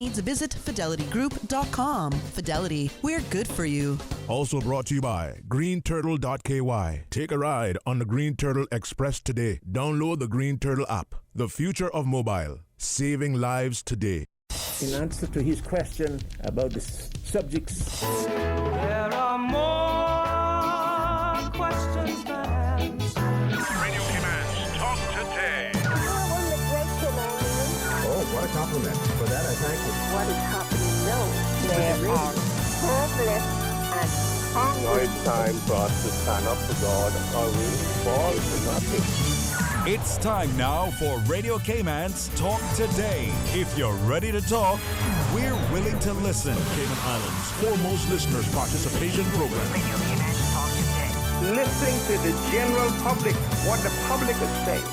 needs, visit fidelitygroup.com. Fidelity, we're good for you. Also brought to you by greenturtle.ky. Take a ride on the Green Turtle Express today. Download the Green Turtle app. The future of mobile, saving lives today. In answer to his question about the subjects, there are more questions than answers. Radio Commands, talk today. oh, what a compliment. For that, I thank you. What is happening now? There are homeless and hungry. Now it's time for us to stand up to God or we fall to nothing. It's time now for Radio Cayman's Talk Today. If you're ready to talk, we're willing to listen. Cayman Islands' foremost listeners participation program. Radio Cayman's Talk Today. Listening to the general public, what the public is saying.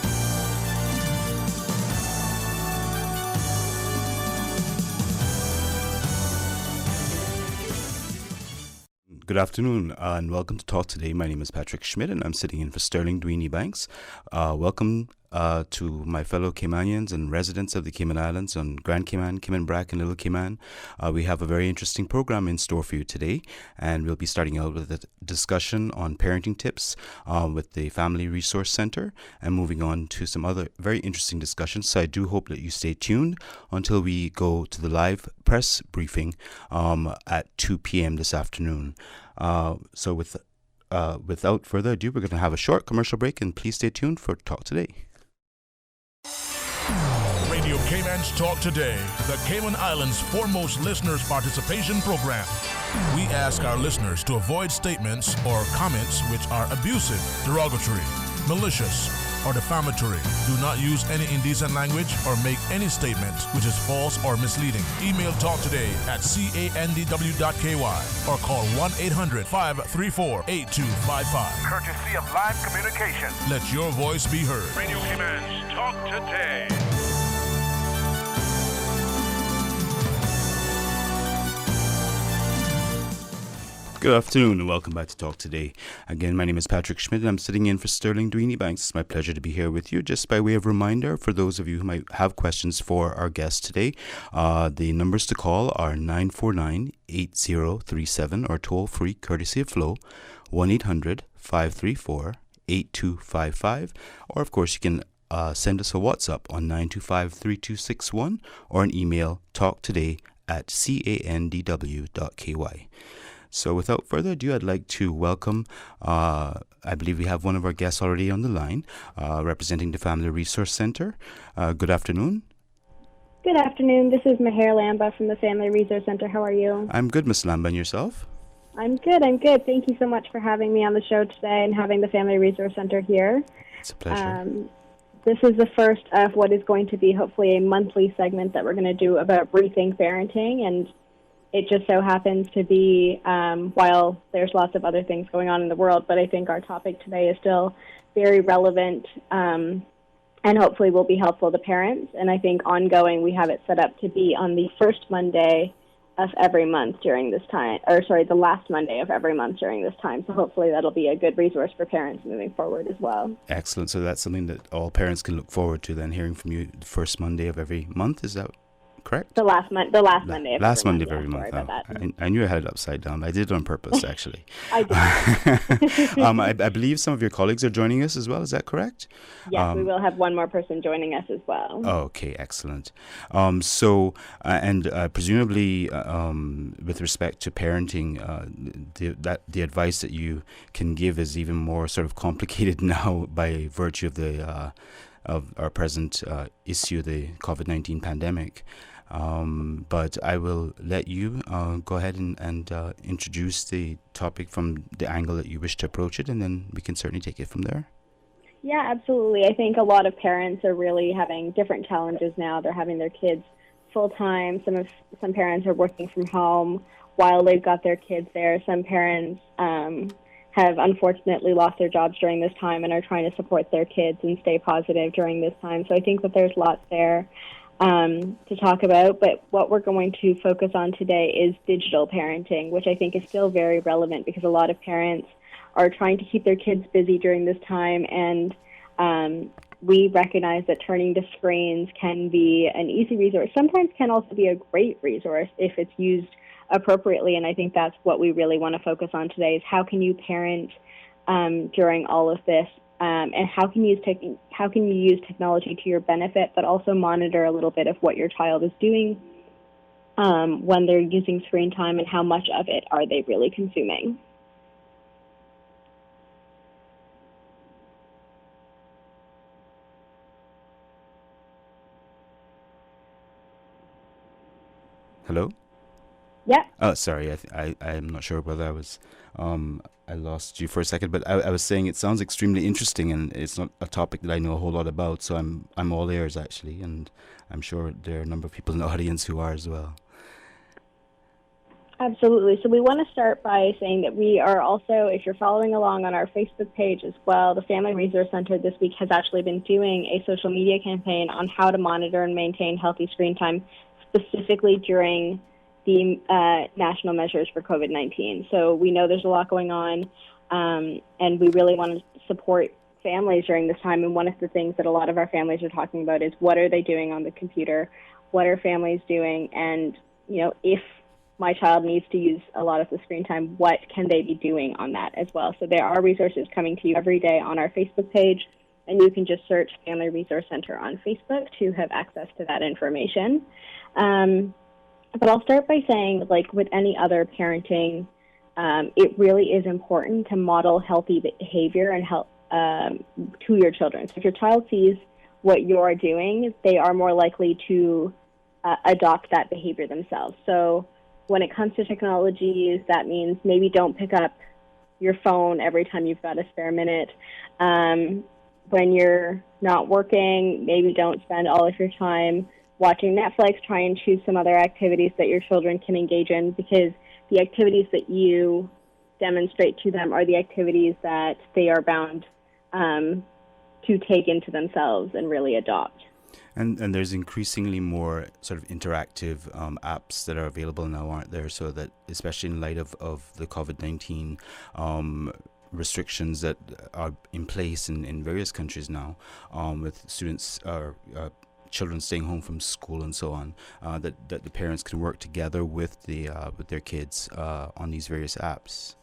Good afternoon and welcome to Talk Today. My name is Patrick Schmid and I'm sitting in for Sterling Dweeny Banks. Welcome to my fellow Caymanians and residents of the Cayman Islands on Grand Cayman, Cayman Brac and Little Cayman. We have a very interesting program in store for you today, and we'll be starting out with a discussion on parenting tips with the Family Resource Center and moving on to some other very interesting discussions. So I do hope that you stay tuned until we go to the live press briefing at 2 p.m. this afternoon. So without further ado, we're going to have a short commercial break, and please stay tuned for Talk Today. Radio Cayman's Talk Today, the Cayman Islands' foremost listeners participation program. We ask our listeners to avoid statements or comments which are abusive, derogatory, malicious, or defamatory. Do not use any indecent language or make any statement which is false or misleading. Email talktoday@candw.ky or call 1-800-534-8255. Courtesy of Live Communications. Let your voice be heard. Radio Commands, talk today. Good afternoon and welcome back to Talk Today. Again, my name is Patrick Schmid and I'm sitting in for Sterling Dweeny Banks. It's my pleasure to be here with you. Just by way of reminder, for those of you who might have questions for our guest today, the numbers to call are 949-8037 or toll free courtesy of Flow, 1-800-534-8255. Or of course you can send us a WhatsApp on 925-3261 or an email talktoday@candw.ky. So without further ado, I'd like to welcome, I believe we have one of our guests already on the line, representing the Family Resource Center. Good afternoon. Good afternoon. This is Meher Lamba from the Family Resource Center. How are you? I'm good, Ms. Lamba, and yourself? I'm good. Thank you so much for having me on the show today and having the Family Resource Center here. It's a pleasure. This is the first of what is going to be hopefully a monthly segment that we're going to do about rethink parenting, and it just so happens to be, while there's lots of other things going on in the world, but I think our topic today is still very relevant and hopefully will be helpful to parents. And I think ongoing we have it set up to be on the first Monday of every month during this time, the last Monday of every month during this time. So hopefully that'll be a good resource for parents moving forward as well. Excellent. So that's something that all parents can look forward to then, hearing from you the first Monday of every month. Is that correct? The last Monday of every month. Last Monday of every Sorry month. about that. I knew I had it upside down. I did it on purpose, actually. I did. I believe some of your colleagues are joining us as well. Is that correct? Yes, we will have one more person joining us as well. Okay, excellent. Presumably, with respect to parenting, the advice that you can give is even more sort of complicated now by virtue of our present issue, the COVID-19 pandemic. But I will let you go ahead and introduce the topic from the angle that you wish to approach it, and then we can certainly take it from there. Yeah, absolutely. I think a lot of parents are really having different challenges now. They're having their kids full-time. Some parents are working from home while they've got their kids there. Some parents have unfortunately lost their jobs during this time and are trying to support their kids and stay positive during this time. So I think that there's lots there to talk about, but what we're going to focus on today is digital parenting, which I think is still very relevant because a lot of parents are trying to keep their kids busy during this time and we recognize that turning to screens can be an easy resource, sometimes can also be a great resource if it's used appropriately. And I think that's what we really want to focus on today is how can you parent during all of this, and how can you use technology to your benefit, but also monitor a little bit of what your child is doing when they're using screen time and how much of it are they really consuming. Hello? Yeah. Oh, sorry. I'm not sure whether I lost you for a second, but I was saying it sounds extremely interesting, and it's not a topic that I know a whole lot about. So I'm all ears actually, and I'm sure there are a number of people in the audience who are as well. Absolutely. So we want to start by saying that we are also, if you're following along on our Facebook page as well, the Family Resource Center this week has actually been doing a social media campaign on how to monitor and maintain healthy screen time, specifically during the national measures for COVID-19. So we know there's a lot going on, and we really want to support families during this time. And one of the things that a lot of our families are talking about is what are they doing on the computer? What are families doing? And, if my child needs to use a lot of the screen time, what can they be doing on that as well? So there are resources coming to you every day on our Facebook page, and you can just search Family Resource Center on Facebook to have access to that information. But I'll start by saying, like with any other parenting, it really is important to model healthy behavior and to your children. So if your child sees what you're doing, they are more likely to adopt that behavior themselves. So when it comes to technologies, that means maybe don't pick up your phone every time you've got a spare minute. When you're not working, maybe don't spend all of your time watching Netflix. Try and choose some other activities that your children can engage in, because the activities that you demonstrate to them are the activities that they are bound to take into themselves and really adopt. And there's increasingly more sort of interactive apps that are available now, aren't there? So that, especially in light of the COVID-19 restrictions that are in place in various countries now, with students or children staying home from school and so on, that the parents can work together with their kids on these various apps.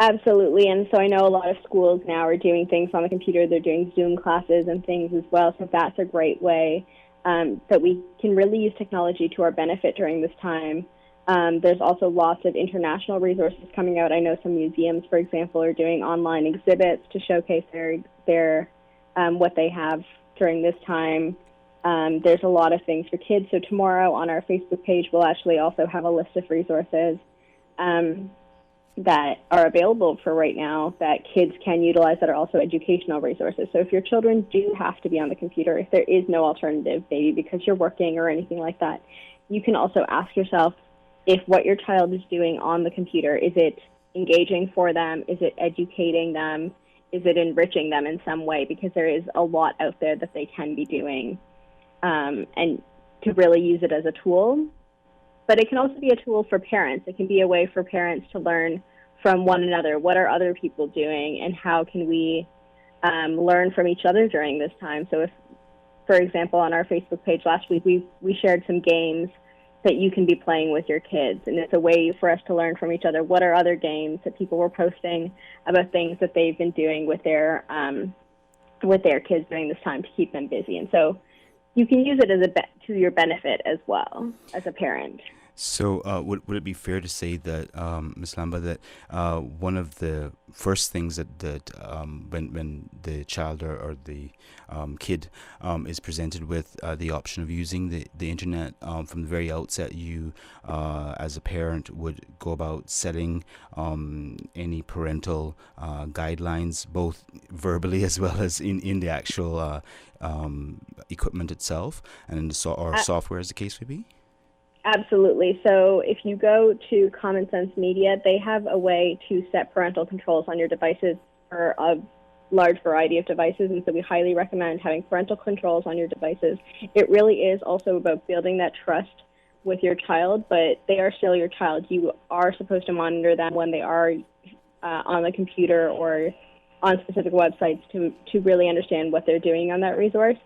Absolutely, and so I know a lot of schools now are doing things on the computer. They're doing Zoom classes and things as well, so that's a great way that we can really use technology to our benefit during this time. There's also lots of international resources coming out. I know some museums, for example, are doing online exhibits to showcase their what they have during this time. There's a lot of things for kids. So tomorrow on our Facebook page, we'll actually also have a list of resources that are available for right now that kids can utilize that are also educational resources. So if your children do have to be on the computer, if there is no alternative, maybe because you're working or anything like that, you can also ask yourself if what your child is doing on the computer, is it engaging for them? Is it educating them? Is it enriching them in some way? Because there is a lot out there that they can be doing, and to really use it as a tool. But it can also be a tool for parents. It can be a way for parents to learn from one another. What are other people doing, and how can we learn from each other during this time? So if, for example, on our Facebook page last week, we shared some games that you can be playing with your kids, and it's a way for us to learn from each other. What are other games that people were posting about things that they've been doing with their kids during this time to keep them busy? And so you can use it as to your benefit as well as a parent. So would it be fair to say that, Ms. Lamba, that one of the first things that when the child or the kid is presented with the option of using the internet from the very outset, you as a parent would go about setting any parental guidelines, both verbally as well as in the actual equipment itself and or software, as the case may be? Absolutely. So if you go to Common Sense Media, they have a way to set parental controls on your devices for a large variety of devices, and so we highly recommend having parental controls on your devices. It really is also about building that trust with your child, but they are still your child. You are supposed to monitor them when they are on the computer or on specific websites to really understand what they're doing on that resource.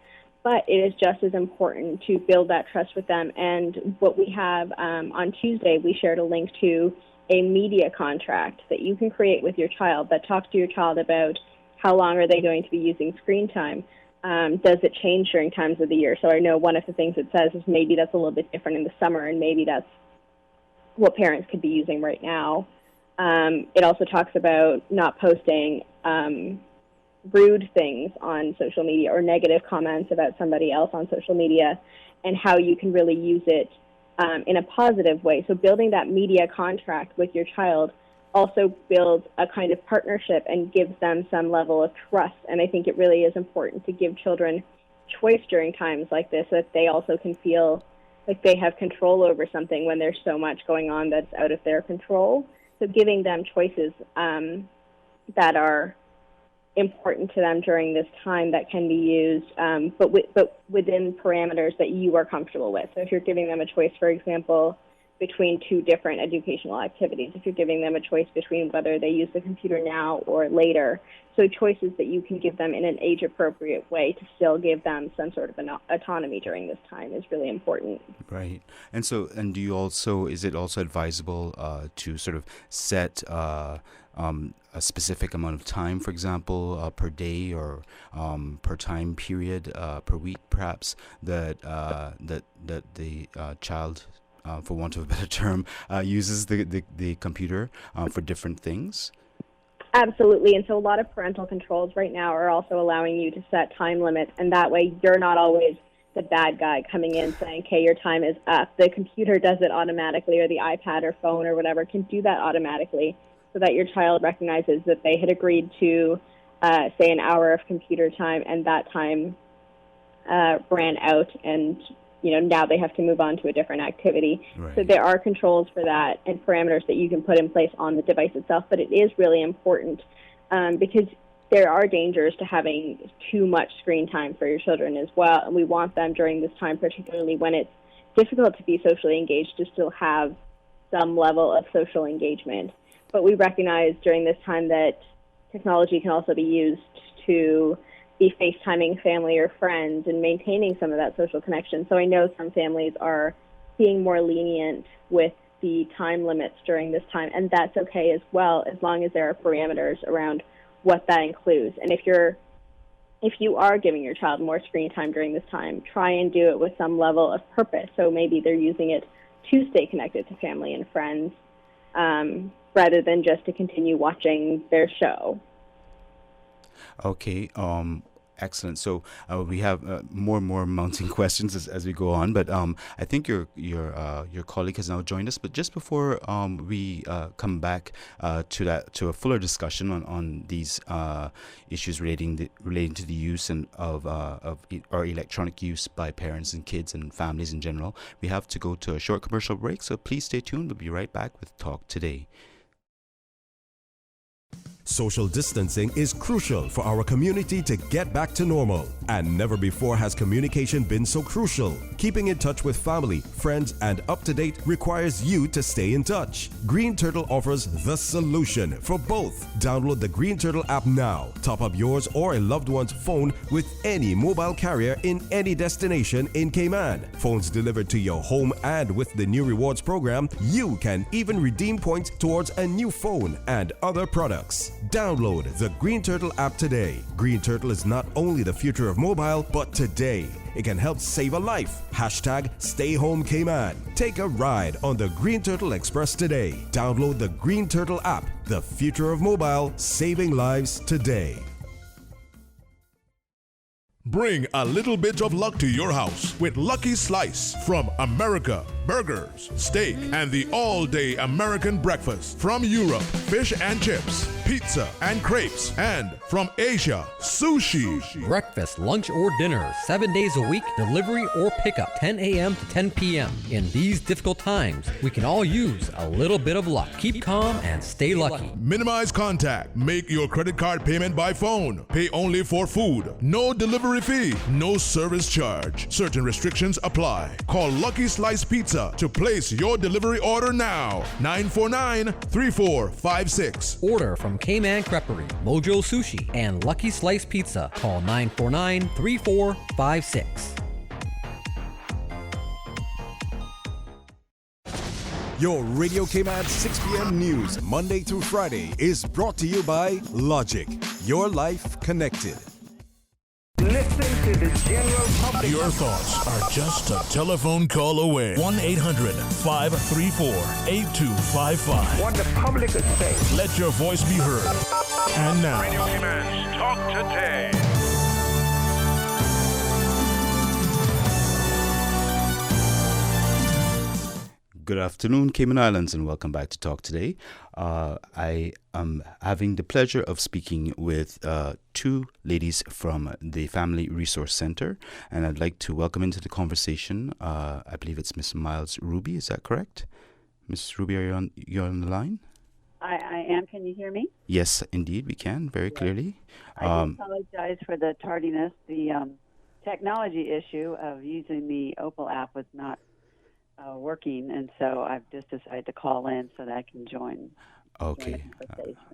But it is just as important to build that trust with them. And what we have on Tuesday, we shared a link to a media contract that you can create with your child that talks to your child about how long are they going to be using screen time. Does it change during times of the year? So I know one of the things it says is maybe that's a little bit different in the summer, and maybe that's what parents could be using right now. It also talks about not posting rude things on social media or negative comments about somebody else on social media, and how you can really use it in a positive way. So building that media contract with your child also builds a kind of partnership and gives them some level of trust. And I think it really is important to give children choice during times like this, so that they also can feel like they have control over something when there's so much going on that's out of their control. So giving them choices that are important to them during this time that can be used, but within parameters that you are comfortable with. So if you're giving them a choice, for example, between two different educational activities, if you're giving them a choice between whether they use the computer now or later, so choices that you can give them in an age-appropriate way to still give them some sort of autonomy during this time is really important. Right. And so, and do you also, is it also advisable to sort of set a specific amount of time, for example, per day or per time period, per week, perhaps, that the child, for want of a better term, uses the computer for different things? Absolutely. And so a lot of parental controls right now are also allowing you to set time limits, and that way you're not always the bad guy coming in saying, okay, your time is up. The computer does it automatically, or the iPad or phone or whatever can do that automatically, so that your child recognizes that they had agreed to, say, an hour of computer time, and that time ran out, and now they have to move on to a different activity. Right. So there are controls for that and parameters that you can put in place on the device itself, but it is really important because there are dangers to having too much screen time for your children as well, and we want them during this time, particularly when it's difficult to be socially engaged, to still have some level of social engagement. But we recognize during this time that technology can also be used to be FaceTiming family or friends and maintaining some of that social connection. So I know some families are being more lenient with the time limits during this time, and that's okay as well, as long as there are parameters around what that includes. And if you are giving your child more screen time during this time, try and do it with some level of purpose. So maybe they're using it to stay connected to family and friends, rather than just to continue watching their show. Okay, excellent. So we have more and more mounting questions as we go on, but I think your colleague has now joined us. But just before we come back to a fuller discussion on these issues relating to the use of or electronic use by parents and kids and families in general, we have to go to a short commercial break. So please stay tuned. We'll be right back with Talk Today. Social distancing is crucial for our community to get back to normal. And never before has communication been so crucial. Keeping in touch with family, friends, and up to date requires you to stay in touch. Green Turtle offers the solution for both. Download the Green Turtle app now. Top up yours or a loved one's phone with any mobile carrier in any destination in Cayman. Phones delivered to your home, and with the new rewards program, you can even redeem points towards a new phone and other products. Download the Green Turtle app today. Green Turtle is not only the future of mobile, but today it can help save a life. Hashtag Stay Home Cayman. Take a ride on the Green Turtle Express today. Download the Green Turtle app. The future of mobile, saving lives today. Bring a little bit of luck to your house with Lucky Slice from America. Burgers, steak, and the all-day American breakfast. From Europe, fish and chips, pizza and crepes. And from Asia, sushi. Breakfast, lunch, or dinner, 7 days a week, delivery or pickup, 10 a.m. to 10 p.m. In these difficult times, we can all use a little bit of luck. Keep calm and stay lucky. Minimize contact. Make your credit card payment by phone. Pay only for food. No delivery fee, no service charge. Certain restrictions apply. Call Lucky Slice Pizza to place your delivery order now. 949-3456. Order from K-Man Creperie, Mojo Sushi, and Lucky Slice Pizza. Call 949-3456. Your Radio Cayman 6 p.m. news, Monday through Friday, is brought to you by Logic. Your life connected. Listen to the general public. Your thoughts are just a telephone call away. 1-800-534-8255. What the public is saying. Let your voice be heard. And now, Radio Cayman's Talk Today. Good afternoon, Cayman Islands, and welcome back to Talk Today. I am having the pleasure of speaking with two ladies from the Family Resource Center, and I'd like to welcome into the conversation, I believe it's Miss Miles Ruby, is that correct? Miss Ruby, you're on the line? I am. Can you hear me? Yes, indeed, we can, very clearly. I do apologize for the tardiness. The technology issue of using the Opal app was not working, and so I've just decided to call in so that I can join. Okay.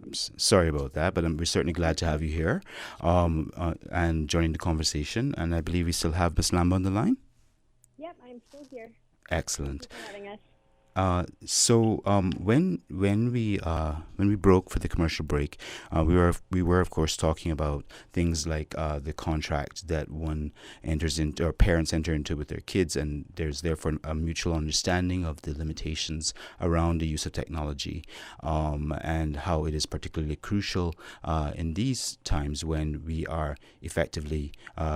I'm sorry about that, but we're certainly glad to have you here and joining the conversation. And I believe we still have Ms. Lamba on the line? Yep, I'm still here. Excellent. Thank you for having us. So when we broke for the commercial break, we were of course talking about things like the contract that one enters into, or parents enter into with their kids, and there's therefore a mutual understanding of the limitations around the use of technology, and how it is particularly crucial in these times when we are effectively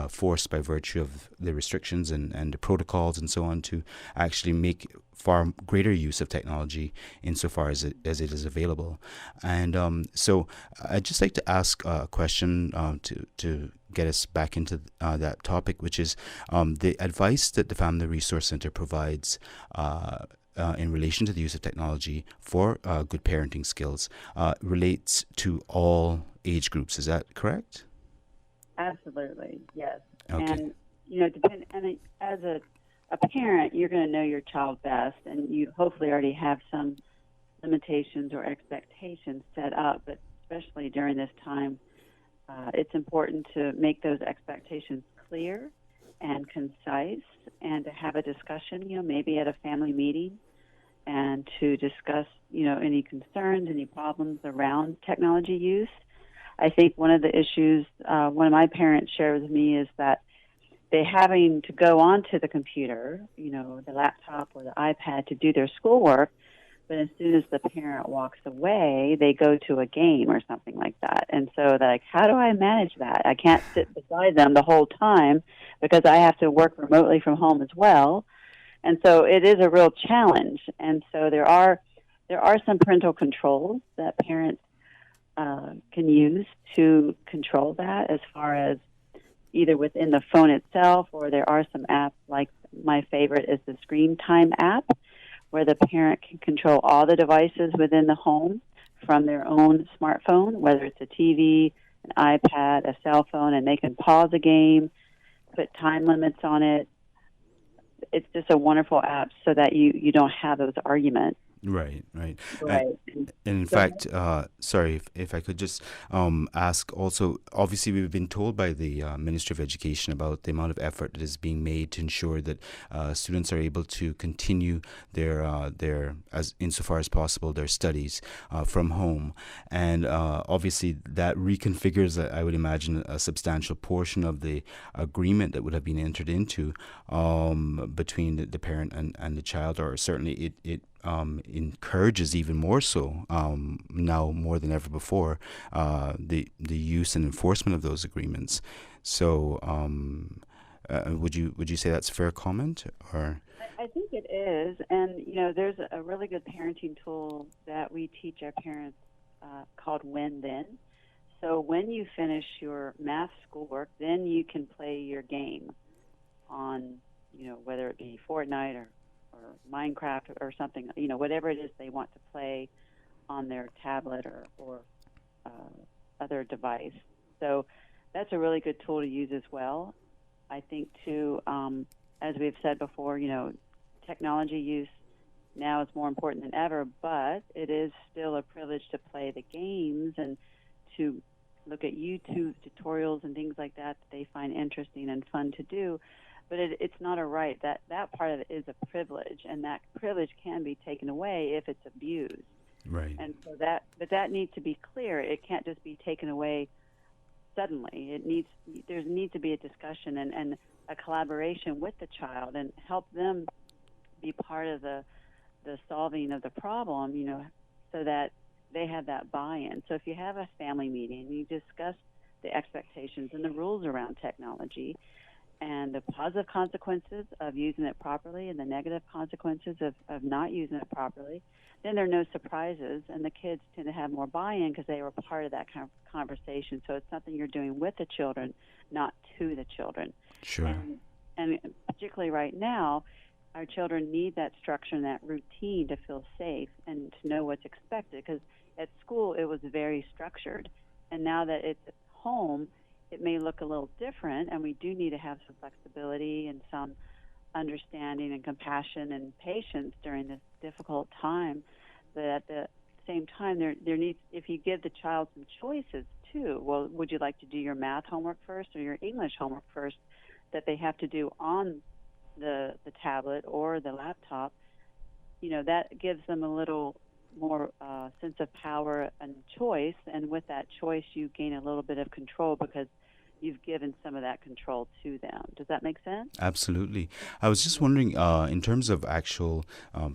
forced by virtue of the restrictions and the protocols and so on to actually make far greater use of technology insofar as it is available. And so I'd just like to ask a question to get us back into that topic, which is the advice that the Family Resource Center provides in relation to the use of technology for good parenting skills relates to all age groups. Is that correct? Absolutely, yes. Okay. And, as a parent, you're going to know your child best, and you hopefully already have some limitations or expectations set up, but especially during this time, it's important to make those expectations clear and concise, and to have a discussion, maybe at a family meeting, and to discuss, any concerns, any problems around technology use. I think one of the issues one of my parents shared with me is that they having to go onto the computer, the laptop or the iPad to do their schoolwork, but as soon as the parent walks away, they go to a game or something like that. And so they're like, how do I manage that? I can't sit beside them the whole time because I have to work remotely from home as well. And so it is a real challenge. And so there are some parental controls that parents can use to control that, as far as either within the phone itself, or there are some apps, like my favorite is the Screen Time app, where the parent can control all the devices within the home from their own smartphone, whether it's a TV, an iPad, a cell phone, and they can pause a game, put time limits on it. It's just a wonderful app so that you don't have those arguments. Right. Right. And in fact, sorry, if I could just ask also, obviously we've been told by the Ministry of Education about the amount of effort that is being made to ensure that students are able to continue their as insofar as possible, their studies from home. And obviously that reconfigures, I would imagine, a substantial portion of the agreement that would have been entered into between the parent and the child, or certainly it encourages even more so now more than ever before the use and enforcement of those agreements. So would you say that's a fair comment? Or I think it is, and there's a really good parenting tool that we teach our parents called When Then. So when you finish your math schoolwork, then you can play your game on whether it be Fortnite or Minecraft or something, whatever it is they want to play on their tablet or other device. So that's a really good tool to use as well. I think, too, as we've said before, technology use now is more important than ever, but it is still a privilege to play the games and to look at YouTube tutorials and things like that they find interesting and fun to do. But it's not a right. That part of it is a privilege, and that privilege can be taken away if it's abused. Right. And so that needs to be clear. It can't just be taken away suddenly. There needs to be a discussion and a collaboration with the child and help them be part of the solving of the problem, so that they have that buy-in. So if you have a family meeting, you discuss the expectations and the rules around technology and the positive consequences of using it properly and the negative consequences of not using it properly, then there are no surprises, and the kids tend to have more buy-in because they were part of that kind of conversation. So it's something you're doing with the children, not to the children. Sure. And particularly right now, our children need that structure and that routine to feel safe and to know what's expected, because at school it was very structured, and now that it's at home, it may look a little different, and we do need to have some flexibility and some understanding and compassion and patience during this difficult time. But at the same time, there needs, if you give the child some choices too, well, would you like to do your math homework first or your English homework first, that they have to do on the tablet or the laptop, that gives them a little more sense of power and choice, and with that choice you gain a little bit of control because you've given some of that control to them. Does that make sense? Absolutely. I was just wondering, in terms of actual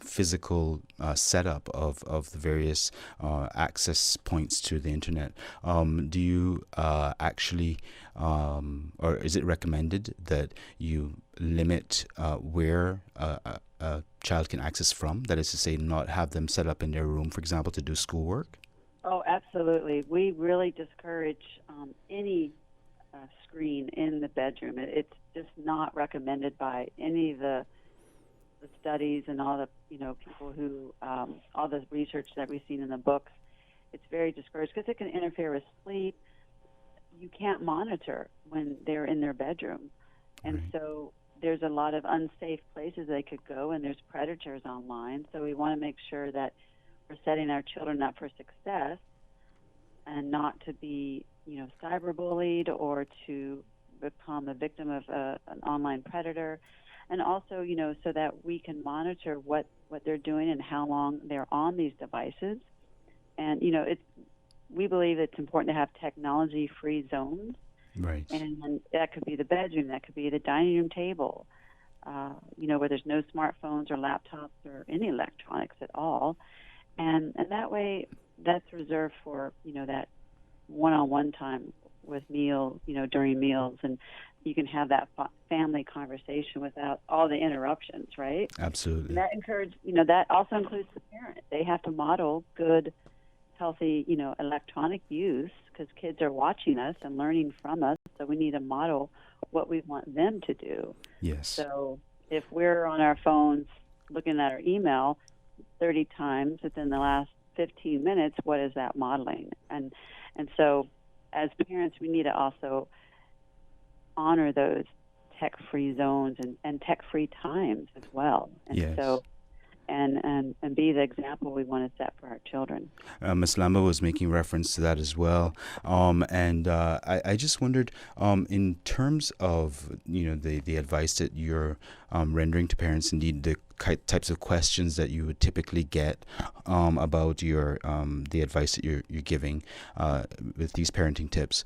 physical setup of the various access points to the internet, do you actually, or is it recommended that you limit where a child can access from? That is to say, not have them set up in their room, for example, to do schoolwork? Oh, absolutely. We really discourage any screen in the bedroom. It's just not recommended by any of the studies and all the people who all the research that we've seen in the books. It's very discouraged because it can interfere with sleep. You can't monitor when they're in their bedroom, and so there's a lot of unsafe places they could go, and there's predators online. So we want to make sure that we're setting our children up for success and not to be cyberbullied or to become a victim of an online predator, and also so that we can monitor what they're doing and how long they're on these devices. And we believe it's important to have technology-free zones, right? And that could be the bedroom, that could be the dining room table, where there's no smartphones or laptops or any electronics at all, and that way that's reserved for that one-on-one time with meals, during meals, and you can have that family conversation without all the interruptions, right? Absolutely. And that also includes the parent. They have to model good, healthy, electronic use, because kids are watching us and learning from us, so we need to model what we want them to do. Yes. So if we're on our phones looking at our email 30 times within the last 15 minutes, what is that modeling? And so as parents, we need to also honor those tech-free zones and tech-free times as well. And yes. So and be the example we want to set for our children. Ms. Lamba was making reference to that as well. And I just wondered, in terms of, the advice that you're rendering to parents, indeed the types of questions that you would typically get about the advice that you're giving with these parenting tips,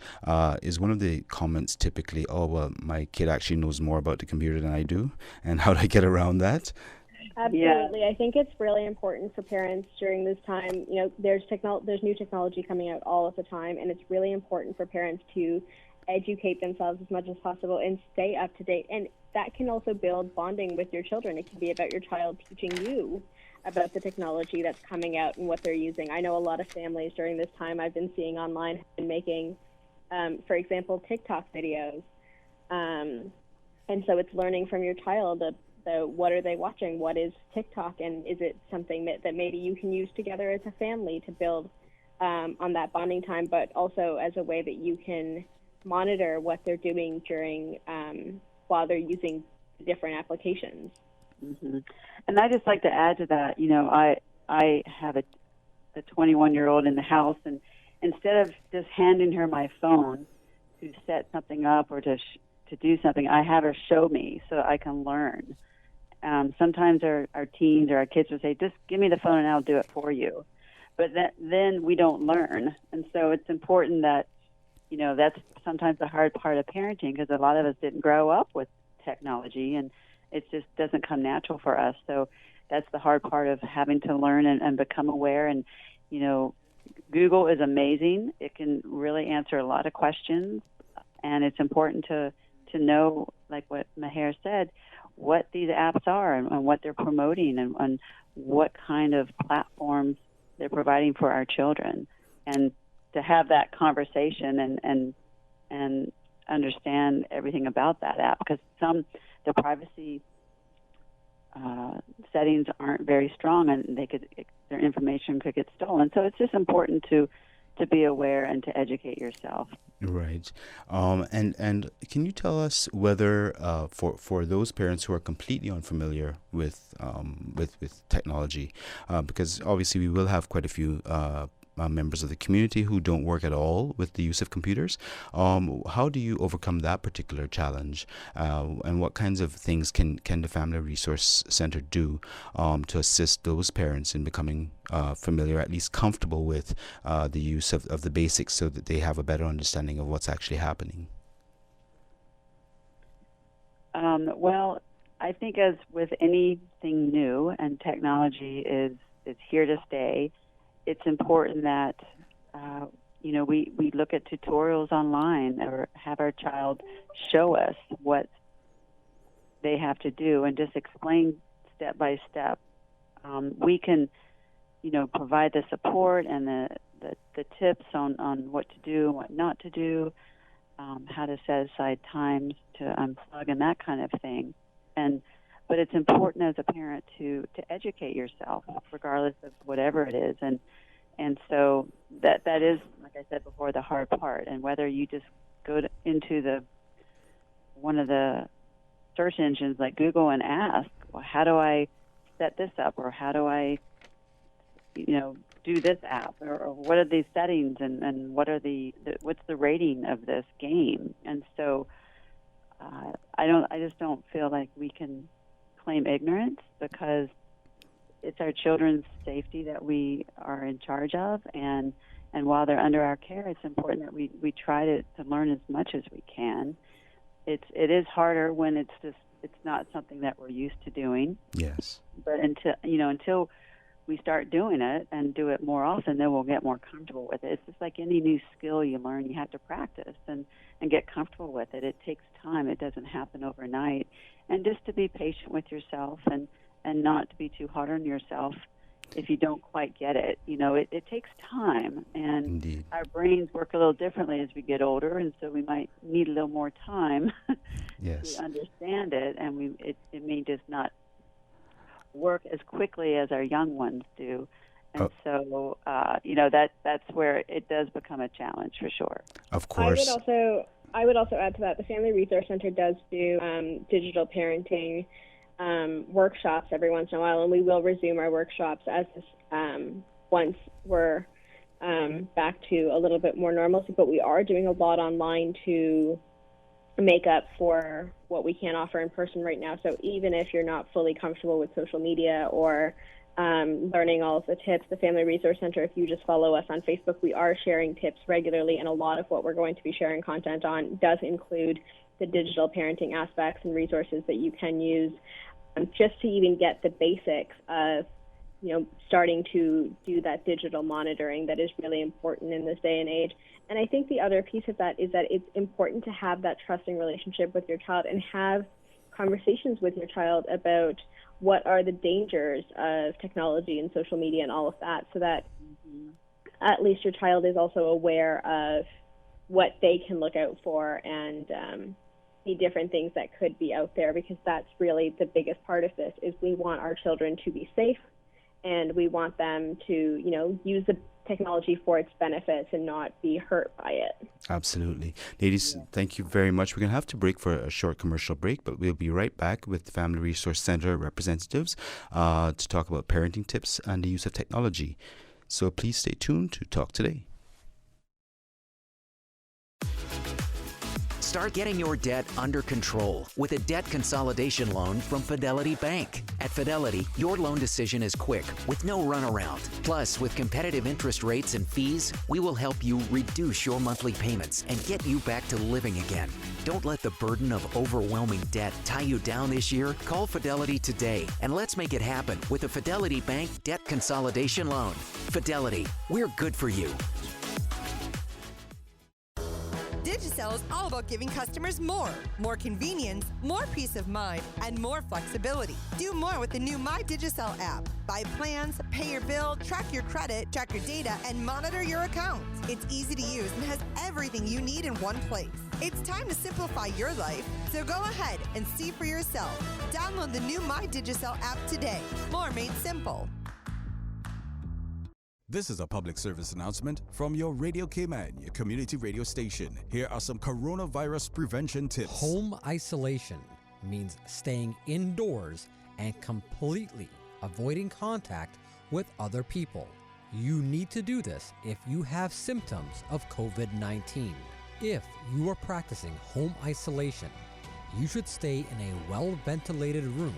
is one of the comments typically, oh, well, my kid actually knows more about the computer than I do, and how do I get around that? Absolutely. Yeah. I think it's really important for parents during this time. There's new technology coming out all of the time, and it's really important for parents to educate themselves as much as possible and stay up to date. And that can also build bonding with your children. It can be about your child teaching you about the technology that's coming out and what they're using. I know a lot of families during this time I've been seeing online have been making, for example, TikTok videos. And so it's learning from your child what are they watching? What is TikTok? And is it something that maybe you can use together as a family to build on that bonding time, but also as a way that you can monitor what they're doing during while they're using different applications. Mm-hmm. And I just like to add to that, I have a 21-year-old in the house, and instead of just handing her my phone to set something up or to do something, I have her show me so I can learn. Sometimes our teens or our kids will say, just give me the phone and I'll do it for you. But then we don't learn. And so it's important that, that's sometimes the hard part of parenting, because a lot of us didn't grow up with technology, and it just doesn't come natural for us. So that's the hard part of having to learn and become aware. And, Google is amazing. It can really answer a lot of questions, and it's important to know, like what Maher said, what these apps are and what they're promoting and what kind of platforms they're providing for our children, and to have that conversation and understand everything about that app, because the privacy settings aren't very strong, and their information could get stolen. So it's just important to be aware and to educate yourself. Right. And can you tell us whether for those parents who are completely unfamiliar with technology, because obviously we will have quite a few members of the community who don't work at all with the use of computers, how do you overcome that particular challenge, and what kinds of things can the Family Resource Center do to assist those parents in becoming familiar, at least comfortable with the use of the basics, so that they have a better understanding of what's actually happening? Well, I think as with anything new, and technology is here to stay, it's important that we look at tutorials online, or have our child show us what they have to do and just explain step by step. We can provide the support and the tips on what to do and what not to do, how to set aside times to unplug and that kind of thing. But it's important as a parent to educate yourself, regardless of whatever it is. And so that is, like I said before, the hard part. And whether you just go into one of the search engines like Google and ask, well, how do I set this up, or how do I do this app, or what are these settings, and what's the rating of this game? And so I just don't feel like we can claim ignorance, because it's our children's safety that we are in charge of, and while they're under our care, it's important that we try to learn as much as we can. It is harder when it's not something that we're used to doing. Yes. But until we start doing it and do it more often, then we'll get more comfortable with it. It's just like any new skill you learn, you have to practice and get comfortable with it. It takes time. It doesn't happen overnight. And just to be patient with yourself and not to be too hard on yourself if you don't quite get it. It takes time, and Indeed. Our brains work a little differently as we get older, and so we might need a little more time Yes. to understand it, and it may just not work as quickly as our young ones do. And so, that's where it does become a challenge for sure. Of course. I would also add to that, the Family Resource Center does do digital parenting workshops every once in a while, and we will resume our workshops as once we're back to a little bit more normalcy. But we are doing a lot online to make up for what we can't offer in person right now. So even if you're not fully comfortable with social media or learning all of the tips, the Family Resource Center, if you just follow us on Facebook, we are sharing tips regularly, and a lot of what we're going to be sharing content on does include the digital parenting aspects and resources that you can use just to even get the basics of starting to do that digital monitoring that is really important in this day and age. And I think the other piece of that is that it's important to have that trusting relationship with your child and have conversations with your child about what are the dangers of technology and social media and all of that, so that at least your child is also aware of what they can look out for and the different things that could be out there, because that's really the biggest part of this, is we want our children to be safe, and we want them to use the technology for its benefits and not be hurt by it. Absolutely. Ladies, thank you very much. We're going to have to break for a short commercial break, but we'll be right back with the Family Resource Center representatives to talk about parenting tips and the use of technology. So please stay tuned to Talk Today. Start getting your debt under control with a debt consolidation loan from Fidelity Bank. At Fidelity, your loan decision is quick with no runaround. Plus, with competitive interest rates and fees, we will help you reduce your monthly payments and get you back to living again. Don't let the burden of overwhelming debt tie you down this year. Call Fidelity today and let's make it happen with a Fidelity Bank debt consolidation loan. Fidelity, we're good for you. Digicel is all about giving customers more convenience, more peace of mind, and more flexibility. Do more with the new My Digicel app. Buy plans, pay your bill, track your credit, check your data, and monitor your accounts. It's easy to use and has everything you need in one place. It's time to simplify your life, so go ahead and see for yourself. Download the new My Digicel app today. More made simple. This is a public service announcement from your Radio Cayman, your community radio station. Here are some coronavirus prevention tips. Home isolation means staying indoors and completely avoiding contact with other people. You need to do this if you have symptoms of COVID-19. If you are practicing home isolation, you should stay in a well-ventilated room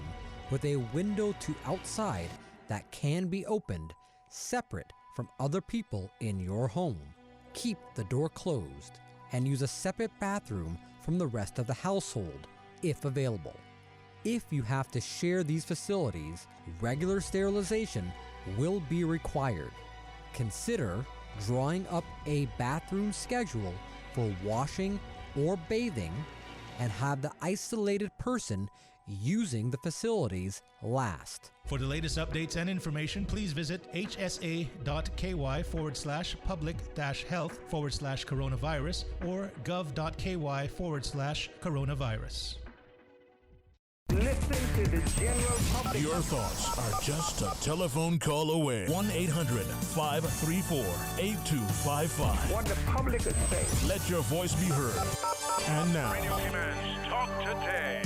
with a window to outside that can be opened separate from other people in your home. Keep the door closed and use a separate bathroom from the rest of the household, if available. If you have to share these facilities, regular sterilization will be required. Consider drawing up a bathroom schedule for washing or bathing and have the isolated person using the facilities last. For the latest updates and information, please visit hsa.ky/public-health/coronavirus or gov.ky/coronavirus. Listen to the general public. Your thoughts are just a telephone call away. 1-800-534-8255. What the public is saying. Let your voice be heard. And now, Radio Cayman's Talk Today.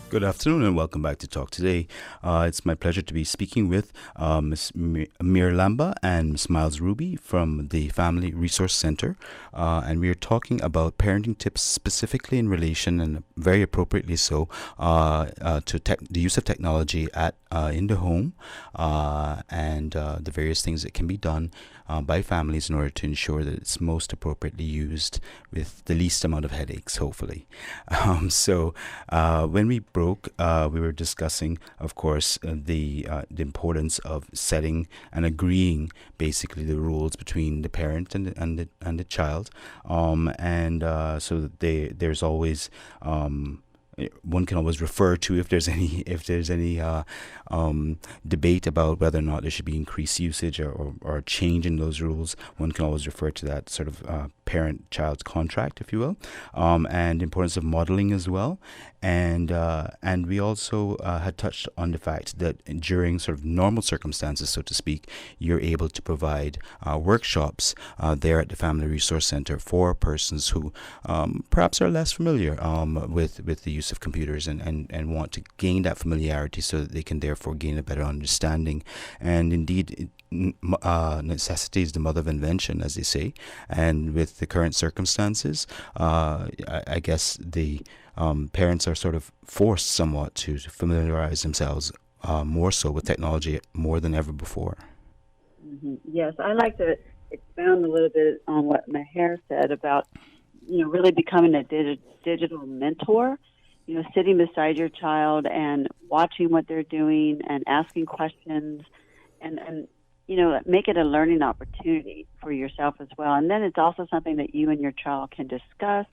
Good afternoon and welcome back to Talk Today. It's my pleasure to be speaking with Ms. Mir Lamba and Ms. Miles Ruby from the Family Resource Center. And we are talking about parenting tips specifically in relation, and very appropriately so, to the use of technology in the home and the various things that can be done by families in order to ensure that it's most appropriately used with the least amount of headaches, hopefully. So when we broke, we were discussing, of course, the importance of setting and agreeing basically the rules between the parent and the child, so that there's always one can always refer to if there's any debate about whether or not there should be increased usage or change in those rules. One can always refer to that sort of parent-child contract, if you will, and the importance of modeling as well. And we also had touched on the fact that during sort of normal circumstances, so to speak, you're able to provide workshops there at the Family Resource Center for persons who perhaps are less familiar with the use of computers and want to gain that familiarity so that they can therefore gain a better understanding. And indeed, necessity is the mother of invention, as they say. And with the current circumstances, I guess the parents are sort of forced somewhat to familiarize themselves more so with technology more than ever before. Mm-hmm. Yes, I'd like to expound a little bit on what Maher said about, really becoming a digital mentor. Sitting beside your child and watching what they're doing and asking questions and make it a learning opportunity for yourself as well. And then it's also something that you and your child can discuss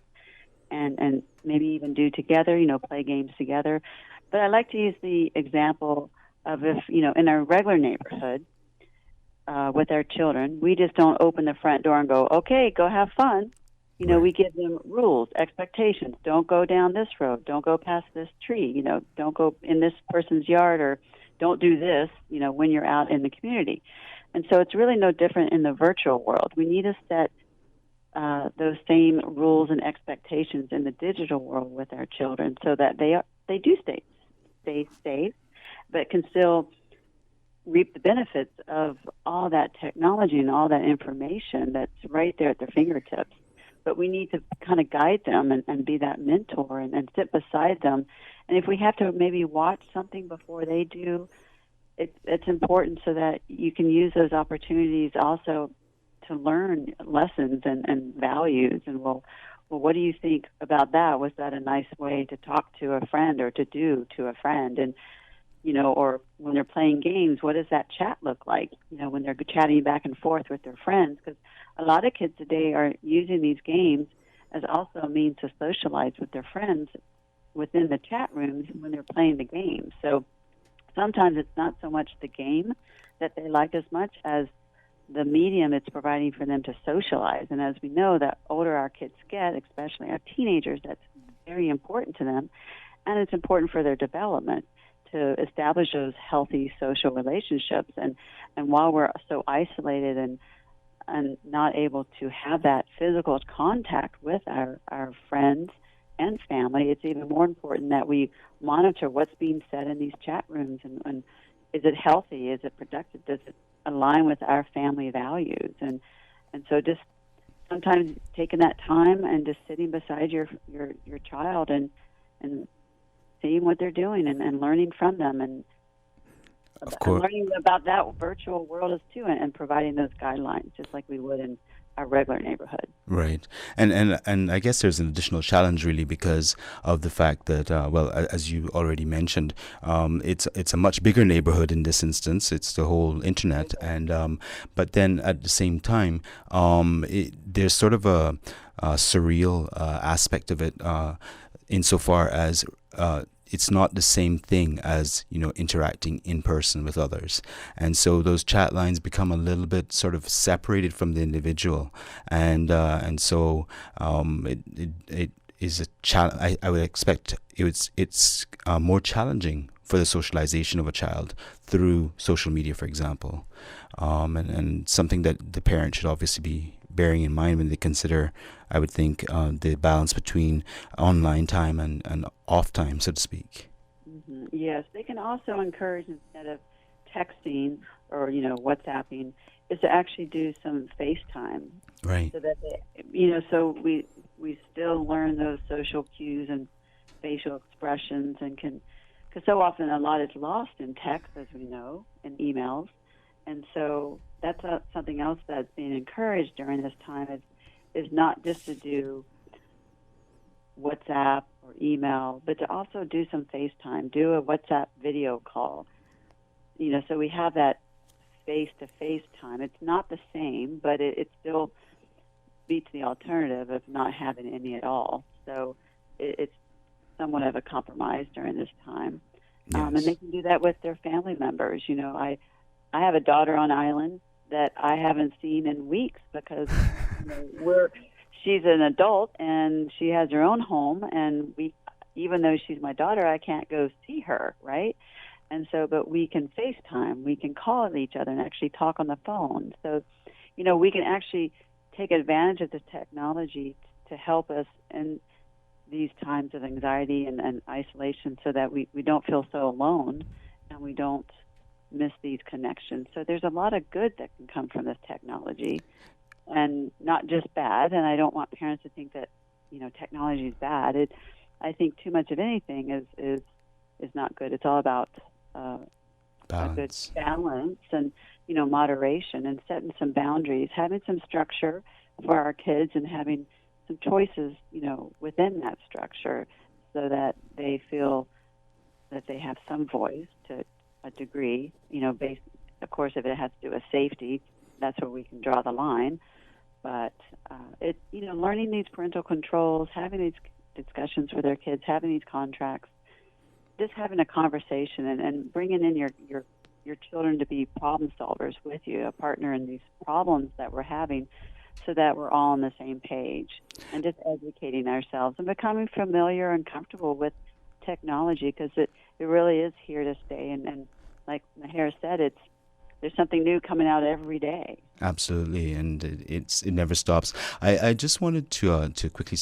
and maybe even do together, play games together. But I like to use the example of if, in our regular neighborhood with our children, we just don't open the front door and go, okay, go have fun. You know, we give them rules, expectations. Don't go down this road. Don't go past this tree. You know, don't go in this person's yard, or don't do this, you know, when you're out in the community. And so it's really no different in the virtual world. We need to set those same rules and expectations in the digital world with our children, so that they do stay safe, but can still reap the benefits of all that technology and all that information that's right there at their fingertips. But we need to kind of guide them and be that mentor and sit beside them. And if we have to maybe watch something before they do, it's important so that you can use those opportunities also to learn lessons and values. And well, what do you think about that? Was that a nice way to talk to a friend or to do to a friend? And, you know, or when they're playing games, what does that chat look like? You know, when they're chatting back and forth with their friends, because a lot of kids today are using these games as also a means to socialize with their friends within the chat rooms when they're playing the game. So sometimes it's not so much the game that they like as much as the medium it's providing for them to socialize. And as we know, the older our kids get, especially our teenagers, that's very important to them. And it's important for their development to establish those healthy social relationships. And while we're so isolated and not able to have that physical contact with our friends and family, it's even more important that we monitor what's being said in these chat rooms. And is it healthy? Is it productive? Does it align with our family values? And so just sometimes taking that time and just sitting beside your child and seeing what they're doing and learning from them and learning about that virtual world as too, and providing those guidelines just like we would in our regular neighborhood. Right. And I guess there's an additional challenge really because of the fact that, well, as you already mentioned, it's a much bigger neighborhood in this instance. It's the whole internet. And but then at the same time, there's sort of a surreal aspect of it insofar as it's not the same thing as, you know, interacting in person with others. And so those chat lines become a little bit sort of separated from the individual. And so it is a challenge. I would expect it's more challenging for the socialization of a child through social media, for example. And something that the parent should obviously be bearing in mind when they consider, I would think, the balance between online time and off time, so to speak. Mm-hmm. Yes, they can also encourage, instead of texting or, you know, WhatsApping, is to actually do some FaceTime. Right. So that they, you know, so we still learn those social cues and facial expressions, and can, because so often a lot is lost in text, as we know, and emails. And so that's something else that's being encouraged during this time is not just to do WhatsApp or email, but to also do some FaceTime, do a WhatsApp video call. You know, so we have that face-to-face time. It's not the same, but it still beats the alternative of not having any at all. So it's somewhat of a compromise during this time. Yes. And they can do that with their family members. You know, I have a daughter on island that I haven't seen in weeks because you know, she's an adult and she has her own home, and even though she's my daughter, I can't go see her, right? And so, but we can FaceTime, we can call each other and actually talk on the phone. So, you know, we can actually take advantage of the technology to help us in these times of anxiety and isolation, so that we don't feel so alone and we don't miss these connections. So there's a lot of good that can come from this technology, and not just bad. And I don't want parents to think that, you know, technology is bad. I think too much of anything is not good. It's all about a good balance and, you know, moderation, and setting some boundaries, having some structure for our kids, and having some choices, you know, within that structure, so that they feel that they have some voice to a degree, you know, based, of course, if it has to do with safety, that's where we can draw the line. But you know, learning these parental controls, having these discussions with their kids, having these contracts, just having a conversation, and bringing in your children to be problem solvers with you, a partner in these problems that we're having, so that we're all on the same page, and just educating ourselves and becoming familiar and comfortable with technology, because it really is here to stay. And like Maher said, there's something new coming out every day. Absolutely, and it never stops. I just wanted to quickly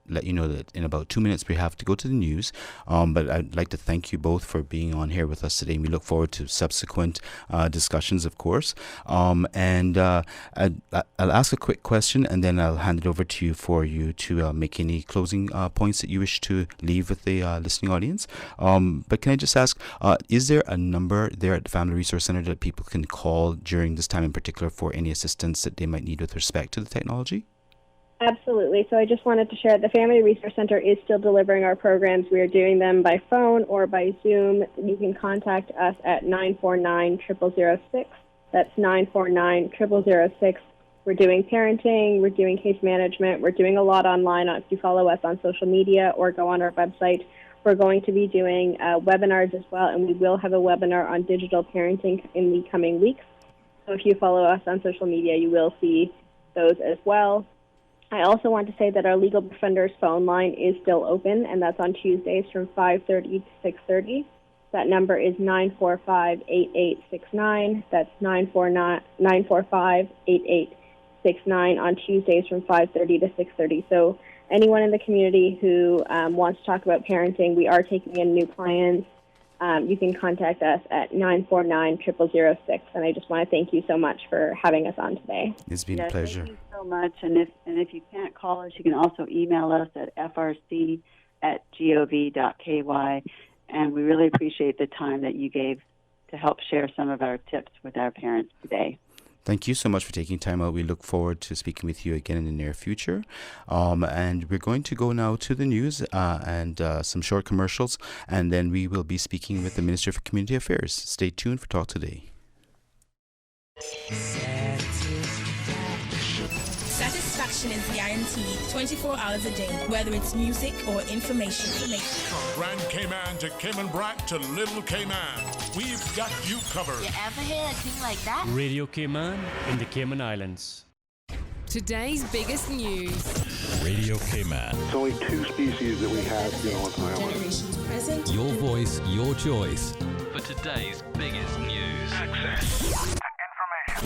let you know that in about 2 minutes we have to go to the news. But I'd like to thank you both for being on here with us today. We look forward to subsequent discussions, of course. And I'll ask a quick question, and then I'll hand it over to you for you to make any closing points that you wish to leave with the listening audience. But can I just ask, is there a number there at the Family Resource Center that people can call during this time in particular for any assistance that they might need with respect to the technology? Absolutely. So I just wanted to share the Family Resource Center is still delivering our programs. We are doing them by phone or by Zoom. You can contact us at 949-0006. That's 949-0006. We're doing parenting, we're doing case management, we're doing a lot online. If you follow us on social media or go on our website, we're going to be doing webinars as well, and we will have a webinar on digital parenting in the coming weeks. So if you follow us on social media, you will see those as well. I also want to say that our Legal Defenders phone line is still open, and that's on Tuesdays from 5:30 to 6:30. That number is 945-8869. That's 945-8869 on Tuesdays from 5:30 to 6:30. So anyone in the community who wants to talk about parenting, we are taking in new clients. You can contact us at 949-0006. And I just want to thank you so much for having us on today. It's been a pleasure. Thank you so much. And if you can't call us, you can also email us at frc@gov.ky. And we really appreciate the time that you gave to help share some of our tips with our parents today. Thank you so much for taking time out. We look forward to speaking with you again in the near future. And we're going to go now to the news and some short commercials, and then we will be speaking with the Minister for Community Affairs. Stay tuned for Talk Today. Satisfaction is guaranteed 24 hours a day, whether it's music or information. From Grand Cayman to Cayman Brac to Little Cayman, we've got you covered. You ever hear a thing like that? Radio Cayman in the Cayman Islands. Today's biggest news. Radio Cayman. It's only 2 species that we have here on the island. Generations present. Your voice, your choice. For today's biggest news. Access.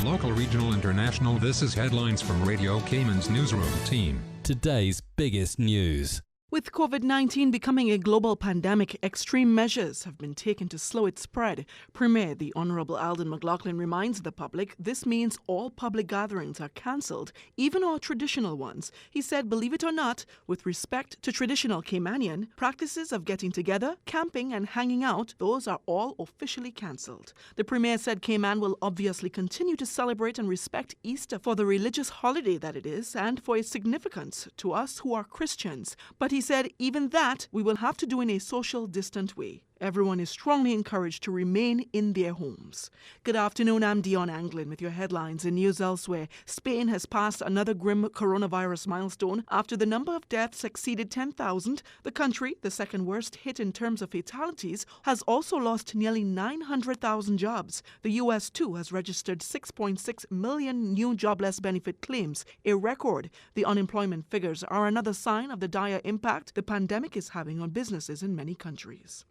Local, regional, international, this is headlines from Radio Cayman's newsroom team. Today's biggest news. With COVID-19 becoming a global pandemic, extreme measures have been taken to slow its spread. Premier the Honourable Alden McLaughlin reminds the public this means all public gatherings are cancelled, even our traditional ones. He said, believe it or not, with respect to traditional Caymanian, practices of getting together, camping and hanging out, those are all officially cancelled. The Premier said Cayman will obviously continue to celebrate and respect Easter for the religious holiday that it is and for its significance to us who are Christians. But he said even that we will have to do in a social, distant way. Everyone is strongly encouraged to remain in their homes. Good afternoon, I'm Dion Anglin with your headlines in news elsewhere. Spain has passed another grim coronavirus milestone after the number of deaths exceeded 10,000. The country, the second worst hit in terms of fatalities, has also lost nearly 900,000 jobs. The U.S. too has registered 6.6 million new jobless benefit claims, a record. The unemployment figures are another sign of the dire impact the pandemic is having on businesses in many countries.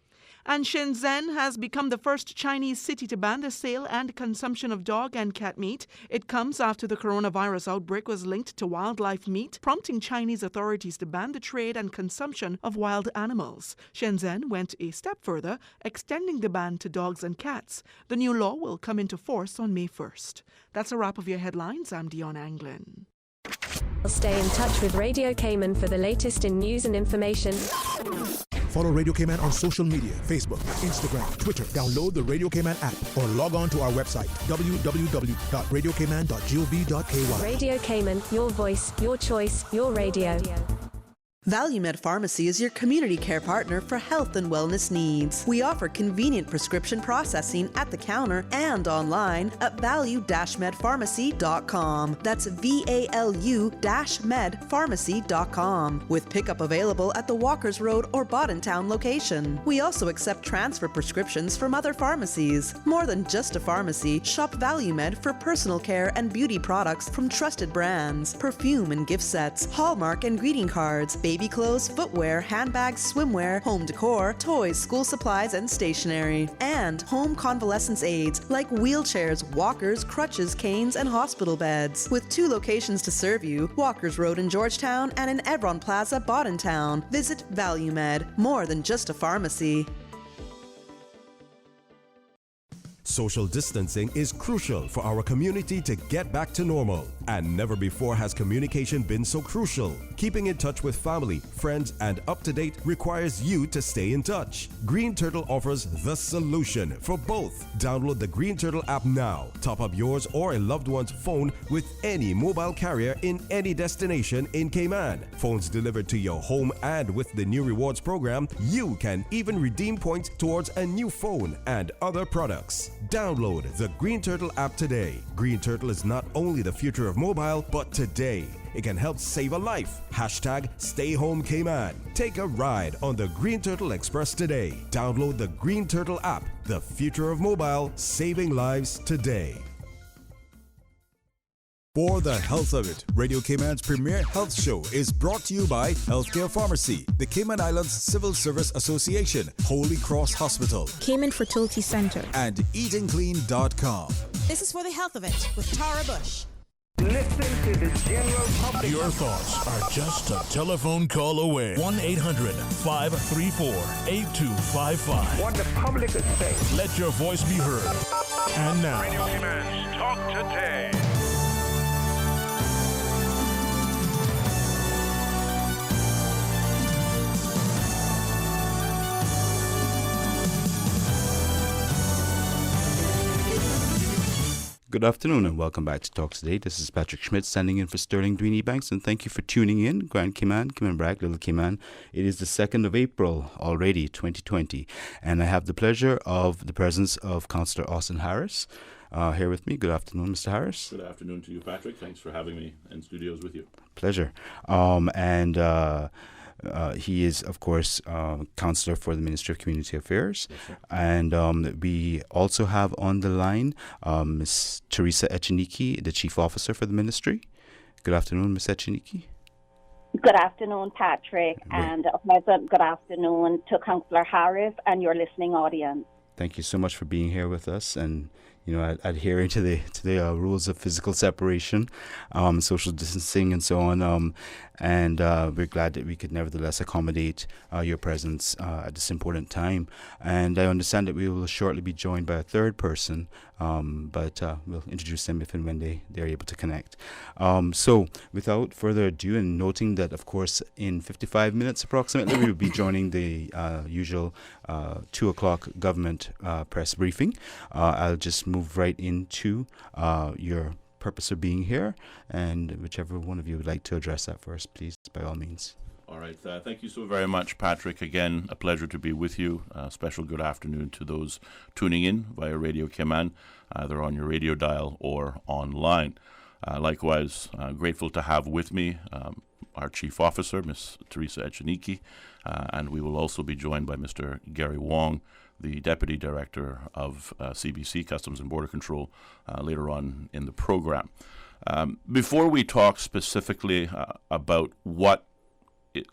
And Shenzhen has become the first Chinese city to ban the sale and consumption of dog and cat meat. It comes after the coronavirus outbreak was linked to wildlife meat, prompting Chinese authorities to ban the trade and consumption of wild animals. Shenzhen went a step further, extending the ban to dogs and cats. The new law will come into force on May 1st. That's a wrap of your headlines. I'm Dion Anglin. Stay in touch with Radio Cayman for the latest in news and information. Follow Radio Cayman on social media, Facebook, Instagram, Twitter. Download the Radio Cayman app or log on to our website, www.radiocayman.gov.ky. Radio Cayman, your voice, your choice, your radio. ValueMed Pharmacy is your community care partner for health and wellness needs. We offer convenient prescription processing at the counter and online at value-medpharmacy.com. That's VALU-medpharmacy.com, with pickup available at the Walkers Road or Boddentown location. We also accept transfer prescriptions from other pharmacies. More than just a pharmacy, shop ValueMed for personal care and beauty products from trusted brands, perfume and gift sets, Hallmark and greeting cards, baby clothes, footwear, handbags, swimwear, home decor, toys, school supplies, and stationery. And home convalescence aids like wheelchairs, walkers, crutches, canes, and hospital beds. With 2 locations to serve you, Walkers Road in Georgetown and in Evron Plaza, Boddentown. Visit ValueMed, more than just a pharmacy. Social distancing is crucial for our community to get back to normal. And never before has communication been so crucial. Keeping in touch with family, friends, and up-to-date requires you to stay in touch. Green Turtle offers the solution for both. Download the Green Turtle app now. Top up yours or a loved one's phone with any mobile carrier in any destination in Cayman. Phones delivered to your home, and with the new rewards program, you can even redeem points towards a new phone and other products. Download the Green Turtle app today. Green Turtle is not only the future of mobile, but today. It can help save a life. Hashtag Stay Home Cayman. Take a ride on the Green Turtle Express today. Download the Green Turtle app. The future of mobile, saving lives today. For the health of it, Radio Cayman's premier health show is brought to you by Healthcare Pharmacy, the Cayman Islands Civil Service Association, Holy Cross Hospital, Cayman Fertility Center, and EatingClean.com. This is For the Health of It with Tara Bush. Listen to the general public. Your thoughts are just a telephone call away. 1-800-534-8255. What the public is saying. Let your voice be heard. And now, Radio Cayman's Talk Today. Good afternoon and welcome back to Talk Today. This is Patrick Schmid standing in for Sterling Dwayne Banks, and thank you for tuning in. Grand Cayman, Cayman Bragg, Little Cayman. It is the 2nd of April already, 2020, and I have the pleasure of the presence of Councillor Austin Harris here with me. Good afternoon, Mr. Harris. Good afternoon to you, Patrick. Thanks for having me in studios with you. Pleasure. He is, of course, Councillor for the Ministry of Community Affairs. Yes, and we also have on the line Ms. Teresa Echeniki, the Chief Officer for the Ministry. Good afternoon, Ms. Echeniki. Good afternoon, Patrick, and a pleasant good afternoon to Councillor Harris and your listening audience. Thank you so much for being here with us and adhering to the rules of physical separation, social distancing, and so on. And we're glad that we could nevertheless accommodate your presence at this important time. And I understand that we will shortly be joined by a third person, but we'll introduce them if and when they're able to connect. So without further ado, and noting that, of course, in 55 minutes approximately, we will be joining the usual 2 o'clock government press briefing. I'll just move right into your purpose of being here, and whichever one of you would like to address that first, please, by all means. All right. Thank you so very much, Patrick. Again, a pleasure to be with you. Special good afternoon to those tuning in via Radio Cayman, either on your radio dial or online. Likewise, grateful to have with me our Chief Officer, Ms. Teresa Echeniki, and we will also be joined by Mr. Gary Wong, the Deputy Director of CBC, Customs and Border Control, later on in the program. Before we talk specifically about what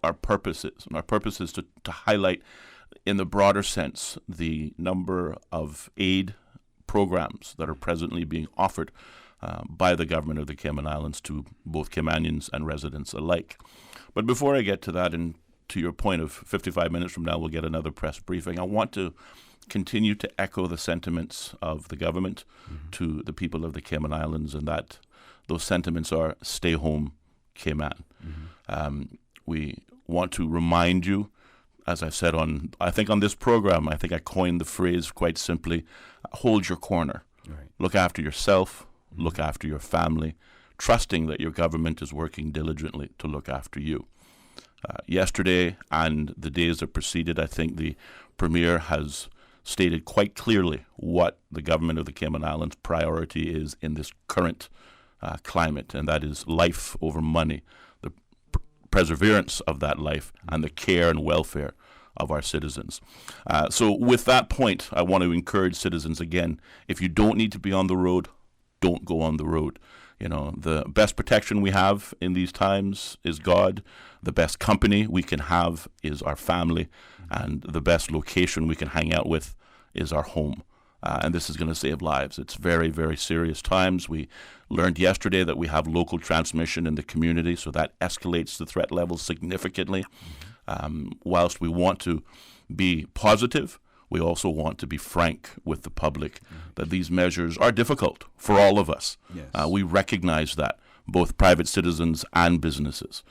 our purpose is, and our purpose is to highlight in the broader sense the number of aid programs that are presently being offered by the government of the Cayman Islands to both Caymanians and residents alike. But before I get to that, and to your point of 55 minutes from now, we'll get another press briefing, I want to continue to echo the sentiments of the government to the people of the Cayman Islands, and that those sentiments are stay home, Cayman. We want to remind you, as I've said on this program, I think I coined the phrase quite simply, hold your corner. Right. Look after yourself, look after your family, trusting that your government is working diligently to look after you. Yesterday and the days that preceded, I think the Premier has stated quite clearly what the government of the Cayman Islands' priority is in this current climate, and that is life over money, the perseverance of that life, and the care and welfare of our citizens. So with that point, I want to encourage citizens again, if you don't need to be on the road, don't go on the road. You know, the best protection we have in these times is God. The best company we can have is our family. And the best location we can hang out with is our home. And this is going to save lives. It's very, very serious times. We learned yesterday that we have local transmission in the community, so that escalates the threat level significantly. Whilst we want to be positive, we also want to be frank with the public that these measures are difficult for all of us. Yes. We recognize that, both private citizens and businesses.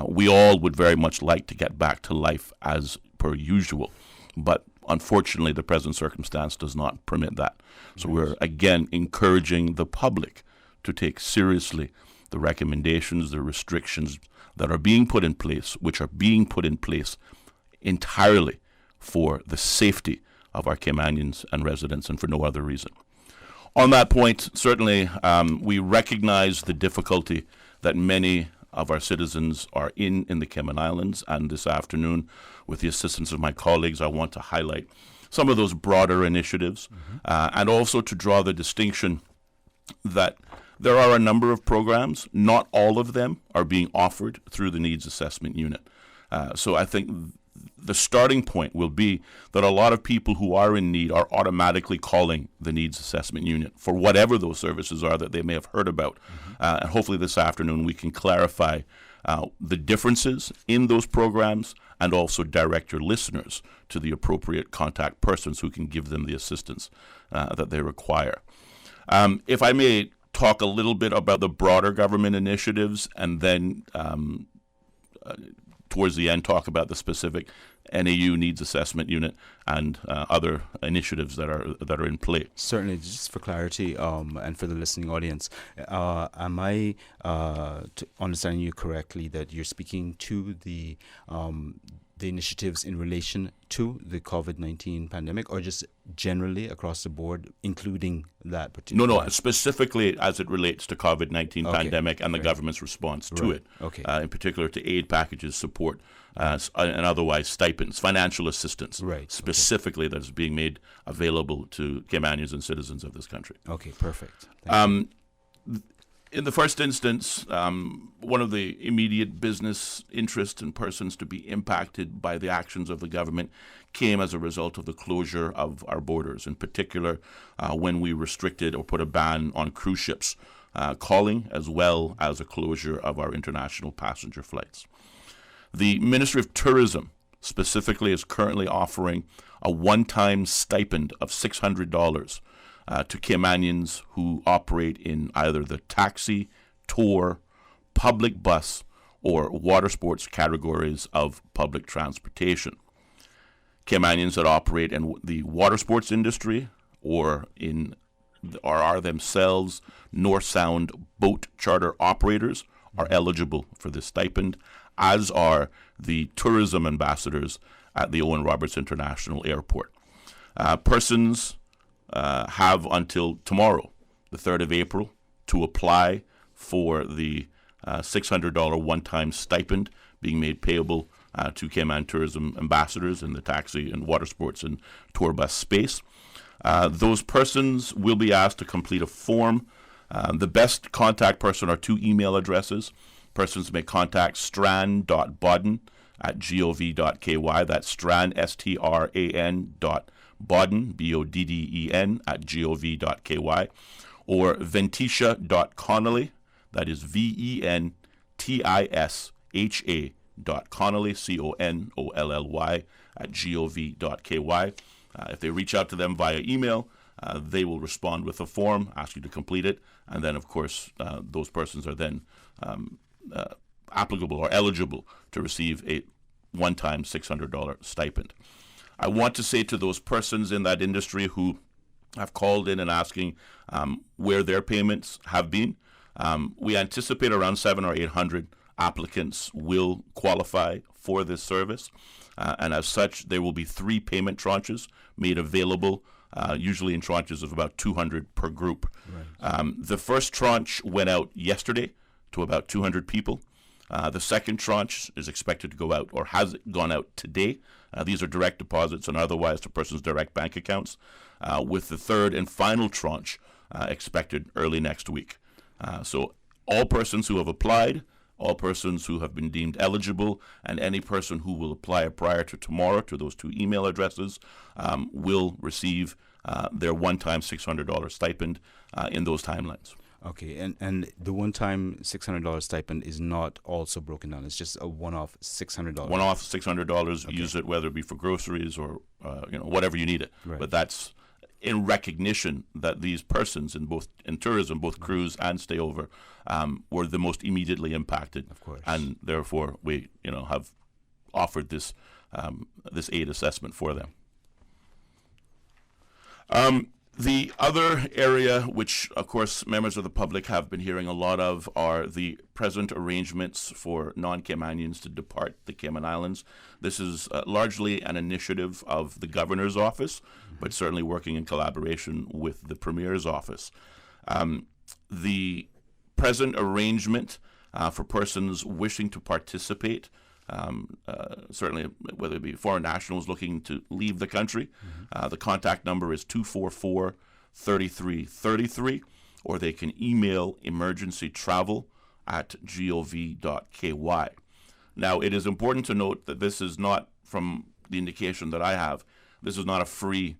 We all would very much like to get back to life as per usual, but unfortunately the present circumstance does not permit that. So we're again encouraging the public to take seriously the recommendations, the restrictions that are being put in place, which are being put in place entirely for the safety of our Caymanians and residents and for no other reason. On that point, certainly we recognize the difficulty that many of our citizens are in the Cayman Islands, and this afternoon, with the assistance of my colleagues, I want to highlight some of those broader initiatives and also to draw the distinction that there are a number of programs. Not all of them are being offered through the Needs Assessment Unit. So I think the starting point will be that a lot of people who are in need are automatically calling the Needs Assessment Unit for whatever those services are that they may have heard about. And hopefully this afternoon we can clarify the differences in those programs and also direct your listeners to the appropriate contact persons who can give them the assistance that they require. If I may talk a little bit about the broader government initiatives and then towards the end talk about the specific NAU Needs Assessment Unit and other initiatives that are in play. Certainly, just for clarity and for the listening audience, am I understanding you correctly that you're speaking to the initiatives in relation to the COVID-19 pandemic, or just generally across the board, including that particular? No, specifically as it relates to COVID-19 pandemic and the government's response to it. In particular to aid packages, support, and otherwise stipends, financial assistance, specifically that is being made available to Caymanians and citizens of this country. Okay, perfect. In the first instance, one of the immediate business interests and persons to be impacted by the actions of the government came as a result of the closure of our borders, in particular when we restricted or put a ban on cruise ships calling, as well as a closure of our international passenger flights. The Ministry of Tourism specifically is currently offering a one-time stipend of $600 to Caymanians who operate in either the taxi, tour, public bus, or water sports categories of public transportation. Caymanians that operate in the water sports industry or are themselves North Sound boat charter operators are eligible for this stipend, as are the tourism ambassadors at the Owen Roberts International Airport. Persons have until tomorrow, the 3rd of April, to apply for the $600 one-time stipend being made payable to Cayman tourism ambassadors in the taxi and water sports and tour bus space. Those persons will be asked to complete a form. The best contact person are 2 email addresses. Persons may contact stran.bodden@gov.ky. That's stran, stran.bodden, bodden, @gov.ky. Or ventisha.connolly, that is VENTISHA.Connolly, CONOLLY, @gov.ky. If they reach out to them via email, they will respond with a form, ask you to complete it, and then, of course, those persons are then applicable or eligible to receive a one-time $600 stipend. I want to say to those persons in that industry who have called in and asking where their payments have been, we anticipate around 700 or 800 applicants will qualify for this service. And as such, there will be 3 payment tranches made available, usually in tranches of about 200 per group. Right. The first tranche went out yesterday to about 200 people. The second tranche is expected to go out, or has gone out today. These are direct deposits and otherwise to persons' direct bank accounts, with the third and final tranche expected early next week. So all persons who have applied, all persons who have been deemed eligible, and any person who will apply prior to tomorrow to those 2 email addresses will receive their one-time $600 stipend in those timelines. Okay, and the one-time $600 stipend is not also broken down. It's just a one-off $600. One-off $600. Okay. Use it whether it be for groceries or whatever you need it. Right. But that's in recognition that these persons in tourism, both cruise and stayover, were the most immediately impacted. Of course. And therefore we have offered this aid assessment for them. The other area, which of course members of the public have been hearing a lot of, are the present arrangements for non-Caymanians to depart the Cayman Islands. This is largely an initiative of the Governor's Office, but certainly working in collaboration with the Premier's Office. The present arrangement for persons wishing to participate, certainly whether it be foreign nationals looking to leave the country, the contact number is 244-3333, or they can email emergencytravel@gov.ky. Now, it is important to note that this is not, from the indication that I have, this is not a free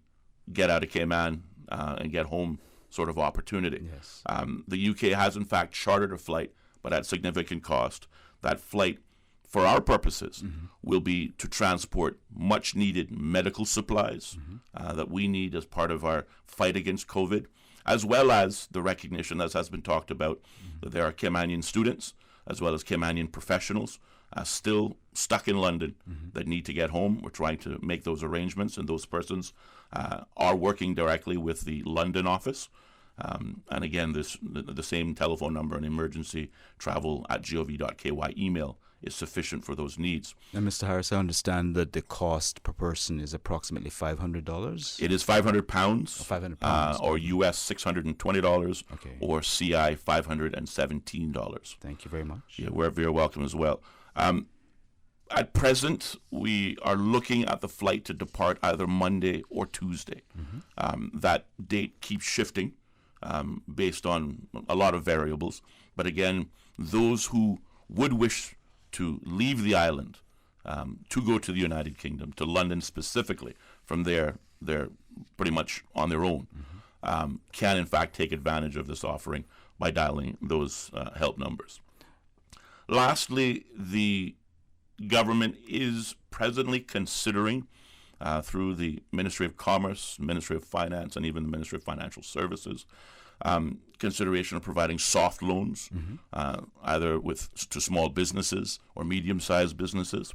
get out of Cayman and get home sort of opportunity. Yes. The UK has in fact chartered a flight, but at significant cost. That flight, for our purposes, will be to transport much needed medical supplies that we need as part of our fight against COVID, as well as the recognition, as has been talked about, that there are Caymanian students as well as Caymanian professionals still stuck in London that need to get home. We're trying to make those arrangements, and those persons are working directly with the London office. And again, the same telephone number and emergency travel@gov.ky email is sufficient for those needs. And Mr. Harris, I understand that the cost per person is approximately $500. It is £500, £500, or US $620, or CI $517. Thank you very much. Yeah, we're very welcome as well. At present, we are looking at the flight to depart either Monday or Tuesday. That date keeps shifting based on a lot of variables. But again, those who would wish to leave the island, to go to the United Kingdom, to London specifically, from there they're pretty much on their own, can in fact take advantage of this offering by dialing those help numbers. Lastly, the government is presently considering, through the Ministry of Commerce, Ministry of Finance, and even the Ministry of Financial Services, consideration of providing soft loans, either to small businesses or medium-sized businesses.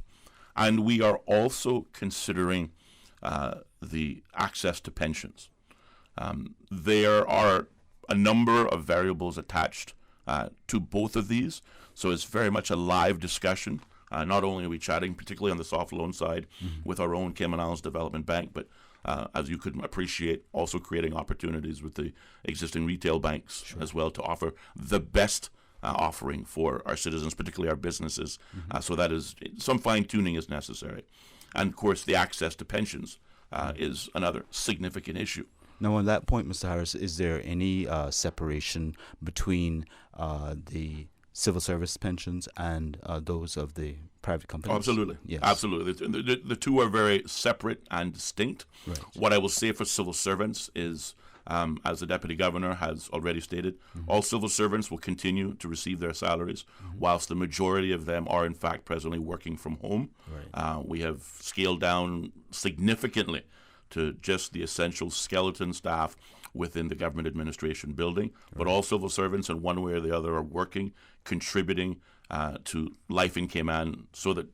And we are also considering the access to pensions. There are a number of variables attached to both of these, so it's very much a live discussion. Not only are we chatting, particularly on the soft loan side, with our own Cayman Islands Development Bank, but as you could appreciate, also creating opportunities with the existing retail banks as well to offer the best offering for our citizens, particularly our businesses. So that is, some fine-tuning is necessary. And of course, the access to pensions is another significant issue. Now, on that point, Mr. Harris, is there any separation between the civil service pensions and those of the private companies? Oh, absolutely. Yes. Absolutely. The two are very separate and distinct. Right. What I will say for civil servants is, as the Deputy Governor has already stated, all civil servants will continue to receive their salaries, whilst the majority of them are in fact presently working from home. Right. We have scaled down significantly to just the essential skeleton staff within the government administration building. Right. But all civil servants, in one way or the other, are working, contributing to life in Cayman so that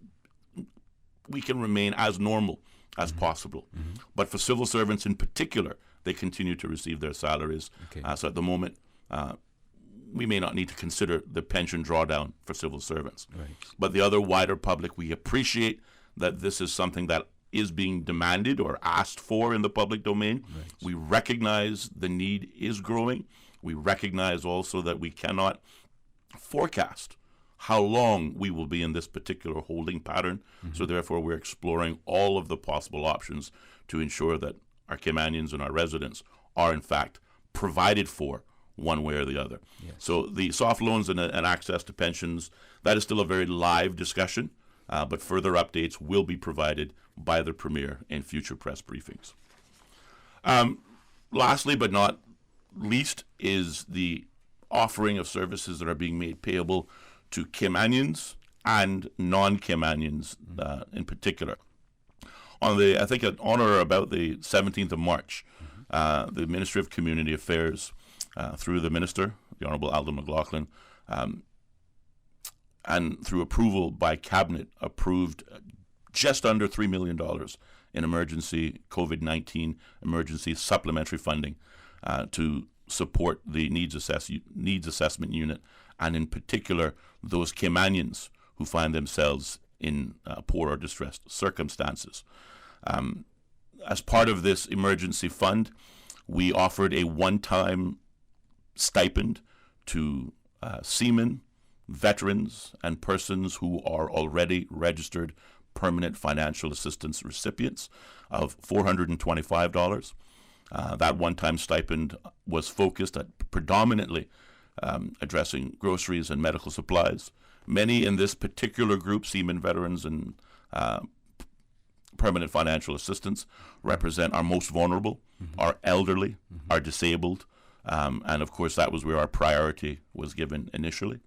we can remain as normal as possible. But for civil servants in particular, they continue to receive their salaries. Okay. So at the moment, we may not need to consider the pension drawdown for civil servants. Right. But the other wider public, we appreciate that this is something that is being demanded or asked for in the public domain. Right. We recognize the need is growing. We recognize also that we cannot forecast how long we will be in this particular holding pattern. So therefore, we're exploring all of the possible options to ensure that our Caymanians and our residents are in fact provided for one way or the other. Yes. So the soft loans and access to pensions, that is still a very live discussion, but further updates will be provided by the Premier in future press briefings. Lastly, but not least, is the offering of services that are being made payable to Caymanians and non-Caymanians in particular. On the, I think on or about the 17th of March, the Ministry of Community Affairs, through the Minister, the Honourable Alden McLaughlin, and through approval by Cabinet, approved just under $3 million in emergency COVID-19 emergency supplementary funding to support the needs assessment unit, and in particular those Caymanians who find themselves in poor or distressed circumstances. As part of this emergency fund, we offered a one-time stipend to seamen, veterans, and persons who are already registered permanent financial assistance recipients of $425. That one-time stipend was focused at predominantly addressing groceries and medical supplies. Many in this particular group, seamen, veterans, and permanent financial assistance, represent our most vulnerable, our elderly, our disabled, and of course that was where our priority was given initially.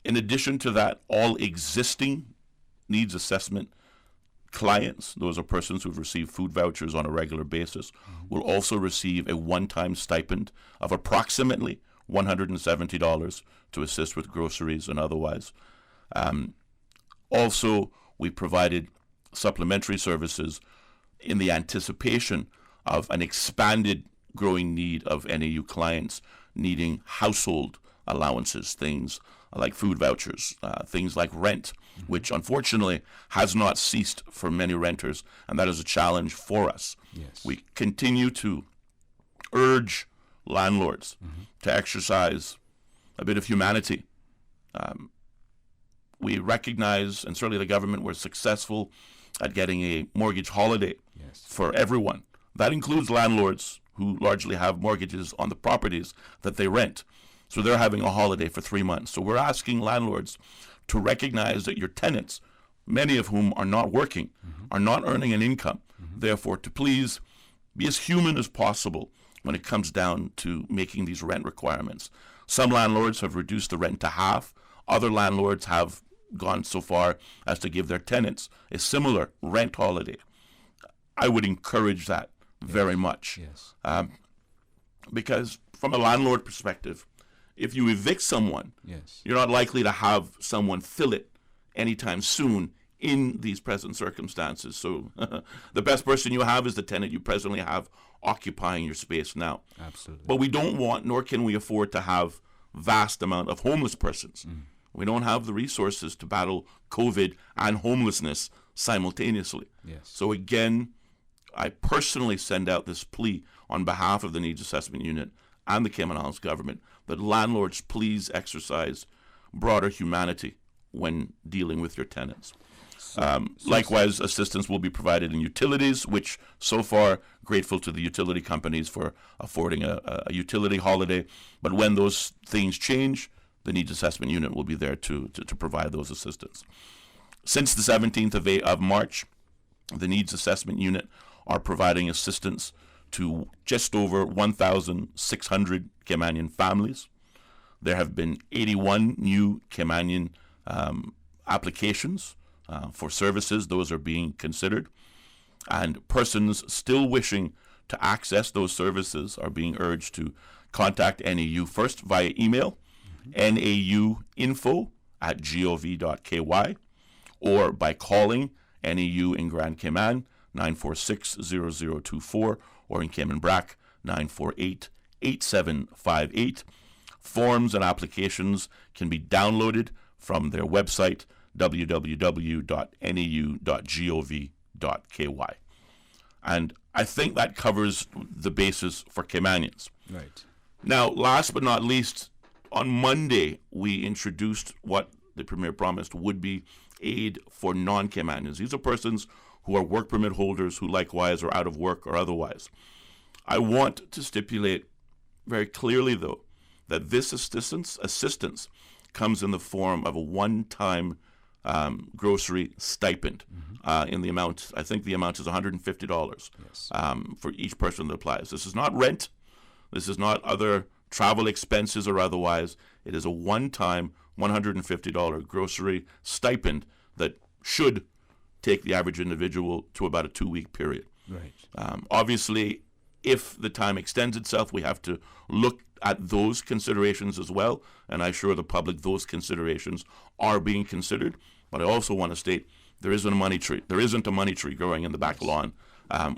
In addition to that, all existing needs assessment clients, those are persons who've received food vouchers on a regular basis, will also receive a one-time stipend of approximately $170 to assist with groceries and otherwise. Also, we provided supplementary services in the anticipation of an expanded growing need of NAU clients needing household allowances, things like food vouchers, things like rent, which unfortunately has not ceased for many renters, and that is a challenge for us. Yes. We continue to urge landlords to exercise a bit of humanity. We recognize, and certainly the government was successful at getting a mortgage holiday for everyone. That includes landlords who largely have mortgages on the properties that they rent. So they're having a holiday for 3 months. So we're asking landlords to recognize that your tenants, many of whom are not working, are not earning an income, therefore to please be as human as possible when it comes down to making these rent requirements. Some landlords have reduced the rent to half. Other landlords have gone so far as to give their tenants a similar rent holiday. I would encourage that very much. Yes. Because from a landlord perspective, if you evict someone, you're not likely to have someone fill it anytime soon in these present circumstances. So the best person you have is the tenant you presently have occupying your space now. Absolutely. But we don't want, nor can we afford to have vast amount of homeless persons. We don't have the resources to battle COVID and homelessness simultaneously. Yes. So again, I personally send out this plea on behalf of the Needs Assessment Unit and the Cayman Islands government that landlords please exercise broader humanity when dealing with your tenants. Likewise, assistance will be provided in utilities, which so far grateful to the utility companies for affording a utility holiday. But when those things change, the Needs Assessment Unit will be there to provide those assistance. Since the 17th of March, the Needs Assessment Unit are providing assistance to just over 1,600 Caymanian families. There have been 81 new Caymanian applications for services. Those are being considered. And persons still wishing to access those services are being urged to contact NAU first via email, nauinfo@gov.ky, or by calling NAU in Grand Cayman, 946-0024, or in Cayman Brac, 948-8758, Forms and applications can be downloaded from their website, www.nau.gov.ky. And I think that covers the basis for Caymanians. Right. Now, last but not least, on Monday, we introduced what the Premier promised would be aid for non-Caymanians. These are persons who are work permit holders who likewise are out of work or otherwise. I want to stipulate very clearly, though, that this assistance comes in the form of a one-time grocery stipend in the amount, I think the amount is $150 for each person that applies. This is not rent. This is not other travel expenses or otherwise. It is a one-time $150 grocery stipend that should take the average individual to about a 2-week period. Right. Obviously, if the time extends itself, we have to look at those considerations as well, and I assure the public those considerations are being considered. But I also want to state there isn't a money tree. There isn't a money tree growing in the back lawn.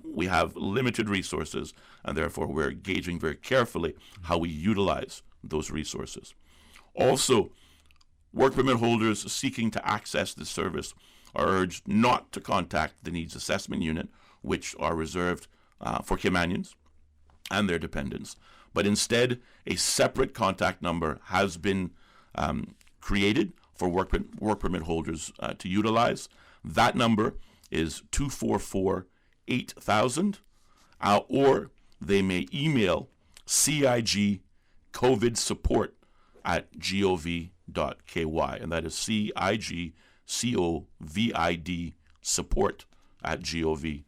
We have limited resources, and therefore we're gauging very carefully how we utilize those resources. Also, work permit holders seeking to access this service are urged not to contact the Needs Assessment Unit, which are reserved for Caymanians and their dependents, but instead a separate contact number has been created for work permit holders to utilize. That number is 244-8000, or they may email CIG COVID support @gov.ky, and that is CIG COVID support @gov.ky.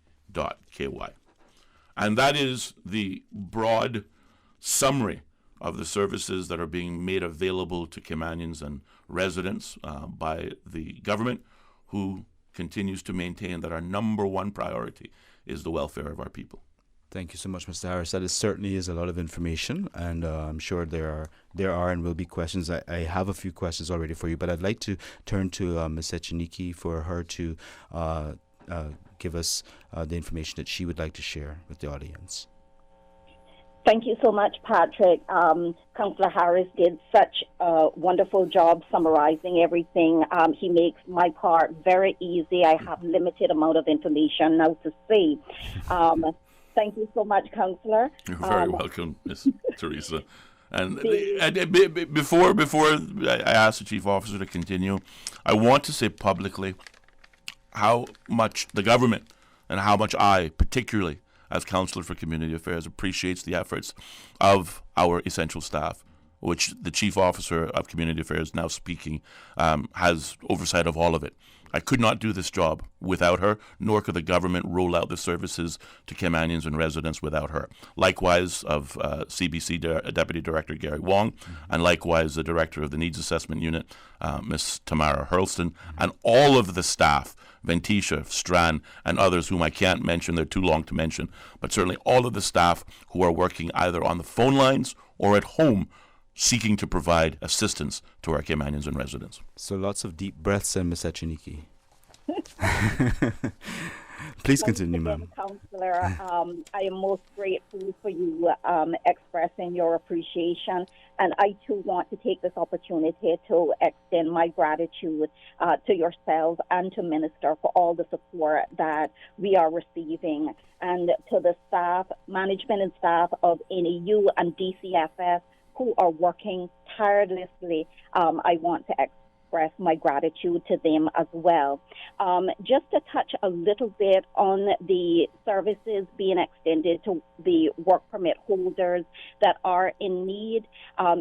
And that is the broad summary of the services that are being made available to Caymanians and residents by the government, who continues to maintain that our number one priority is the welfare of our people. Thank you so much, Mr. Harris. That certainly is a lot of information, and I'm sure there are and will be questions. I have a few questions already for you, but I'd like to turn to Ms. Echeniki for her to give us the information that she would like to share with the audience. Thank you so much, Patrick. Councillor Harris did such a wonderful job summarizing everything. He makes my part very easy. I have limited amount of information now to say. Thank you so much, Councillor. You're very welcome, Ms. Teresa. And before I ask the Chief Officer to continue, I want to say publicly how much the government and how much I, particularly as Councillor for Community Affairs, appreciates the efforts of our essential staff, which the Chief Officer of Community Affairs, now speaking, has oversight of all of it. I could not do this job without her, nor could the government roll out the services to Caymanians and residents without her. Likewise of CBC Deputy Director Gary Wong, and likewise the Director of the Needs Assessment Unit, Ms. Tamara Hurlston, and all of the staff, Ventisha, Strand, and others whom I can't mention, they're too long to mention, but certainly all of the staff who are working either on the phone lines or at home seeking to provide assistance to our Caymanians and residents. So lots of deep breaths, and Ms. Echeniki. Please continue, ma'am. Councillor, I am most grateful for you expressing your appreciation, and I too want to take this opportunity to extend my gratitude to yourselves and to Minister for all the support that we are receiving, and to the staff, management and staff of NAU and DCFS who are working tirelessly. I want to express my gratitude to them as well. Just to touch a little bit on the services being extended to the work permit holders that are in need,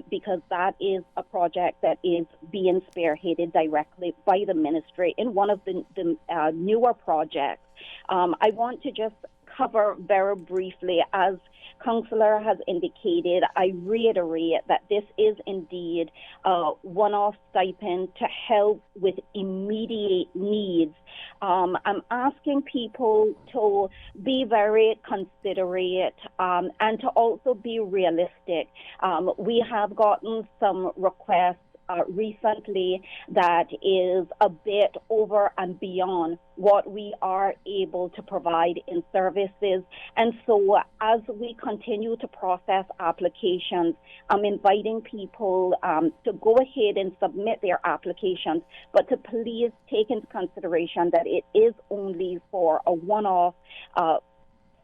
because that is a project that is being spearheaded directly by the ministry in one of the newer projects. I want to just cover very briefly, as Councillor has indicated, I reiterate that this is indeed a one-off stipend to help with immediate needs. I'm asking people to be very considerate and to also be realistic. We have gotten some requests recently that is a bit over and beyond what we are able to provide in services. And so as we continue to process applications, I'm inviting people to go ahead and submit their applications, but to please take into consideration that it is only for a one-off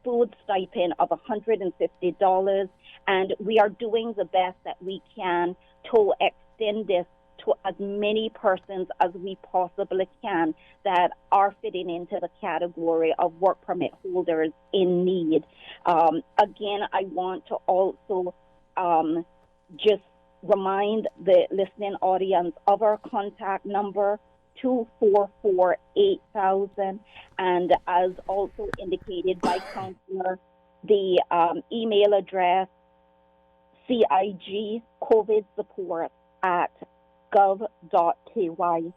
food stipend of $150, and we are doing the best that we can to extend this to as many persons as we possibly can that are fitting into the category of work permit holders in need. Again, I want to also just remind the listening audience of our contact number, 244-8000, and as also indicated by Councillor, the email address CIG COVID support at gov.ky.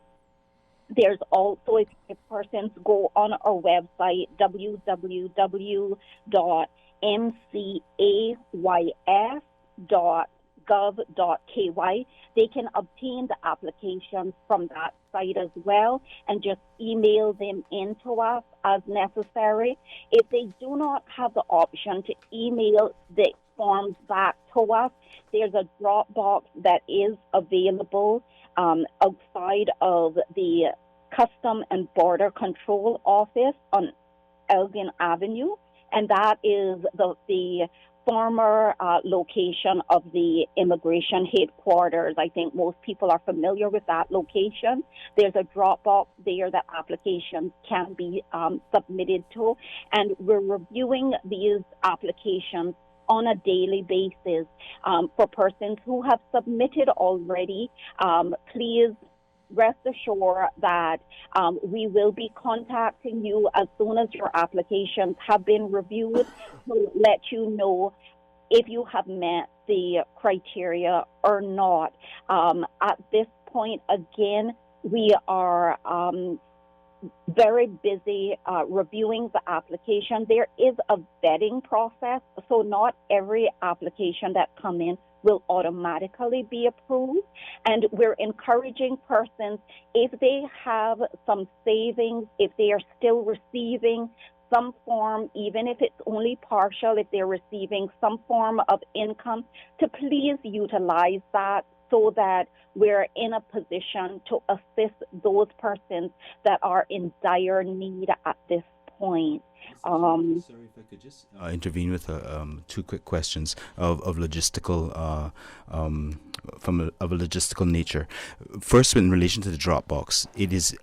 There's also, if persons go on our website, www.mcays.gov.ky, they can obtain the applications from that site as well and just email them in to us as necessary. If they do not have the option to email the forms back to us, there's a drop box that is available outside of the Custom and Border Control Office on Elgin Avenue, and that is the former location of the immigration headquarters. I think most people are familiar with that location. There's a drop box there that applications can be submitted to, and we're reviewing these applications on a daily basis. For persons who have submitted already, please rest assured that we will be contacting you as soon as your applications have been reviewed to let you know if you have met the criteria or not. At this point, again, we are very busy reviewing the application. There is a vetting process, so not every application that comes in will automatically be approved. And we're encouraging persons, if they have some savings, if they are still receiving some form, even if it's only partial, if they're receiving some form of income, to please utilize that so that we're in a position to assist those persons that are in dire need at this point. Sorry if I could just intervene with two quick questions of logistical of a logistical nature. First, in relation to the Dropbox, it is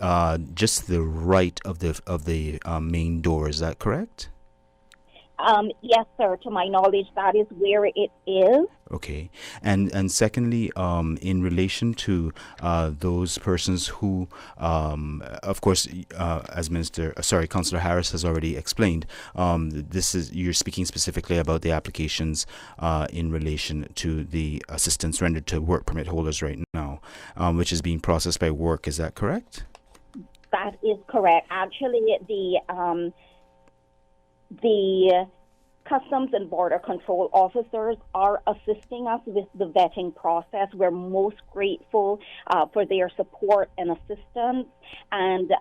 just the right of the main door. Is that correct? Yes, sir. To my knowledge, that is where it is. Okay. And secondly, in relation to those persons who, of course, as Councillor Harris has already explained, you're speaking specifically about the applications in relation to the assistance rendered to work permit holders right now, which is being processed by work. Is that correct? That is correct. Actually, the Customs and Border Control officers are assisting us with the vetting process. We're most grateful for their support and assistance. And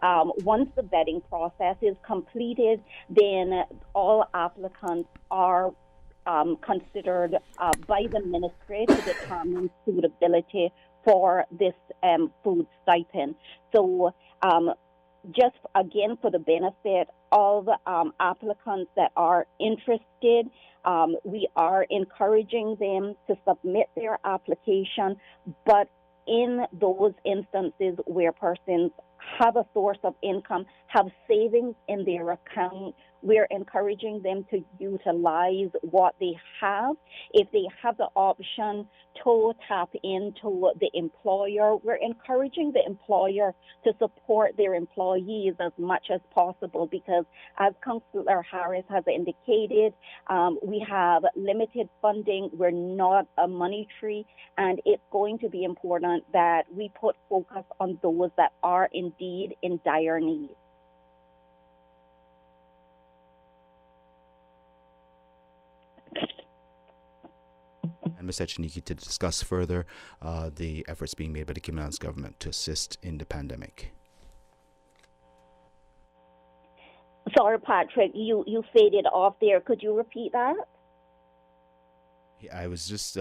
once the vetting process is completed, then all applicants are considered by the ministry to determine suitability for this food stipend. So just again for the benefit of applicants that are interested, we are encouraging them to submit their application, but in those instances where persons have a source of income, have savings in their account, we're encouraging them to utilize what they have. If they have the option to tap into the employer, we're encouraging the employer to support their employees as much as possible because, as Councillor Harris has indicated, we have limited funding. We're not a money tree, and it's going to be important that we put focus on those that are indeed in dire need. and Ms. Echeniki to discuss further the efforts being made by the Cayman Islands government to assist in the pandemic. Sorry, Patrick, you faded off there. Could you repeat that? I was just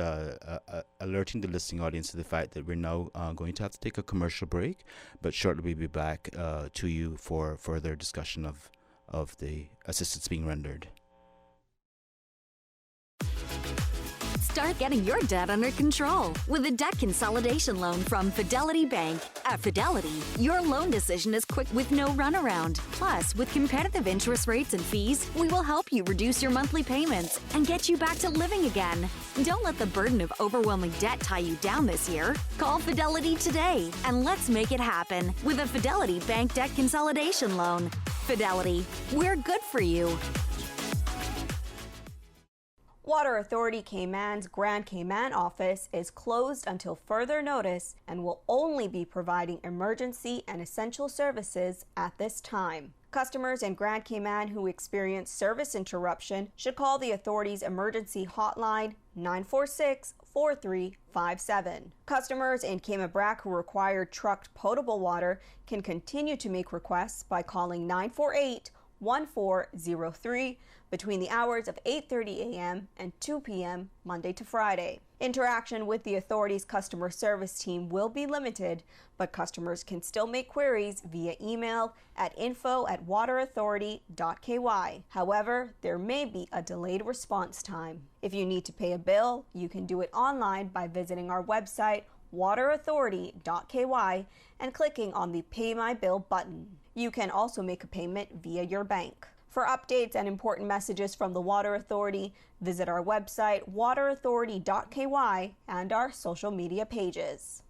alerting the listening audience to the fact that we're now going to have to take a commercial break, but shortly we'll be back to you for further discussion of the assistance being rendered. Start getting your debt under control with a debt consolidation loan from Fidelity Bank. At Fidelity, your loan decision is quick with no runaround. Plus, with competitive interest rates and fees, we will help you reduce your monthly payments and get you back to living again. Don't let the burden of overwhelming debt tie you down this year. Call Fidelity today and let's make it happen with a Fidelity Bank debt consolidation loan. Fidelity, we're good for you. Water Authority Cayman's Grand Cayman office is closed until further notice and will only be providing emergency and essential services at this time. Customers in Grand Cayman who experience service interruption should call the authority's emergency hotline 946-4357. Customers in Cayman Brac who require trucked potable water can continue to make requests by calling 948-1403 between the hours of 8:30 a.m. and 2 p.m. Monday to Friday. Interaction with the authority's customer service team will be limited, but customers can still make queries via email at info@waterauthority.ky. However, there may be a delayed response time. If you need to pay a bill, you can do it online by visiting our website waterauthority.ky and clicking on the Pay My Bill button. You can also make a payment via your bank. For updates and important messages from the Water Authority, visit our website waterauthority.ky and our social media pages.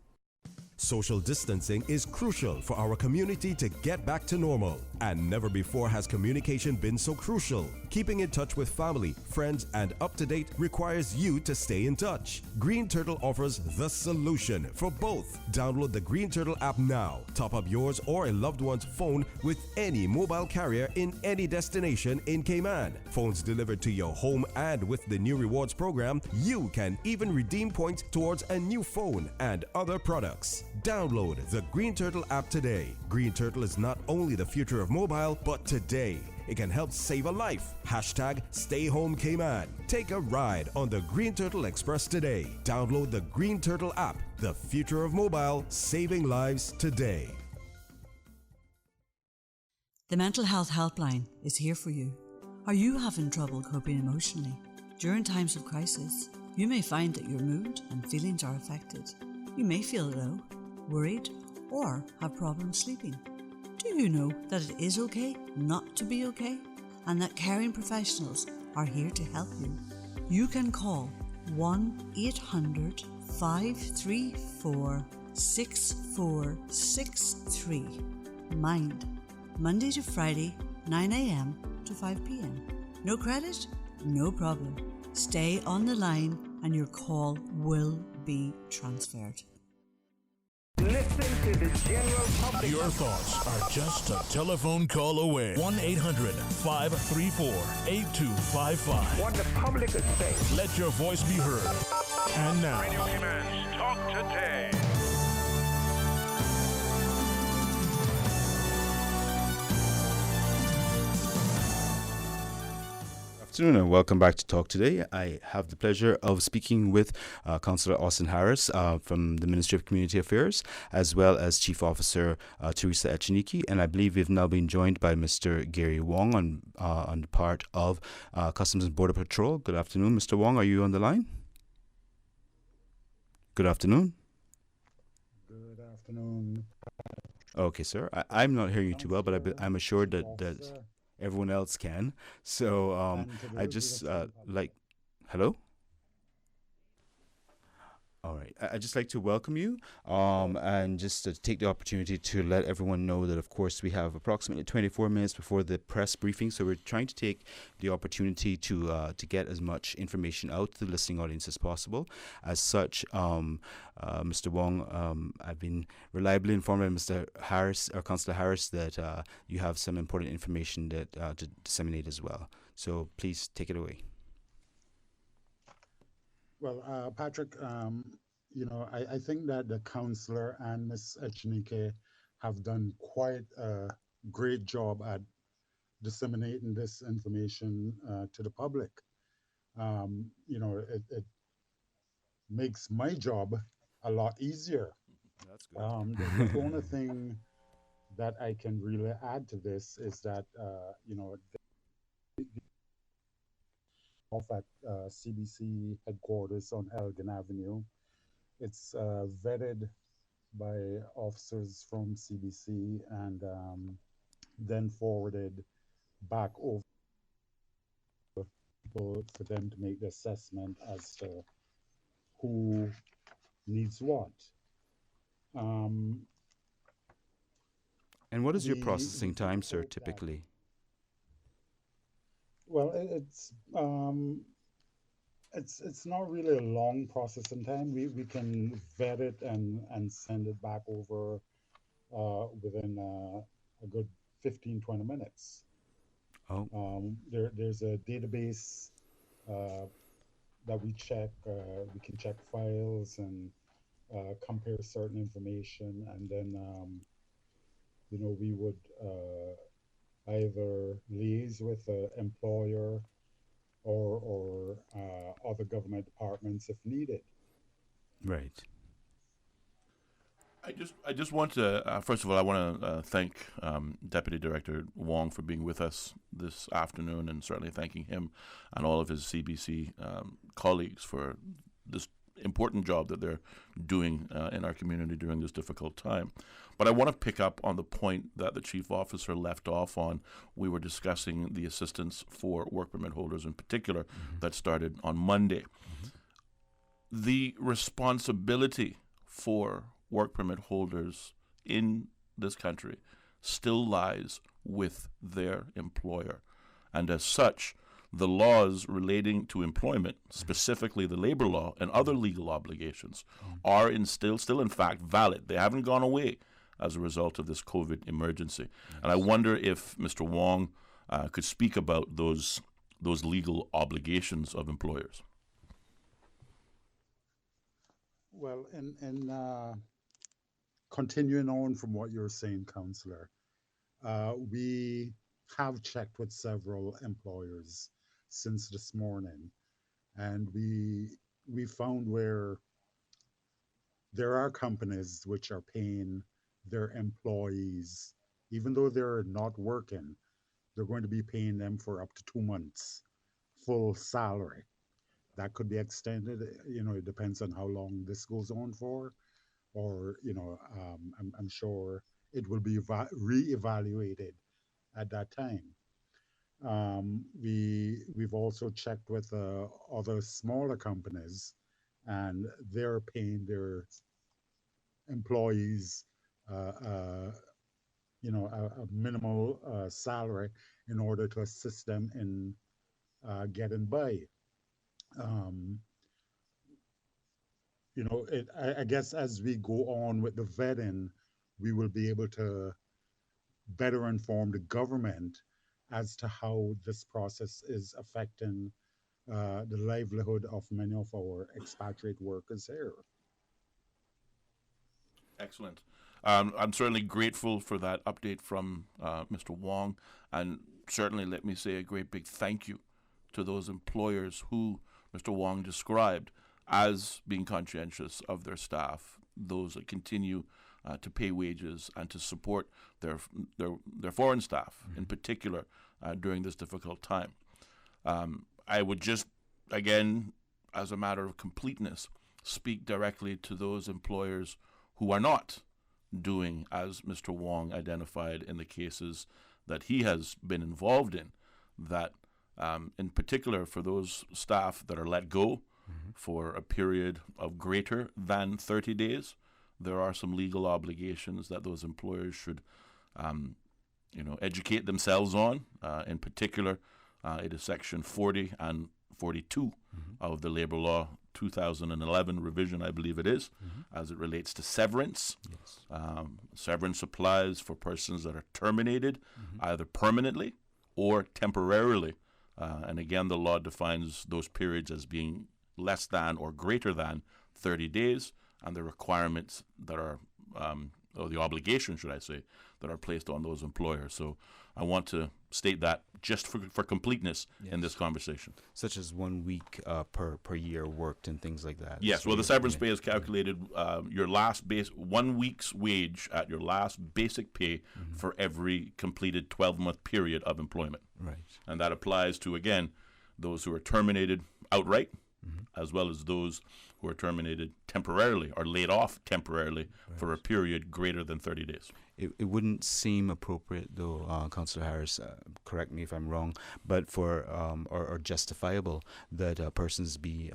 Social distancing is crucial for our community to get back to normal, and never before has communication been so crucial. Keeping in touch with family, friends, and up to date requires you to stay in touch. Green Turtle offers the solution for both. Download the Green Turtle app now. Top up yours or a loved one's phone with any mobile carrier in any destination in Cayman. Phones delivered to your home, and with the new rewards program, you can even redeem points towards a new phone and other products. Download the Green Turtle app today. Green Turtle is not only the future of mobile, but today it can help save a life. Hashtag Stay Home Cayman. Take a ride on the Green Turtle Express today. Download the Green Turtle app. The future of mobile, saving lives today. The Mental Health Helpline is here for you. Are you having trouble coping emotionally? During times of crisis, you may find that your mood and feelings are affected. You may feel low, worried, or have problems sleeping. Do you know that it is okay not to be okay, and that caring professionals are here to help you? You can call 1-800-534-6463. Mind, Monday to Friday, 9 a.m. to 5 p.m. No credit? No problem. Stay on the line and your call will be transferred. Listen to the general public. Your thoughts are just a telephone call away. 1-800-534-8255. What the public is saying. Let your voice be heard. And now, Radio Cayman's Talk Today. Afternoon and welcome back to Talk Today. I have the pleasure of speaking with Councillor Austin Harris from the Ministry of Community Affairs, as well as Chief Officer Teresa Echeniki, and I believe we've now been joined by Mr. Gary Wong on the part of Customs and Border Patrol. Good afternoon, Mr. Wong. Are you on the line? Good afternoon. Good afternoon. Okay, sir. I'm not hearing you too well, but I'm assured that everyone else can. So I just hello? All right. I'd just like to welcome you and just to take the opportunity to let everyone know that, of course, we have approximately 24 minutes before the press briefing. So we're trying to take the opportunity to get as much information out to the listening audience as possible. As such, Mr. Wong, I've been reliably informed by Mr. Harris, or Councillor Harris, that you have some important information that to disseminate as well. So please take it away. Well, Patrick, I think that the counselor and Ms. Echenike have done quite a great job at disseminating this information to the public. It makes my job a lot easier. That's good. The only thing that I can really add to this is that, off at CBC headquarters on Elgin Avenue. It's vetted by officers from CBC and then forwarded back over for them to make the assessment as to who needs what. And what is your processing time, sir, typically? Well, it's not really a long processing time. We can vet it and send it back over within a good 15-20 minutes. Oh. There's a database that we check. We can check files and compare certain information, and then we would either liaise with the employer or other government departments if needed. Right. I just want to first of all I want to thank Deputy Director Wong for being with us this afternoon, and certainly thanking him and all of his CBC colleagues for this important job that they're doing in our community during this difficult time. But I want to pick up on the point that the Chief Officer left off on. We were discussing the assistance for work permit holders in particular that started on Monday. The responsibility for work permit holders in this country still lies with their employer. And as such, the laws relating to employment, specifically the labor law and other legal obligations, are still in fact valid. They haven't gone away as a result of this COVID emergency. Yes. And I wonder if Mr. Wong could speak about those legal obligations of employers. Well, in continuing on from what you're saying, Councillor, we have checked with several employers since this morning, and we found where there are companies which are paying their employees, even though they're not working, they're going to be paying them for up to 2 months full salary. That could be extended, it depends on how long this goes on for, or, I'm sure it will be reevaluated at that time. We've also checked with other smaller companies, and they're paying their employees a minimal salary in order to assist them in getting by. I guess as we go on with the vetting, we will be able to better inform the government as to how this process is affecting the livelihood of many of our expatriate workers here. Excellent. I'm certainly grateful for that update from Mr. Wong, and certainly let me say a great big thank you to those employers who Mr. Wong described as being conscientious of their staff, those that continue to pay wages and to support their foreign staff in particular during this difficult time. I would just, again, as a matter of completeness, speak directly to those employers who are not doing as Mr. Wong identified in the cases that he has been involved in, that in particular for those staff that are let go for a period of greater than 30 days, there are some legal obligations that those employers should educate themselves on. In particular, it is Section 40 and 42 of the Labor Law 2011 revision, I believe it is, as it relates to severance. Yes. Severance applies for persons that are terminated either permanently or temporarily. And again, the law defines those periods as being less than or greater than 30 days, and the requirements that are, or the obligations, should I say, that are placed on those employers. So I want to state that just for completeness in this conversation. Such as 1 week per year worked and things like that. Yes, well, the severance pay is calculated your last 1 week's wage at your last basic pay for every completed 12-month period of employment. Right. And that applies to, again, those who are terminated outright, as well as those who are terminated temporarily or laid off temporarily for a period greater than 30 days. It wouldn't seem appropriate, though, Councillor Harris, correct me if I'm wrong, but for or justifiable that persons be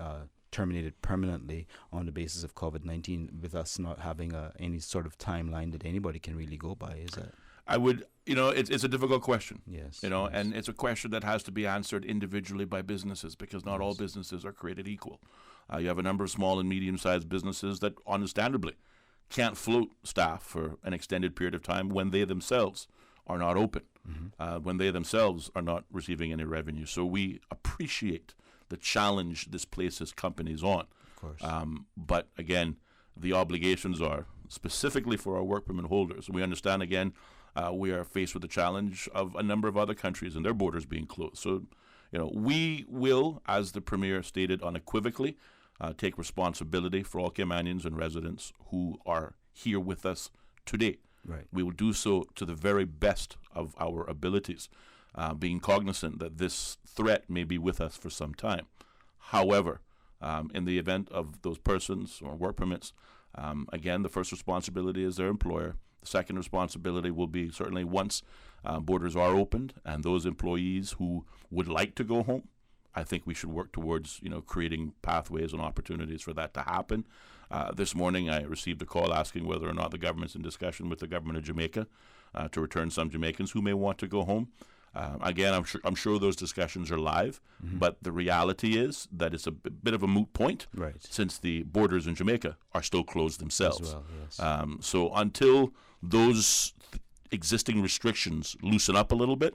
terminated permanently on the basis of COVID-19 with us not having any sort of timeline that anybody can really go by, is that? I would, it's a difficult question. Yes. And it's a question that has to be answered individually by businesses, because not all businesses are created equal. You have a number of small and medium-sized businesses that understandably can't float staff for an extended period of time when they themselves are not open, when they themselves are not receiving any revenue. So we appreciate the challenge this places companies on. Of course. But again, the obligations are specifically for our work permit holders. We understand, again, we are faced with the challenge of a number of other countries and their borders being closed. So, we will, as the Premier stated unequivocally, take responsibility for all Caymanians and residents who are here with us today. Right. We will do so to the very best of our abilities, being cognizant that this threat may be with us for some time. However, in the event of those persons or work permits, again, the first responsibility is their employer. The second responsibility will be certainly once borders are opened and those employees who would like to go home, I think we should work towards, creating pathways and opportunities for that to happen. This morning, I received a call asking whether or not the government's in discussion with the government of Jamaica to return some Jamaicans who may want to go home. Again, I'm sure those discussions are live, but the reality is that it's a bit of a moot point, since the borders in Jamaica are still closed themselves. As well, yes. So until those existing restrictions loosen up a little bit,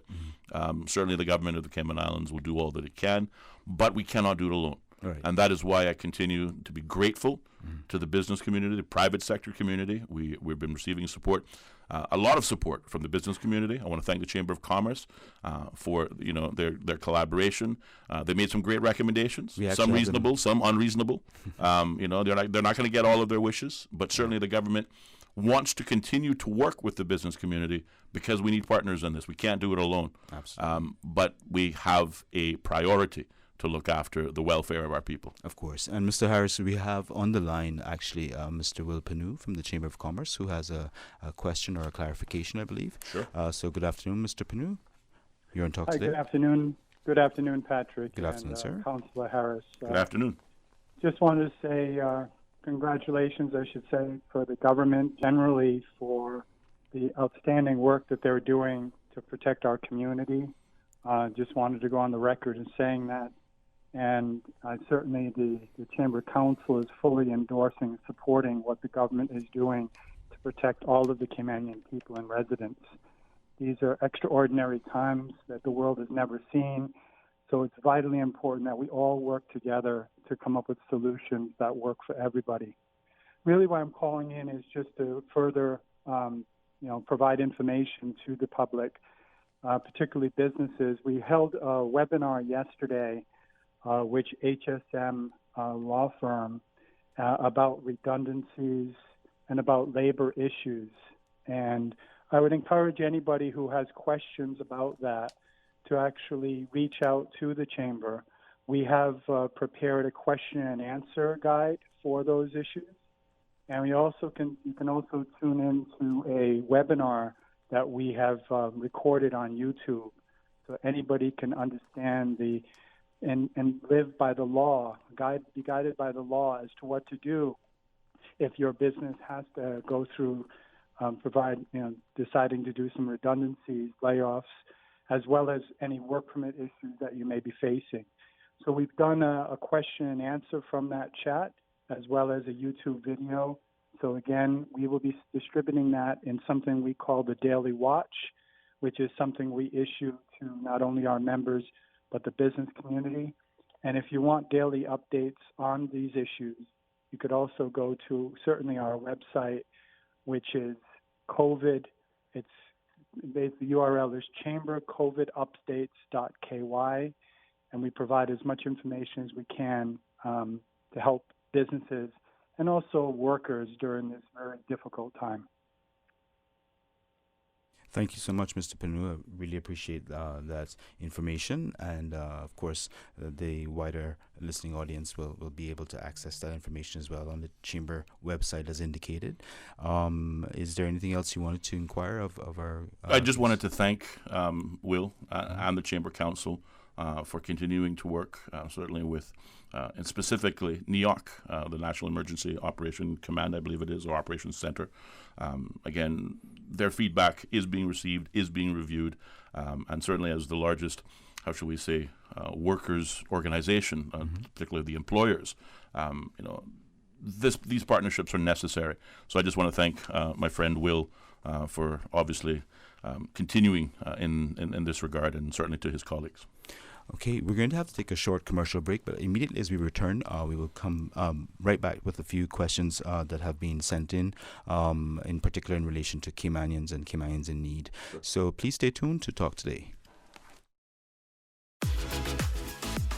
certainly the government of the Cayman Islands will do all that it can, but we cannot do it alone. Right. And that is why I continue to be grateful to the business community, the private sector community. We've been receiving support, a lot of support from the business community. I want to thank the Chamber of Commerce for their collaboration. They made some great recommendations, some reasonable, some unreasonable. They're not going to get all of their wishes, but certainly the government wants to continue to work with the business community because we need partners in this. We can't do it alone. Absolutely. But we have a priority to look after the welfare of our people. Of course. And Mr. Harris, we have on the line actually Mr. Will Panu from the Chamber of Commerce, who has a question or a clarification, I believe. Sure. So good afternoon, Mr. Panu. You're on Talk Today. Good afternoon. Good afternoon, Patrick. Good afternoon, sir. Councillor Harris. Good afternoon. Just wanted to say congratulations, I should say, for the government generally for the outstanding work that they're doing to protect our community. Just wanted to go on the record in saying that. And certainly the Chamber Council is fully endorsing and supporting what the government is doing to protect all of the Caymanian people and residents. These are extraordinary times that the world has never seen, so it's vitally important that we all work together to come up with solutions that work for everybody. Really why I'm calling in is just to further provide information to the public, particularly businesses. We held a webinar yesterday which HSM law firm about redundancies and about labor issues. And I would encourage anybody who has questions about that to actually reach out to the Chamber. We have prepared a question and answer guide for those issues. And you can also tune into a webinar that we have recorded on YouTube, so anybody can understand and live by the law, be guided by the law as to what to do if your business has to go through deciding to do some redundancies, layoffs, as well as any work permit issues that you may be facing. So we've done a question and answer from that chat, as well as a YouTube video. So again, we will be distributing that in something we call the Daily Watch, which is something we issue to not only our members, but the business community. And if you want daily updates on these issues, you could also go to certainly our website, which is COVID. The URL is chambercovidupdates.ky, and we provide as much information as we can to help businesses and also workers during this very difficult time. Thank you so much, Mr. Pinu. I really appreciate that information. And, of course, the wider listening audience will be able to access that information as well on the Chamber website as indicated. Is there anything else you wanted to inquire of our... I just wanted to thank Will and the Chamber Council for continuing to work, certainly with, and specifically NEOC, the National Emergency Operation Command, I believe it is, or Operations Center. Again, their feedback is being received, is being reviewed, and certainly as the largest, how shall we say, workers' organization, particularly the employers, these partnerships are necessary. So I just want to thank my friend Will for obviously continuing in this regard, and certainly to his colleagues. Okay, we're going to have to take a short commercial break, but immediately as we return, we will come right back with a few questions that have been sent in particular in relation to Caymanians and Caymanians in need. Sure. So please stay tuned to Talk Today.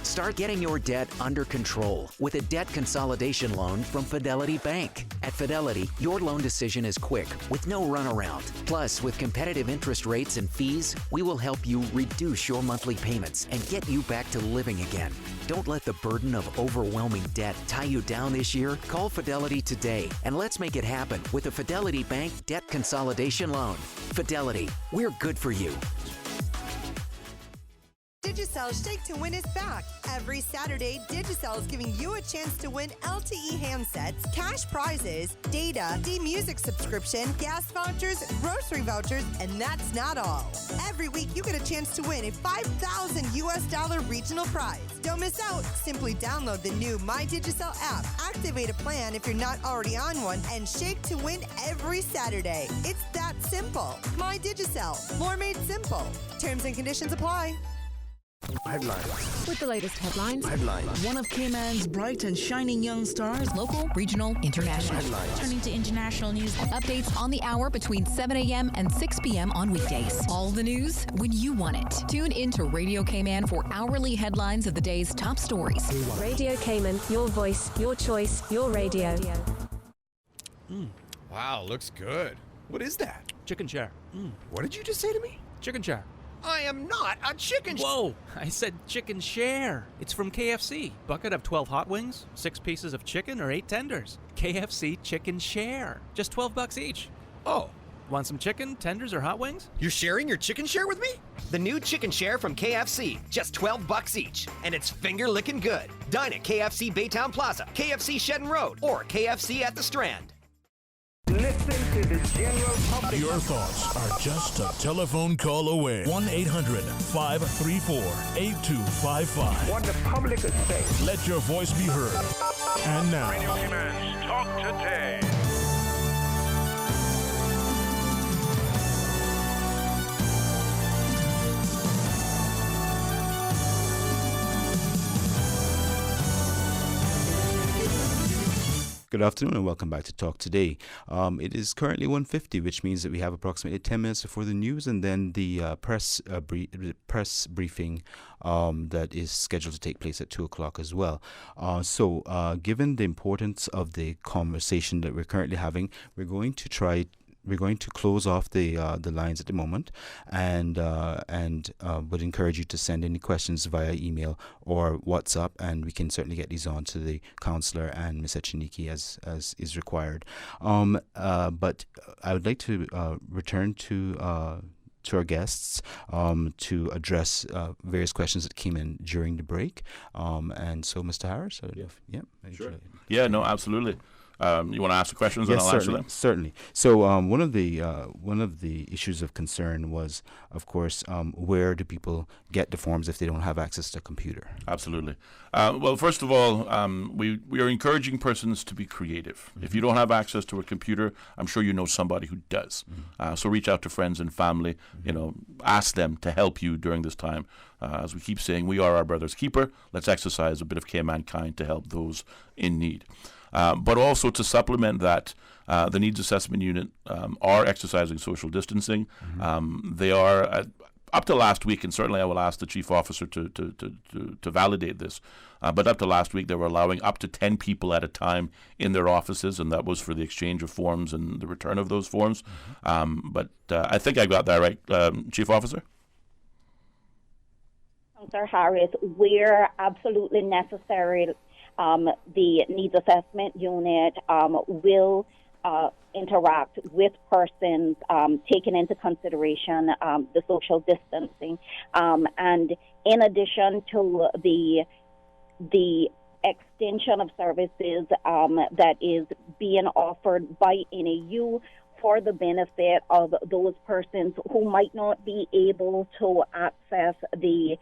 Start getting your debt under control with a debt consolidation loan from Fidelity Bank. At Fidelity, your loan decision is quick with no runaround. Plus, with competitive interest rates and fees, we will help you reduce your monthly payments and get you back to living again. Don't let the burden of overwhelming debt tie you down this year. Call Fidelity today and let's make it happen with a Fidelity Bank debt consolidation loan. Fidelity, we're good for you. Digicel's Shake to Win is back. Every Saturday, Digicel is giving you a chance to win LTE handsets, cash prizes, data, D-Music subscription, gas vouchers, grocery vouchers, and that's not all. Every week, you get a chance to win a $5,000 regional prize. Don't miss out. Simply download the new My Digicel app, activate a plan if you're not already on one, and shake to win every Saturday. It's that simple. My Digicel. More made simple. Terms and conditions apply. Headlines. With the latest headlines. One of Cayman's bright and shining young stars. Local, regional, international. Headlines. Turning to international news. Updates on the hour between 7 a.m. and 6 p.m. on weekdays. All the news when you want it. Tune in to Radio Cayman for hourly headlines of the day's top stories. Radio Cayman, your voice, your choice, your radio. Wow, looks good. What is that? Chicken share. What did you just say to me? Chicken share. I am not a chicken. Whoa! I said chicken share. It's from KFC. Bucket of 12 hot wings, 6 pieces of chicken, or 8 tenders. KFC chicken share. Just $12 each. Oh. Want some chicken, tenders, or hot wings? You're sharing your chicken share with me? The new chicken share from KFC. Just $12 each. And it's finger-licking good. Dine at KFC Baytown Plaza, KFC Shedden Road, or KFC at the Strand. Listen to the general public. Your thoughts are just a telephone call away. 1-800-534-8255. What the public is saying. Let your voice be heard. And now, Radio Cayman's Talk Today. Good afternoon and welcome back to Talk Today. It is currently 1:50, which means that we have approximately 10 minutes before the news and then the press briefing that is scheduled to take place at 2 o'clock as well. So given the importance of the conversation that we're currently having, we're going to close off the lines at the moment, and would encourage you to send any questions via email or WhatsApp, and we can certainly get these on to the councillor and Ms. Echeniki as is required. But I would like to return to our guests to address various questions that came in during the break. And so, Mr. Harris, Sure. Yeah, no, absolutely. You want to ask the questions and Yes, I'll answer them? certainly. So one of the issues of concern was, of course, where do people get the forms if they don't have access to a computer? Absolutely. Well, first of all, we are encouraging persons to be creative. If you don't have access to a computer, I'm sure you know somebody who does. So reach out to friends and family. Ask them to help you during this time. As we keep saying, we are our brother's keeper. Let's exercise a bit of mankind to help those in need. But also to supplement that, the Needs Assessment Unit are exercising social distancing. They are, up to last week, and certainly I will ask the Chief Officer to validate this, but up to last week they were allowing up to 10 people at a time in their offices, and that was for the exchange of forms and the return of those forms. But I think I got that right, Chief Officer? Councillor Harris, where absolutely necessary, the Needs Assessment Unit will interact with persons, taking into consideration the social distancing. And in addition to the extension of services that is being offered by NAU for the benefit of those persons who might not be able to access the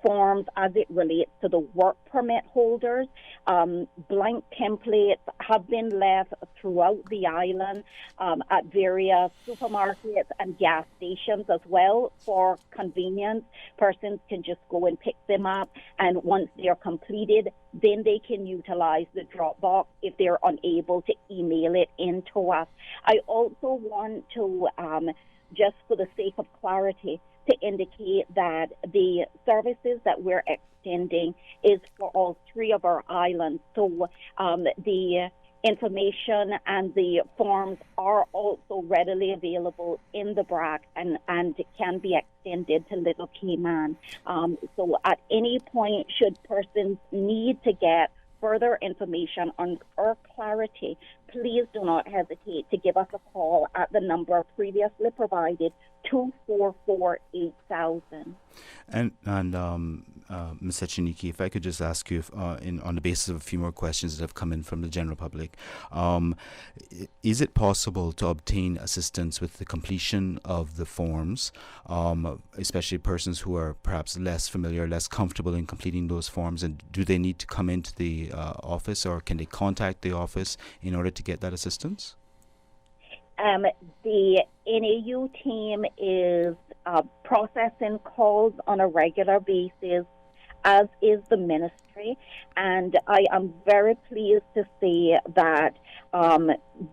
forms as it relates to the work permit holders. Blank templates have been left throughout the island at various supermarkets and gas stations as well for convenience. Persons can just go and pick them up, and once they're completed, then they can utilize the drop box if they're unable to email it in to us. I also want to, just for the sake of clarity, to indicate that the services that we're extending is for all three of our islands. So the information and the forms are also readily available in the BRAC and can be extended to Little Cayman. So at any point, should persons need to get further information on or clarity, please do not hesitate to give us a call at the number previously provided, 244-8000. And Ms. Echeniki, if I could just ask you, on the basis of a few more questions that have come in from the general public, is it possible to obtain assistance with the completion of the forms, especially persons who are perhaps less familiar, less comfortable in completing those forms? And do they need to come into the office, or can they contact the office in order to get that assistance? The NAU team is processing calls on a regular basis, as is the ministry, and I am very pleased to say that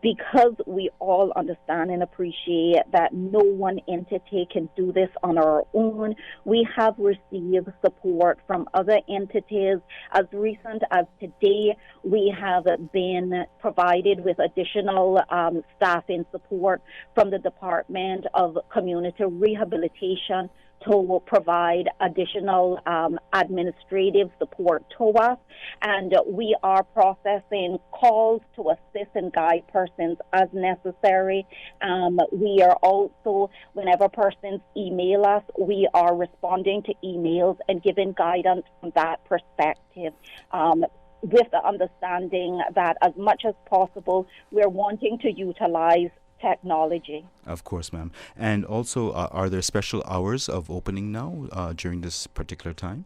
because we all understand and appreciate that no one entity can do this on our own, we have received support from other entities. As recent as today, we have been provided with additional staffing support from the Department of Community Rehabilitation to provide additional administrative support to us, and we are processing calls to assist and guide persons as necessary. We are also, whenever persons email us, we are responding to emails and giving guidance from that perspective. With the understanding that as much as possible, we're wanting to utilize technology. Of course, ma'am. And also, are there special hours of opening now during this particular time?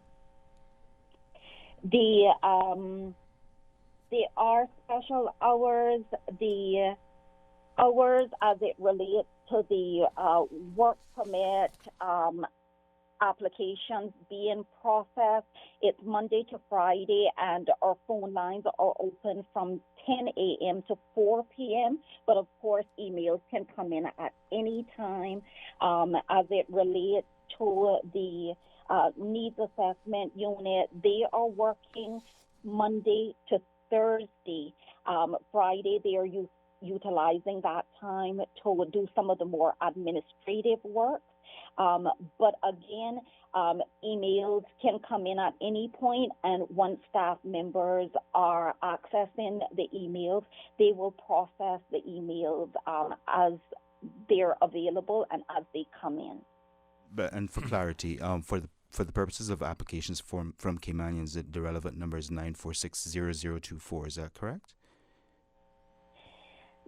There are special hours. The hours as it relates to the work permit applications being processed, it's Monday to Friday, and our phone lines are open from 10 a.m. to 4 p.m. But of course, emails can come in at any time. As it relates to the Needs Assessment Unit, they are working Monday to Thursday. Friday, they are utilizing that time to do some of the more administrative work. But again, emails can come in at any point, and once staff members are accessing the emails, they will process the emails as they're available and as they come in. And for clarity, for the purposes of applications from Caymanians, the relevant number is 9460024. Is that correct?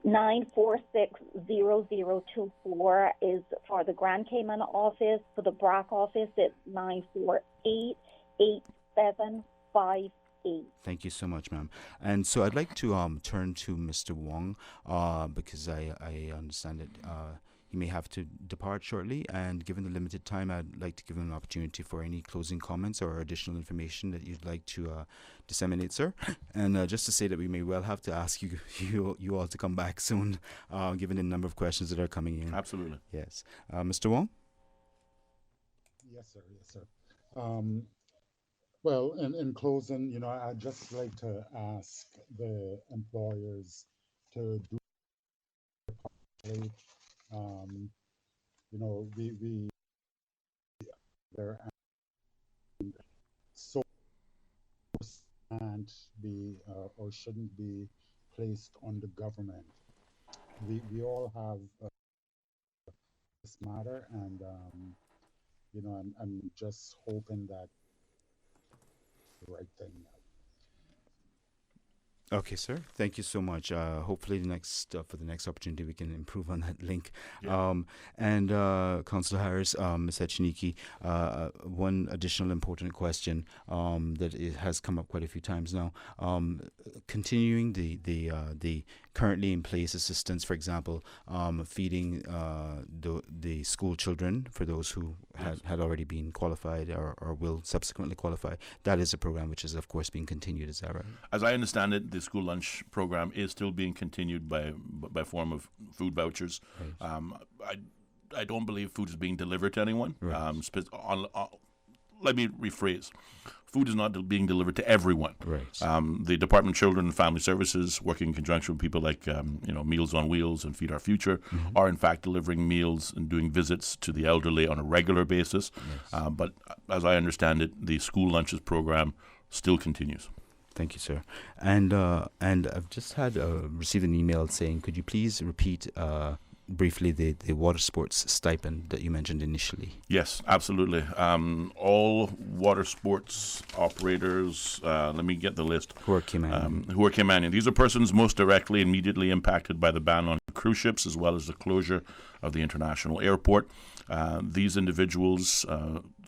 946-0024 is for the Grand Cayman office. For the BRAC office, it's 948-8758. Thank you so much, ma'am. And so I'd like to turn to Mr. Wong because I understand that he may have to depart shortly. And given the limited time, I'd like to give him an opportunity for any closing comments or additional information that you'd like to disseminate, sir. And just to say that we may well have to ask you all to come back soon, given the number of questions that are coming in. Absolutely. Yes. Mr. Wong? Yes, sir. Yes, sir. Well, in closing, I'd just like to ask the employers to do there and so can't be or shouldn't be placed on the government. We all have this matter, and I'm just hoping that the right thing. Okay, sir. Thank you so much. Hopefully, for the next opportunity, we can improve on that link. Yeah. And Councillor Harris, Ms. Echeniki, one additional important question that has come up quite a few times now. Continuing the currently in place assistance, for example, feeding the school children for those who had already been qualified or will subsequently qualify. That is a program which is, of course, being continued. Is that right? As I understand it, the school lunch program is still being continued by form of food vouchers. Right. I don't believe food is being delivered to anyone. Right. Let me rephrase. Food is not being delivered to everyone. Right. The Department of Children and Family Services, working in conjunction with people like Meals on Wheels and Feed Our Future, are in fact delivering meals and doing visits to the elderly on a regular basis. Yes. But as I understand it, the school lunches program still continues. Thank you, sir. And I've just received an email saying, could you please repeat briefly the water sports stipend that you mentioned initially? Yes, absolutely. All water sports operators, let me get the list. Who are Caymanian. Who are Caymanian. These are persons most directly and immediately impacted by the ban on cruise ships as well as the closure of the international airport. These individuals,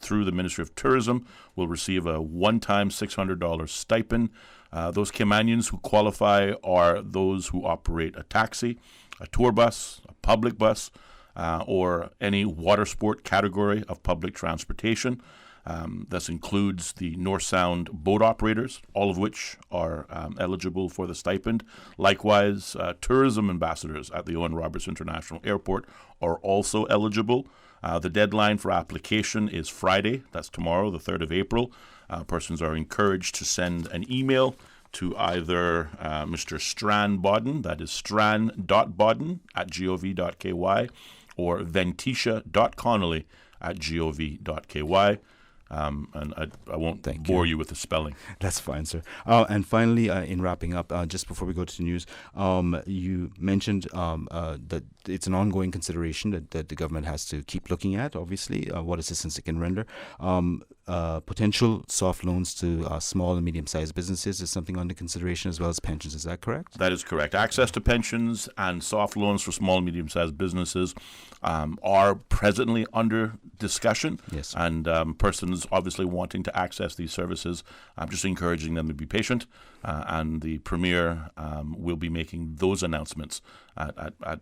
through the Ministry of Tourism, will receive a one-time $600 stipend. Those Caymanians who qualify are those who operate a taxi, a tour bus, a public bus, or any water sport category of public transportation. This includes the North Sound boat operators, all of which are eligible for the stipend. Likewise, tourism ambassadors at the Owen Roberts International Airport are also eligible. The deadline for application is Friday, that's tomorrow, the 3rd of April. Persons are encouraged to send an email to either Mr. Strand Bodden, that is strand.bodden@gov.ky, or ventisha.connolly@gov.ky. And I won't bore you with the spelling. That's fine, sir. And finally, in wrapping up, just before we go to the news, you mentioned that it's an ongoing consideration that the government has to keep looking at, obviously, what assistance it can render. Potential soft loans to small and medium-sized businesses is something under consideration, as well as pensions. Is that correct? That is correct. Access to pensions and soft loans for small and medium-sized businesses are presently under discussion. Yes. And persons obviously wanting to access these services, I'm just encouraging them to be patient. And the Premier will be making those announcements at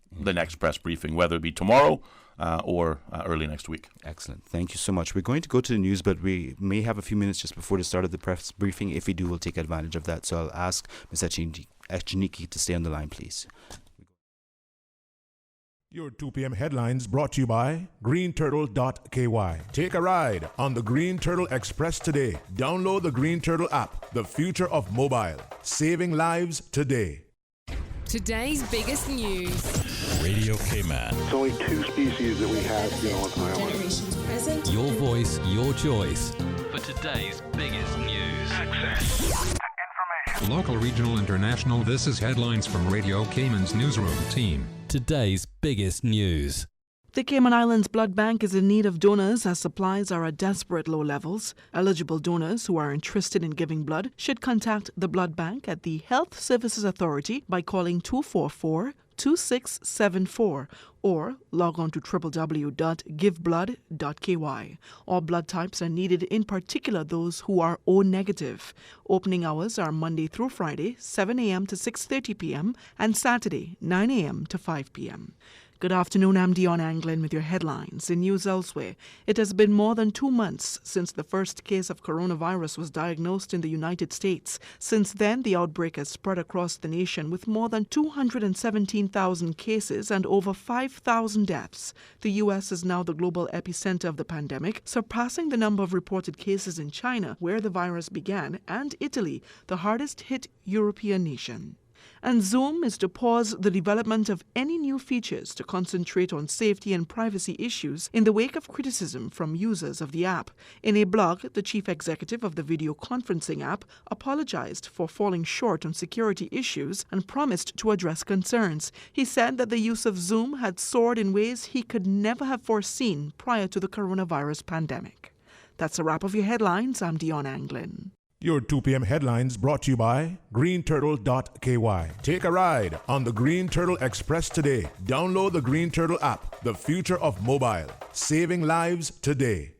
the next press briefing, whether it be tomorrow or early next week. Excellent. Thank you so much. We're going to go to the news, but we may have a few minutes just before the start of the press briefing. If we do, we'll take advantage of that. So I'll ask Ms. Echeniki to stay on the line, please. Your 2 p.m. headlines brought to you by greenturtle.ky. Take a ride on the Green Turtle Express today. Download the Green Turtle app, the future of mobile. Saving lives today. Today's biggest news. Radio Cayman. It's only 2 species that we have, on the island. Generations present. Your voice, your choice. For today's biggest news. Access to information. Local, regional, international, this is headlines from Radio Cayman's newsroom team. Today's biggest news. The Cayman Islands Blood Bank is in need of donors as supplies are at desperate low levels. Eligible donors who are interested in giving blood should contact the blood bank at the Health Services Authority by calling 244-2674 or log on to www.giveblood.ky. All blood types are needed, in particular those who are O negative. Opening hours are Monday through Friday, 7 a.m. to 6:30 p.m. and Saturday, 9 a.m. to 5 p.m. Good afternoon, I'm Dion Anglin with your headlines. In news elsewhere, it has been more than 2 months since the first case of coronavirus was diagnosed in the United States. Since then, the outbreak has spread across the nation with more than 217,000 cases and over 5,000 deaths. The U.S. is now the global epicenter of the pandemic, surpassing the number of reported cases in China, where the virus began, and Italy, the hardest hit European nation. And Zoom is to pause the development of any new features to concentrate on safety and privacy issues in the wake of criticism from users of the app. In a blog, the chief executive of the video conferencing app apologized for falling short on security issues and promised to address concerns. He said that the use of Zoom had soared in ways he could never have foreseen prior to the coronavirus pandemic. That's a wrap of your headlines. I'm Dion Anglin. Your 2 p.m. headlines brought to you by greenturtle.ky. Take a ride on the Green Turtle Express today. Download the Green Turtle app, the future of mobile, saving lives today.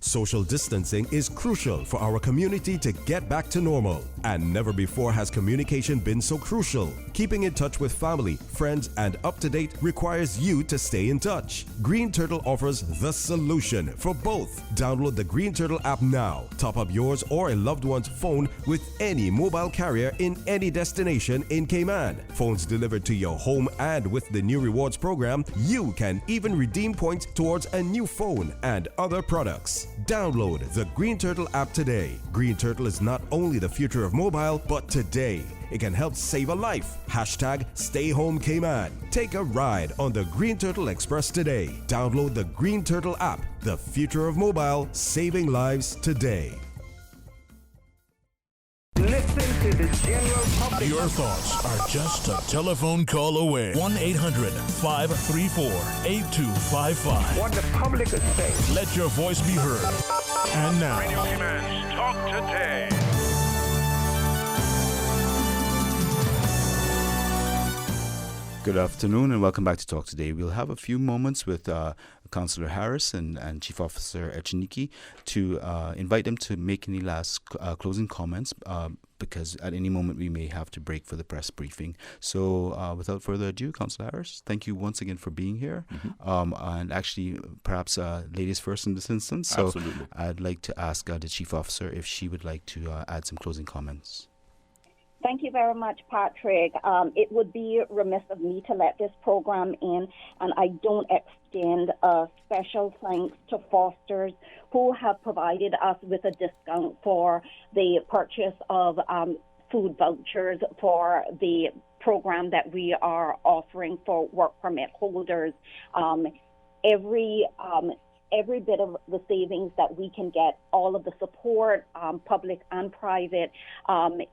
Social distancing is crucial for our community to get back to normal. And never before has communication been so crucial. Keeping in touch with family, friends, and up-to-date requires you to stay in touch. Green Turtle offers the solution for both. Download the Green Turtle app now. Top up yours or a loved one's phone with any mobile carrier in any destination in Cayman. Phones delivered to your home, and with the new rewards program, you can even redeem points towards a new phone and other products. Download the Green Turtle app today. Green Turtle is not only the future of mobile, but today it can help save a life. Hashtag Stay Home Cayman. Take a ride on the Green Turtle Express today. Download the Green Turtle app, the future of mobile, saving lives today. Listen to the general public. Your thoughts are just a telephone call away. 1-800-534-8255. What the public is saying. Let your voice be heard. And now, Radio Cayman's Talk Today. Good afternoon and welcome back to Talk Today. We'll have a few moments with Councillor Harris and Chief Officer Echeniki to invite them to make any last closing comments because at any moment we may have to break for the press briefing. So without further ado, Councillor Harris, thank you once again for being here. And actually, perhaps ladies first in this instance. So Absolutely. I'd like to ask the Chief Officer if she would like to add some closing comments. Thank you very much, Patrick. It would be remiss of me to let this program in, and I don't extend a special thanks to Foster's, who have provided us with a discount for the purchase of food vouchers for the program that we are offering for work permit holders. Every bit of the savings that we can get, all of the support, public and private,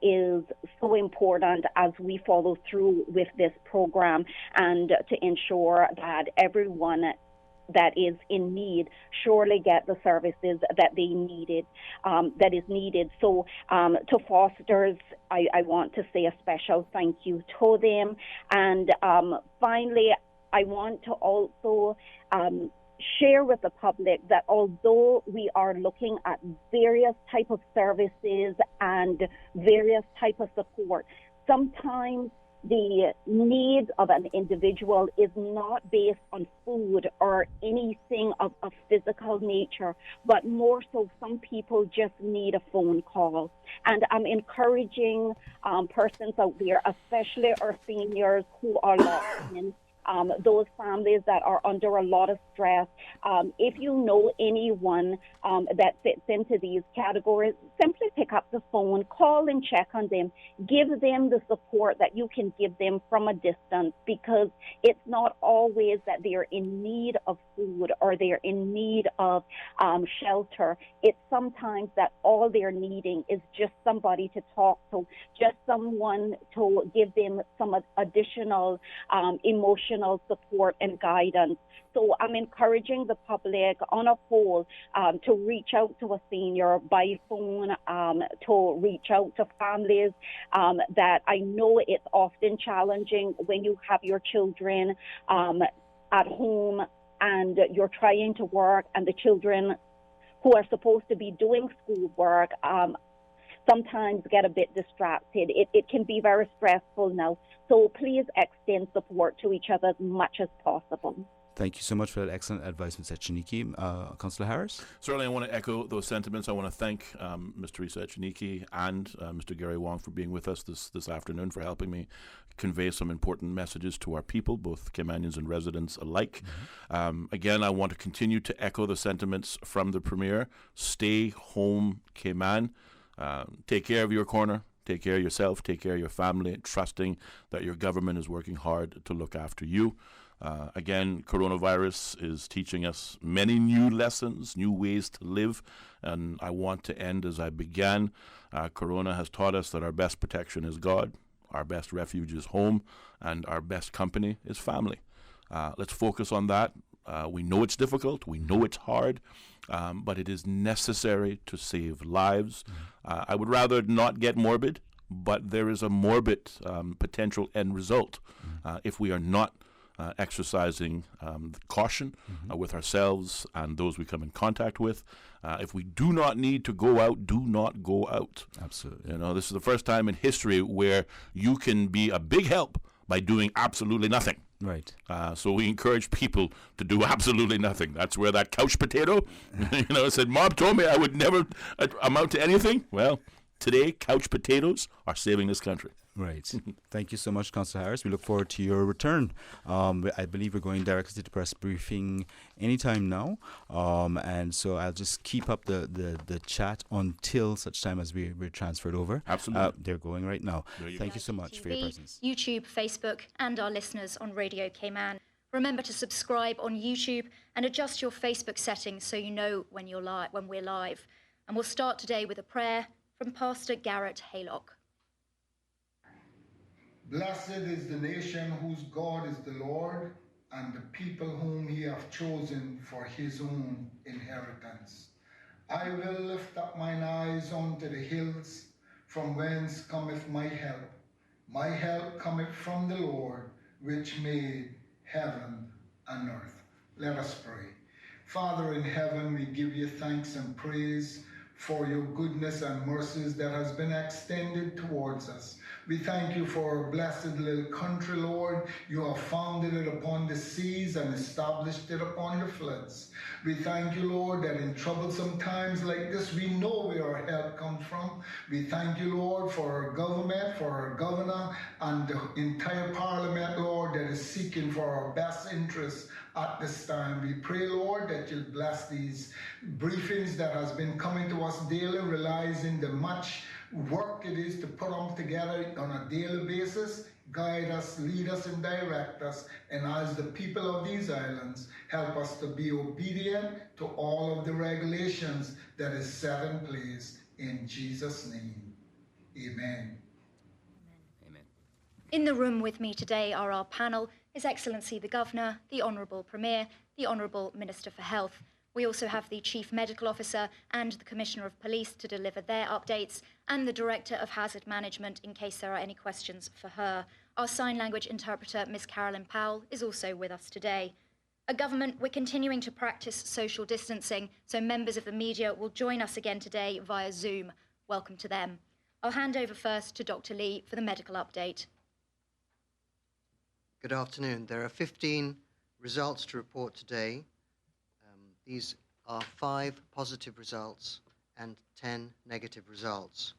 is so important as we follow through with this program and to ensure that everyone that is in need surely get the services that they needed, that is needed. So to Foster's, I want to say a special thank you to them. And finally, I want to also share with the public that although we are looking at various type of services and various type of support, sometimes the needs of an individual is not based on food or anything of a physical nature, but more so some people just need a phone call. And I'm encouraging persons out there, especially our seniors who are locked in, those families that are under a lot of stress. If you know anyone that fits into these categories, simply pick up the phone, call and check on them, give them the support that you can give them from a distance, because it's not always that they're in need of food or they're in need of shelter. It's sometimes that all they're needing is just somebody to talk to, just someone to give them some additional emotional support and guidance. So I'm encouraging the public on a whole to reach out to a senior by phone, to reach out to families that I know it's often challenging when you have your children at home and you're trying to work, and the children who are supposed to be doing schoolwork sometimes get a bit distracted. It can be very stressful now. So please extend support to each other as much as possible. Thank you so much for that excellent advice, Mr. Echeniki. Councillor Harris? Certainly, I want to echo those sentiments. I want to thank Mr. Risa Echeniki and Mr. Gary Wong for being with us this afternoon, for helping me convey some important messages to our people, both Caymanians and residents alike. Again, I want to continue to echo the sentiments from the Premier. Stay home, Cayman. Take care of your corner. Take care of yourself. Take care of your family, trusting that your government is working hard to look after you. Again, coronavirus is teaching us many new lessons, new ways to live, and I want to end as I began. Corona has taught us that our best protection is God, our best refuge is home, and our best company is family. Let's focus on that. We know it's difficult, we know it's hard, but it is necessary to save lives. I would rather not get morbid, but there is a morbid potential end result if we are not exercising caution with ourselves and those we come in contact with. If we do not need to go out, do not go out. Absolutely. You know, this is the first time in history where you can be a big help by doing absolutely nothing. Right. So we encourage people to do absolutely nothing. That's where that couch potato, said, Mom told me I would never amount to anything. Well, today, couch potatoes are saving this country. Right. Thank you so much, Councillor Harris. We look forward to your return. I believe we're going directly to press briefing anytime now. And so I'll just keep up the chat until such time as we're transferred over. Absolutely. They're going right now. Thank you so much for your presence. YouTube, Facebook, and our listeners on Radio Cayman. Remember to subscribe on YouTube and adjust your Facebook settings so you know when we're live. And we'll start today with a prayer from Pastor Garrett Haylock. Blessed is the nation whose God is the Lord, and the people whom he hath chosen for his own inheritance. I will lift up mine eyes unto the hills, from whence cometh my help. My help cometh from the Lord, which made heaven and earth. Let us pray. Father in heaven, we give you thanks and praise for your goodness and mercies that has been extended towards us. We thank you for a blessed little country, Lord. You have founded it upon the seas and established it upon the floods. We thank you, Lord, that in troublesome times like this, we know where our help comes from. We thank you, Lord, for our government, for our governor, and the entire parliament, Lord, that is seeking for our best interests at this time. We pray, Lord, that you'll bless these briefings that has been coming to us daily, realizing the much work it is to put them together on a daily basis. Guide us, lead us, and direct us. And as the people of these islands, help us to be obedient to all of the regulations that is set in place. In Jesus' name, amen. Amen. In the room with me today are our panel, His Excellency the Governor, the Honourable Premier, the Honourable Minister for Health. We also have the Chief Medical Officer and the Commissioner of Police to deliver their updates, and the Director of Hazard Management in case there are any questions for her. Our sign language interpreter, Ms. Carolyn Powell, is also with us today. At Government, we're continuing to practice social distancing, so members of the media will join us again today via Zoom. Welcome to them. I'll hand over first to Dr. Lee for the medical update. Good afternoon. There are 15 results to report today. These are 5 positive results and 10 negative results.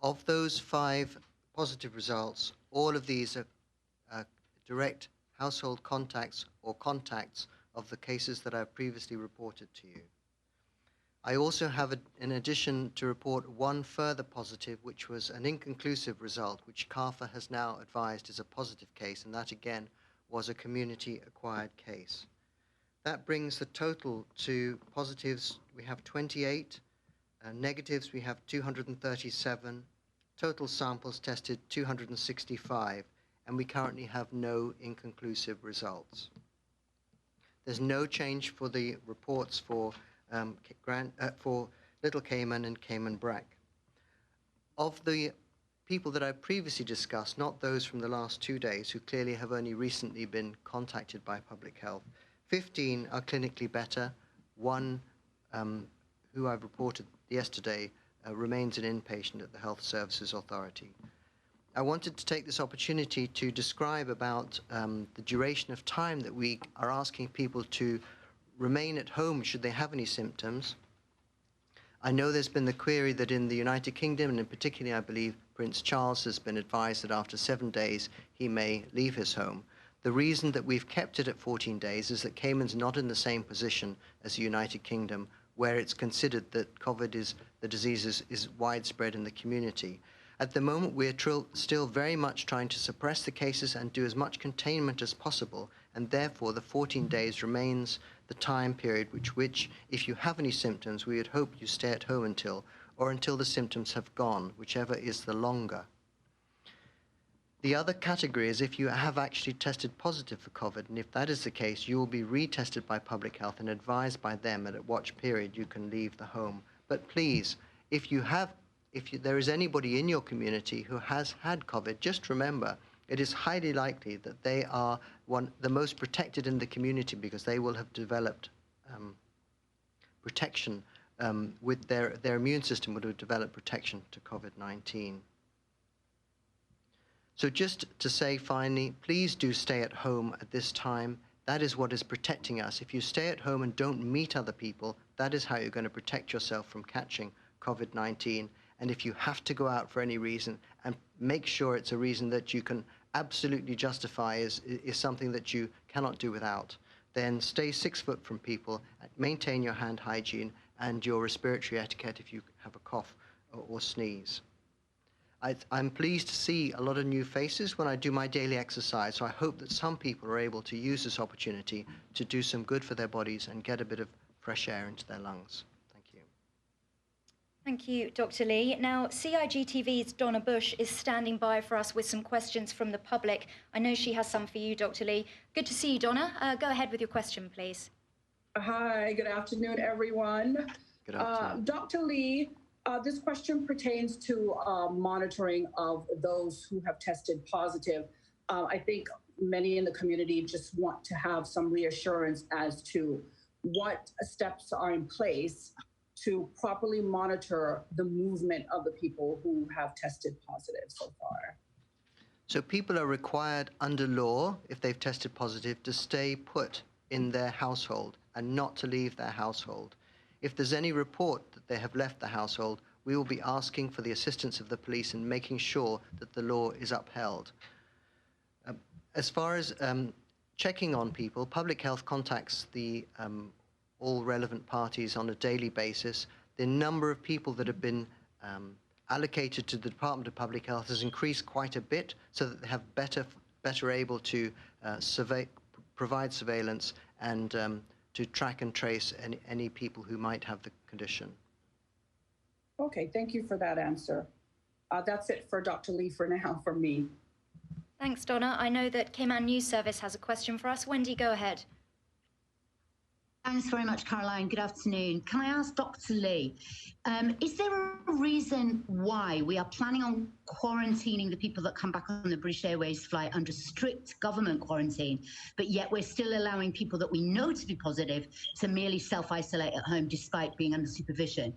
Of those 5 positive results, all of these are direct household contacts or contacts of the cases that I've previously reported to you. I also have, in addition, to report one further positive, which was an inconclusive result, which CARFA has now advised is a positive case, and that again was a community-acquired case. That brings the total to positives. We have 28, negatives we have 237, total samples tested 265, and we currently have no inconclusive results. There's no change for the reports for Little Cayman and Cayman Brac. Of the people that I previously discussed, not those from the last 2 days who clearly have only recently been contacted by public health, 15 are clinically better. One, who I've reported yesterday, remains an inpatient at the Health Services Authority. I wanted to take this opportunity to describe about the duration of time that we are asking people to remain at home should they have any symptoms. I know there's been the query that in the United Kingdom, and in particular, I believe, Prince Charles has been advised that after 7 days he may leave his home. The reason that we've kept it at 14 days is that Cayman's not in the same position as the United Kingdom, where it's considered that the disease is widespread in the community. At the moment, we're still very much trying to suppress the cases and do as much containment as possible, and therefore the 14 days remains the time period which, if you have any symptoms, we would hope you stay at home until the symptoms have gone, whichever is the longer. The other category is if you have actually tested positive for COVID, and if that is the case, you will be retested by public health and advised by them at what period you can leave the home. But please, if there is anybody in your community who has had COVID, just remember, it is highly likely that they are the most protected in the community because they will have developed protection with their immune system would have developed protection to COVID-19. So just to say finally, please do stay at home at this time. That is what is protecting us. If you stay at home and don't meet other people, that is how you're going to protect yourself from catching COVID-19. And if you have to go out for any reason, and make sure it's a reason that you can absolutely justify is something that you cannot do without, then stay 6 foot from people, maintain your hand hygiene and your respiratory etiquette if you have a cough or sneeze. I'm pleased to see a lot of new faces when I do my daily exercise, so I hope that some people are able to use this opportunity to do some good for their bodies and get a bit of fresh air into their lungs. Thank you, Dr. Lee. Now, CIGTV's Donna Bush is standing by for us with some questions from the public. I know she has some for you, Dr. Lee. Good to see you, Donna. Go ahead with your question, please. Hi, good afternoon, everyone. Good afternoon. Dr. Lee, this question pertains to monitoring of those who have tested positive. I think many in the community just want to have some reassurance as to what steps are in place to properly monitor the movement of the people who have tested positive so far. So people are required under law, if they've tested positive, to stay put in their household and not to leave their household. If there's any report that they have left the household, we will be asking for the assistance of the police in making sure that the law is upheld. As far as checking on people, public health contacts all relevant parties on a daily basis. The number of people that have been allocated to the Department of Public Health has increased quite a bit so that they have better able to provide surveillance and to track and trace any people who might have the condition. Okay, thank you for that answer. That's it for Dr. Lee for now from me. Thanks, Donna. I know that Cayman News Service has a question for us. Wendy, go ahead. Thanks very much, Caroline. Good afternoon. Can I ask Dr. Lee, is there a reason why we are planning on quarantining the people that come back on the British Airways flight under strict government quarantine, but yet we're still allowing people that we know to be positive to merely self-isolate at home despite being under supervision?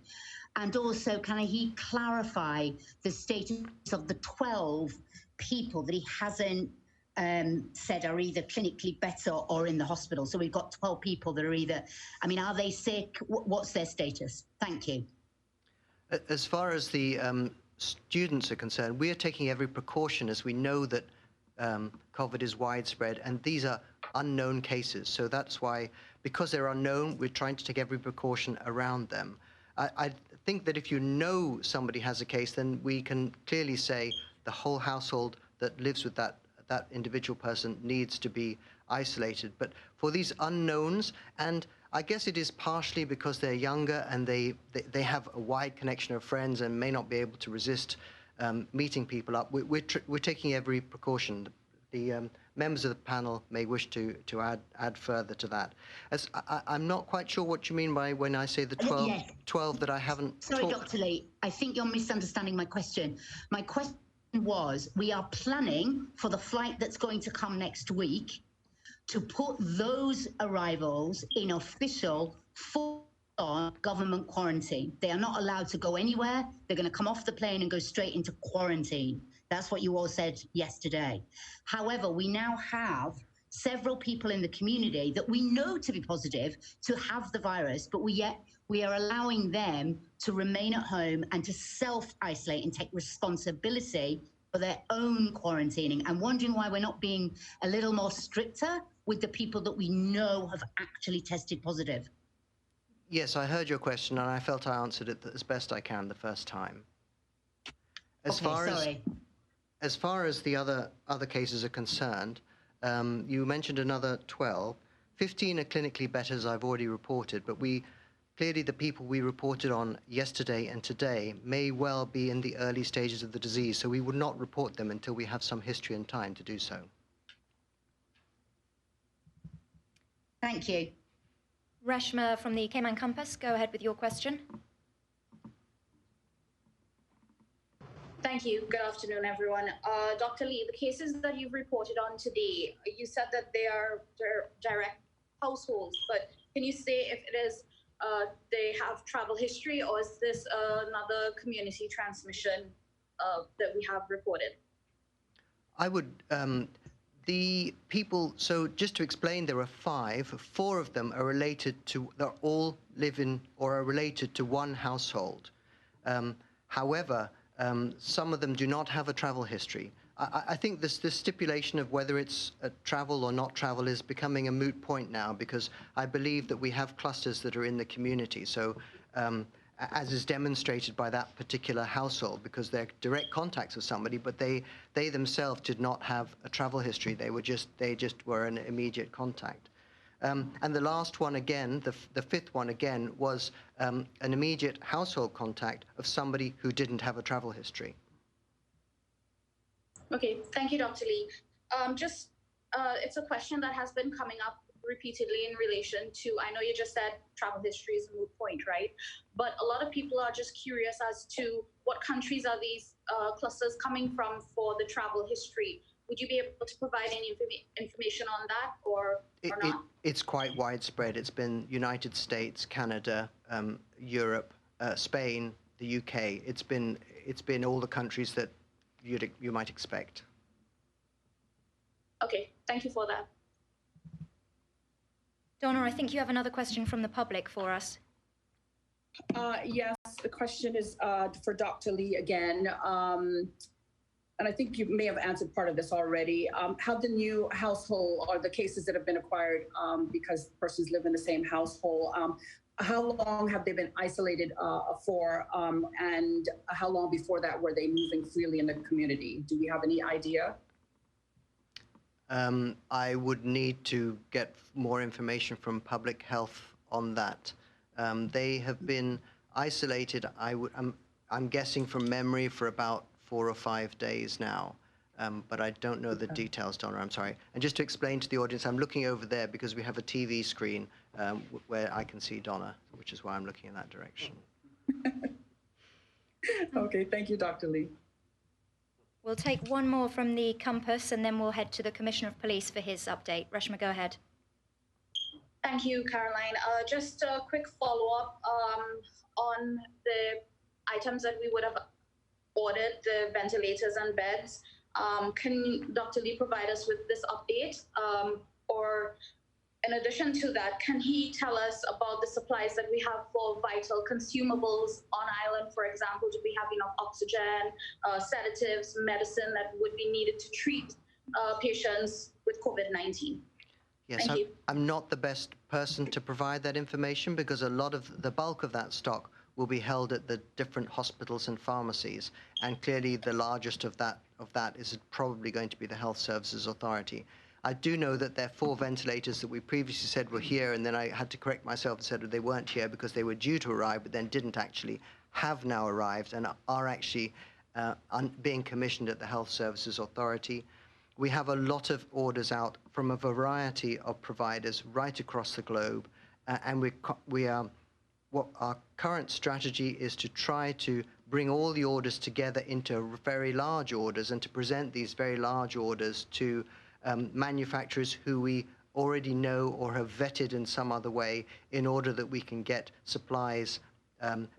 And also, can he clarify the status of the 12 people that he hasn't said are either clinically better or in the hospital? So we've got 12 people that are either, are they sick? What's their status? Thank you. As far as the students are concerned, we are taking every precaution as we know that COVID is widespread and these are unknown cases. So that's why, because they're unknown, we're trying to take every precaution around them. I think that if you know somebody has a case, then we can clearly say the whole household that lives with that individual person needs to be isolated. But for these unknowns, and I guess it is partially because they're younger and they have a wide connection of friends and may not be able to resist meeting people up, we're taking every precaution. The members of the panel may wish to add further to that. I'm not quite sure what you mean by when I say the 12, Yes. 12 that I haven't Sorry, Dr. Lee, I think you're misunderstanding my question. My question was, we are planning for the flight that's going to come next week to put those arrivals in official full-on government quarantine. They are not allowed to go anywhere. They're going to come off the plane and go straight into quarantine. That's what you all said yesterday. However, we now have several people in the community that we know to be positive to have the virus, but we are allowing them to remain at home and to self-isolate and take responsibility for their own quarantining. I'm wondering why we're not being a little more stricter with the people that we know have actually tested positive. Yes, I heard your question, and I felt I answered it as best I can the first time. As far as the other cases are concerned, you mentioned another 12. 15 are clinically better, as I've already reported, but clearly the people we reported on yesterday and today may well be in the early stages of the disease, so we would not report them until we have some history and time to do so. Thank you. Reshma from the Cayman Campus, go ahead with your question. Thank you. Good afternoon, everyone. Dr. Lee, the cases that you've reported on today, you said that they are direct households, but can you say if it is they have travel history, or is this another community transmission that we have reported? I would, the people, so just to explain, there are 5. 4 of them are related to, they all live in or are related to one household. However, some of them do not have a travel history. I think this stipulation of whether it's a travel or not travel is becoming a moot point now, because I believe that we have clusters that are in the community. So as is demonstrated by that particular household, because they're direct contacts with somebody, but they themselves did not have a travel history. They just were an immediate contact. And the last one again, the 5th one again, was an immediate household contact of somebody who didn't have a travel history. Okay, thank you, Dr. Lee. It's a question that has been coming up repeatedly in relation to, I know you just said travel history is a moot point, right? But a lot of people are just curious as to what countries are these clusters coming from for the travel history. Would you be able to provide any information on that, or not? It's quite widespread. It's been United States, Canada, Europe, Spain, the UK. It's been all the countries that you might expect. Okay, thank you for that. Donna, I think you have another question from the public for us. Yes, the question is for Dr. Lee again. And I think you may have answered part of this already. How the new household, or the cases that have been acquired because persons live in the same household, how long have they been isolated for, and how long before that were they moving freely in the community? Do we have any idea? I would need to get more information from public health on that. They have been isolated, I'm guessing from memory, for about 4 or 5 days now. But I don't know the details, Donna, I'm sorry. And just to explain to the audience, I'm looking over there because we have a TV screen where I can see Donna, which is why I'm looking in that direction. Okay, thank you, Dr. Lee. We'll take one more from the campus, and then we'll head to the Commissioner of Police for his update. Reshma, go ahead. Thank you, Caroline. Just a quick follow-up on the items that we would have ordered, the ventilators and beds. Can Dr. Lee provide us with this update? Or in addition to that, can he tell us about the supplies that we have for vital consumables on island? For example, do we have enough oxygen, sedatives, medicine that would be needed to treat patients with COVID-19? Yes, I'm not the best person to provide that information, because a lot of the bulk of that stock will be held at the different hospitals and pharmacies, and clearly the largest of that is probably going to be the Health Services Authority. I do know that there are 4 ventilators that we previously said were here, and then I had to correct myself and said that they weren't here because they were due to arrive, but then didn't actually, have now arrived and are actually being commissioned at the Health Services Authority. we have a lot of orders out from a variety of providers right across the globe, and what our current strategy is to try to bring all the orders together into very large orders and to present these very large orders to manufacturers who we already know or have vetted in some other way in order that we can get supplies,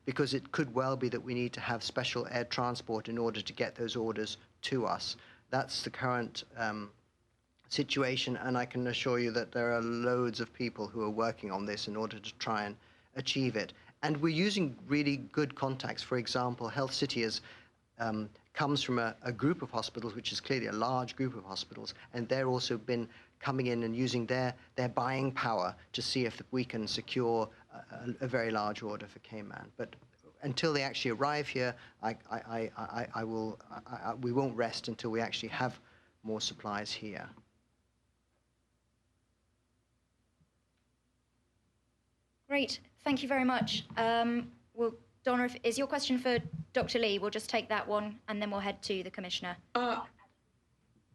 because it could well be that we need to have special air transport in order to get those orders to us. That's the current situation, and I can assure you that there are loads of people who are working on this in order to try and achieve it. And we're using really good contacts. For example, Health City comes from a group of hospitals, which is clearly a large group of hospitals, and they're also been coming in and using their buying power to see if we can secure a very large order for Cayman. But until they actually arrive here, we won't rest until we actually have more supplies here. Great, thank you very much. Well, Donna, is your question for Dr. Lee? We'll just take that one and then we'll head to the Commissioner.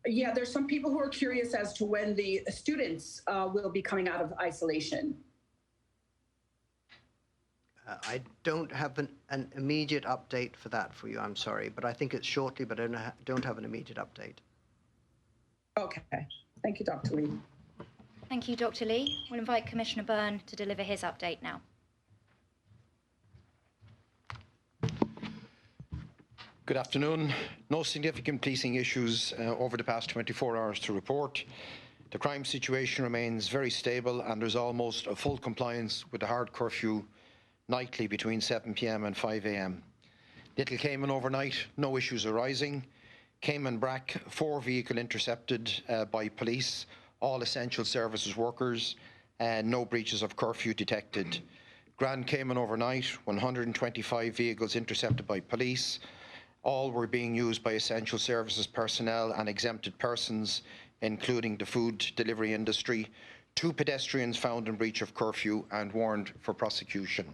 Yeah, there's some people who are curious as to when the students will be coming out of isolation. I don't have an immediate update for that for you, I'm sorry, but I think it's shortly, but I don't have an immediate update. Okay, thank you, Dr. Lee. Thank you, Dr. Lee. We'll invite Commissioner Byrne to deliver his update now. Good afternoon. No significant policing issues over the past 24 hours to report. The crime situation remains very stable and there's almost a full compliance with the hard curfew nightly between 7 p.m. and 5 a.m. Little Cayman overnight, no issues arising. Cayman Brac, 4 vehicle intercepted by police, all essential services workers, and no breaches of curfew detected. Grand Cayman overnight, 125 vehicles intercepted by police. All were being used by essential services personnel and exempted persons, including the food delivery industry. 2 pedestrians found in breach of curfew and warned for prosecution.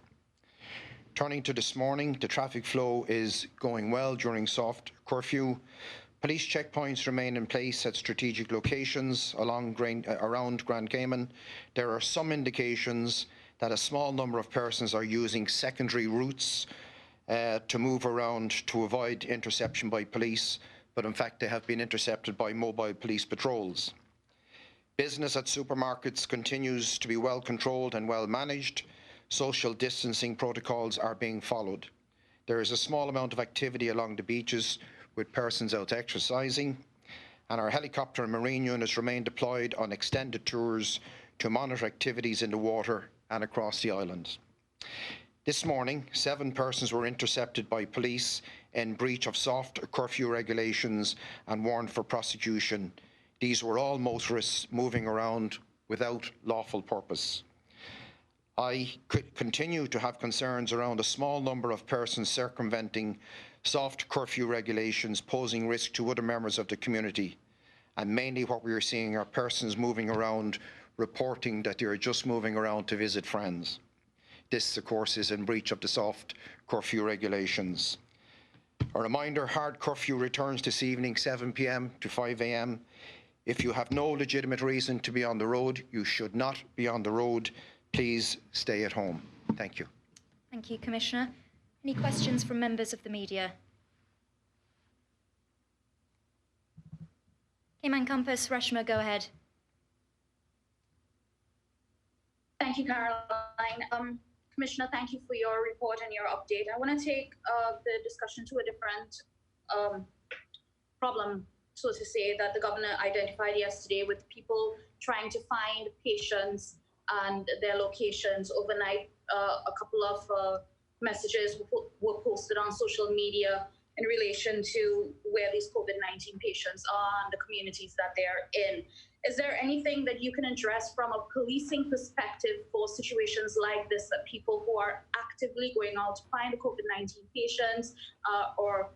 Turning to this morning, the traffic flow is going well during soft curfew. Police checkpoints remain in place at strategic locations around Grand Cayman. There are some indications that a small number of persons are using secondary routes to move around to avoid interception by police, but in fact they have been intercepted by mobile police patrols. Business at supermarkets continues to be well controlled and well managed. Social distancing protocols are being followed. There is a small amount of activity along the beaches with persons out exercising, and our helicopter and marine units remain deployed on extended tours to monitor activities in the water and across the island. This morning, 7 persons were intercepted by police in breach of soft curfew regulations and warned for prosecution. These were all motorists moving around without lawful purpose. I continue to have concerns around a small number of persons circumventing soft curfew regulations, posing risk to other members of the community. And mainly what we are seeing are persons moving around reporting that they are just moving around to visit friends. This, of course, is in breach of the soft curfew regulations. A reminder, hard curfew returns this evening, 7 p.m. to 5 a.m. If you have no legitimate reason to be on the road, you should not be on the road. Please stay at home. Thank you. Thank you, Commissioner. Any questions from members of the media? Cayman Campus, Reshma, go ahead. Thank you, Caroline. Commissioner, thank you for your report and your update. I want to take the discussion to a different problem, so to say, that the governor identified yesterday with people trying to find patients and their locations overnight. A couple of messages were posted on social media in relation to where these COVID-19 patients are and the communities that they're in. Is there anything that you can address from a policing perspective for situations like this, that people who are actively going out to find the COVID-19 patients or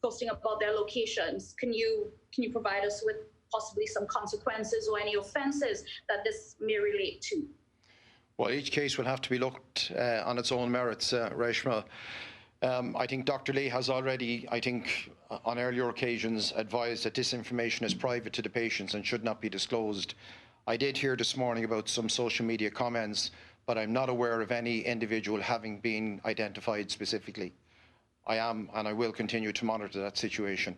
posting about their locations? Can you provide us with possibly some consequences or any offences that this may relate to? Well, each case will have to be looked on its own merits, Reshma. I think Dr. Lee has already, on earlier occasions, advised that this information is private to the patients and should not be disclosed. I did hear this morning about some social media comments, but I'm not aware of any individual having been identified specifically. I am, and I will continue to monitor that situation.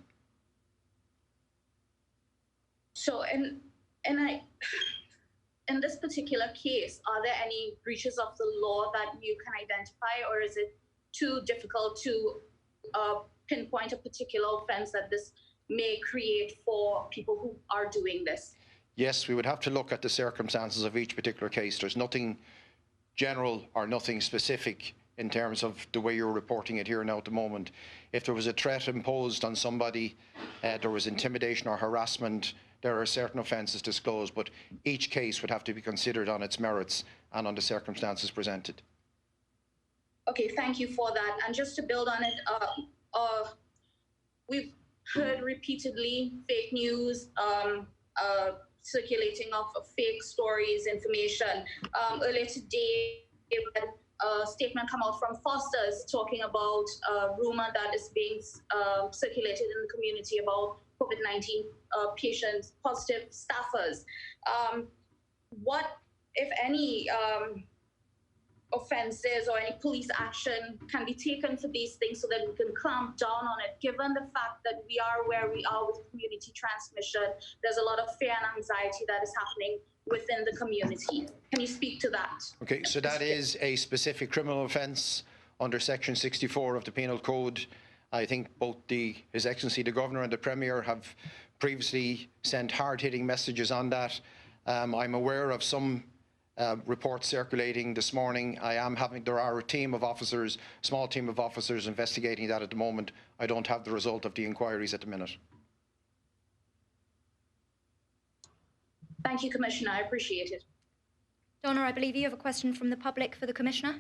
So, in this particular case, are there any breaches of the law that you can identify, or is it too difficult to pinpoint a particular offense that this may create for people who are doing this? Yes, we would have to look at the circumstances of each particular case. There's nothing general or nothing specific in terms of the way you're reporting it here now at the moment. If there was a threat imposed on somebody, there was intimidation or harassment, there are certain offences disclosed, but each case would have to be considered on its merits and on the circumstances presented. Okay, thank you for that. And just to build on it, we've heard repeatedly fake news, circulating of fake stories, information. Earlier today, a statement come out from Foster's talking about a rumor that is being circulated in the community about COVID-19 patients, positive staffers. What, if any, offenses or any police action can be taken for these things so that we can clamp down on it, given the fact that we are where we are with community transmission? There's a lot of fear and anxiety that is happening within the community. Can you speak to that? Okay, so that is a specific criminal offence under Section 64 of the Penal Code. I think both His Excellency the Governor and the Premier have previously sent hard-hitting messages on that. I'm aware of some reports circulating this morning. There are a team of officers, small team of officers investigating that at the moment. I don't have the result of the inquiries at the minute. Thank you, Commissioner. I appreciate it. Donna, I believe you have a question from the public for the Commissioner.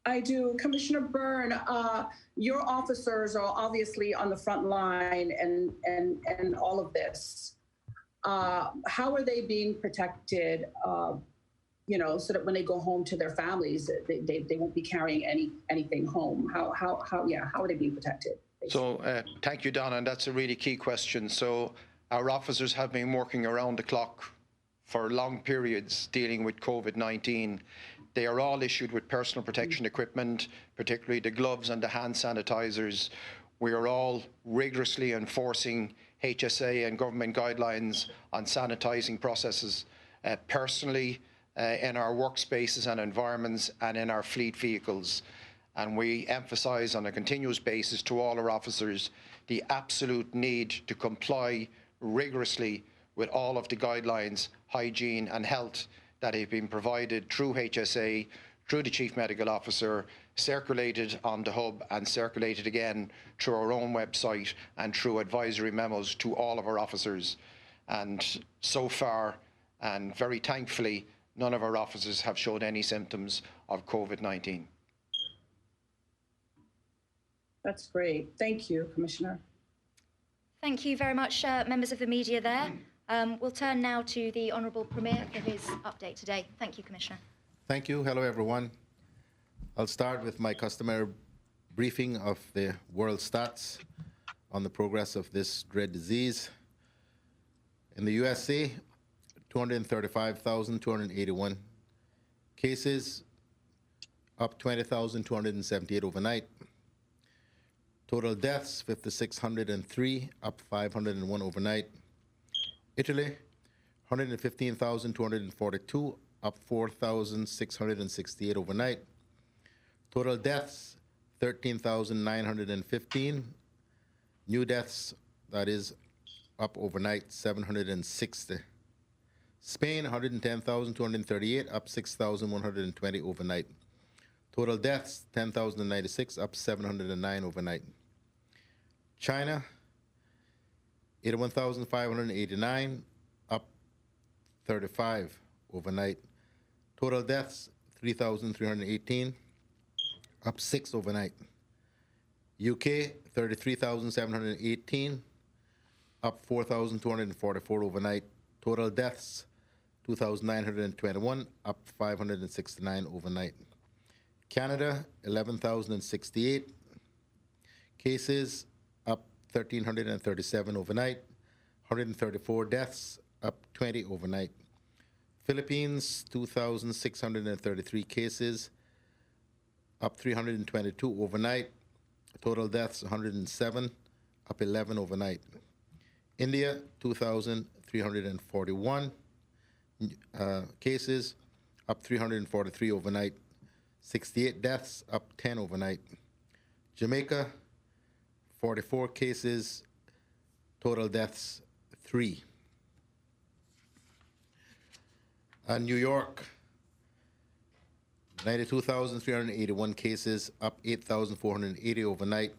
I do. Commissioner Byrne, your officers are obviously on the front line and all of this. How are they being protected, so that when they go home to their families, they won't be carrying anything home? How are they being protected? So thank you, Donna, and that's a really key question. So our officers have been working around the clock for long periods dealing with COVID-19. They are all issued with personal protection equipment, particularly the gloves and the hand sanitizers. We are all rigorously enforcing HSA and government guidelines on sanitizing processes personally in our workspaces and environments and in our fleet vehicles. And we emphasize on a continuous basis to all our officers the absolute need to comply rigorously with all of the guidelines, hygiene and health that have been provided through HSA, through the Chief Medical Officer, circulated on the hub and circulated again through our own website and through advisory memos to all of our officers. And so far, and very thankfully, none of our officers have showed any symptoms of COVID-19. That's great. Thank you, Commissioner. Thank you very much, members of the media there. We'll turn now to the Honourable Premier for his update today. Thank you, Commissioner. Thank you. Hello, everyone. I'll start with my customary briefing of the world stats on the progress of this dread disease. In the USA, 235,281 cases, up 20,278 overnight. Total deaths, 5,603, up 501 overnight. Italy, 115,242, up 4,668 overnight. Total deaths, 13,915. New deaths, that is, up overnight, 760. Spain, 110,238, up 6,120 overnight. Total deaths, 10,096, up 709 overnight. China, 81,589, up 35 overnight. Total deaths, 3,318, up 6 overnight. UK, 33,718, up 4,244 overnight. Total deaths, 2,921, up 569 overnight. Canada, 11,068 cases, up 1,337 overnight. 134 deaths, up 20 overnight. Philippines, 2,633 cases, up 322 overnight. Total deaths, 107, up 11 overnight. India, 2,341 cases, up 343 overnight. 68 deaths, up 10 overnight. Jamaica, 44 cases, total deaths, 3. New York, 92,381 cases, up 8,480 overnight.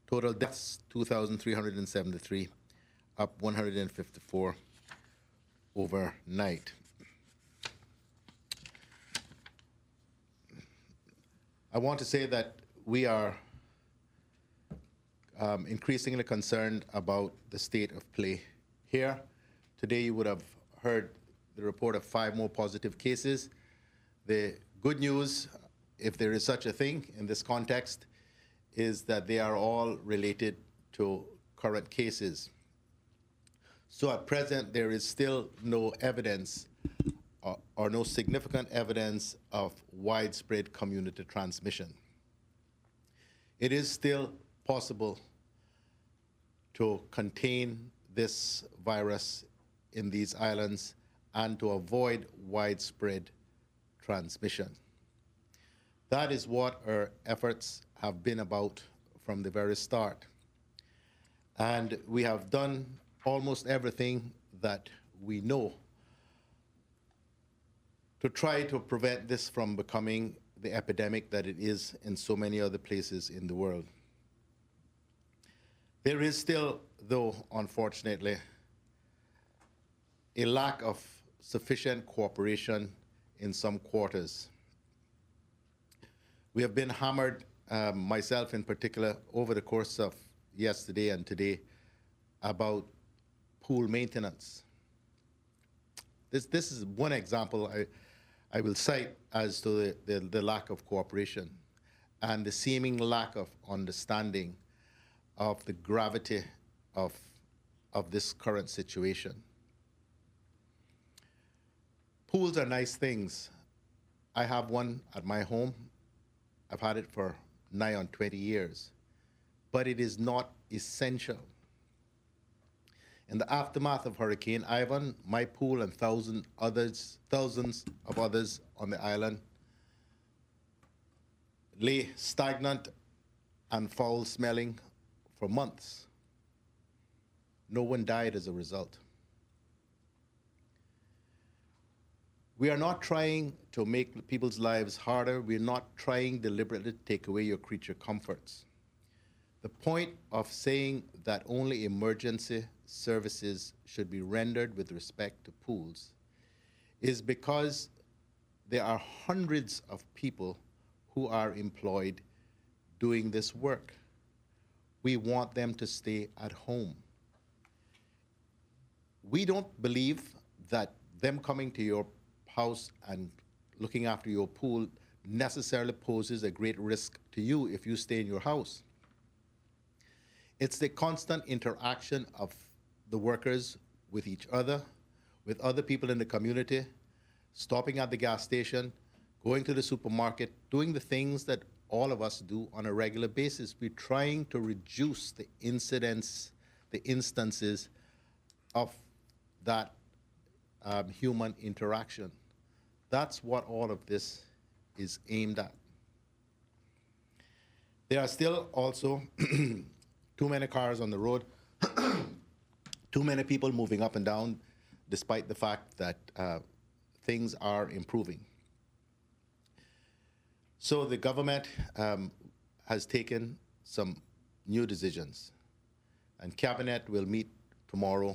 Total deaths, 2,373, up 154 overnight. I want to say that we are increasingly concerned about the state of play here. Today you would have heard the report of 5 more positive cases. The good news, if there is such a thing in this context, is that they are all related to current cases. So at present, there is still no evidence or no significant evidence of widespread community transmission. It is still possible to contain this virus in these islands and to avoid widespread transmission. That is what our efforts have been about from the very start. And we have done almost everything that we know to try to prevent this from becoming the epidemic that it is in so many other places in the world. There is still, though, unfortunately, a lack of sufficient cooperation in some quarters. We have been hammered, myself in particular, over the course of yesterday and today about pool maintenance. This is one example I will cite as to the lack of cooperation and the seeming lack of understanding of the gravity of this current situation. Pools are nice things. I have one at my home. I've had it for nigh on 20 years, but it is not essential. In the aftermath of Hurricane Ivan, my pool and thousands of others on the island lay stagnant and foul-smelling for months. No one died as a result. We are not trying to make people's lives harder. We're not trying deliberately to take away your creature comforts. The point of saying that only emergency services should be rendered with respect to pools is because there are hundreds of people who are employed doing this work. We want them to stay at home. We don't believe that them coming to your house and looking after your pool necessarily poses a great risk to you if you stay in your house. It's the constant interaction of the workers with each other, with other people in the community, stopping at the gas station, going to the supermarket, doing the things that all of us do on a regular basis. We're trying to reduce the incidents, the instances of that human interaction. That's what all of this is aimed at. There are still also too many cars on the road, too many people moving up and down, despite the fact that things are improving. So the government has taken some new decisions, and Cabinet will meet tomorrow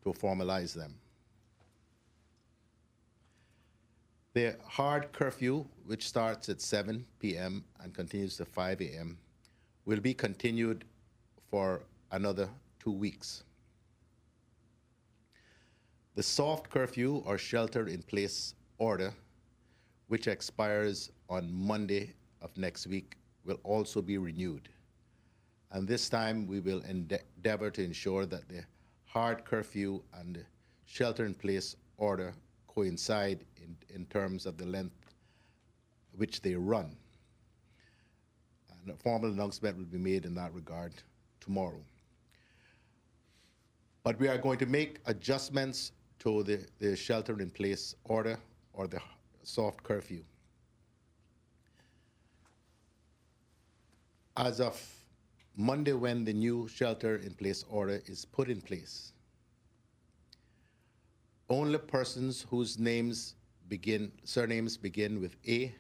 to formalize them. The hard curfew, which starts at 7 p.m. and continues to 5 a.m., will be continued for another 2 weeks. The soft curfew or shelter-in-place order which expires on Monday of next week, will also be renewed. And this time we will endeavor to ensure that the hard curfew and the shelter-in-place order coincide in terms of the length which they run. And a formal announcement will be made in that regard tomorrow. But we are going to make adjustments to the shelter-in-place order or the soft curfew. As of Monday, when the new shelter-in-place order is put in place, only persons whose surnames begin with A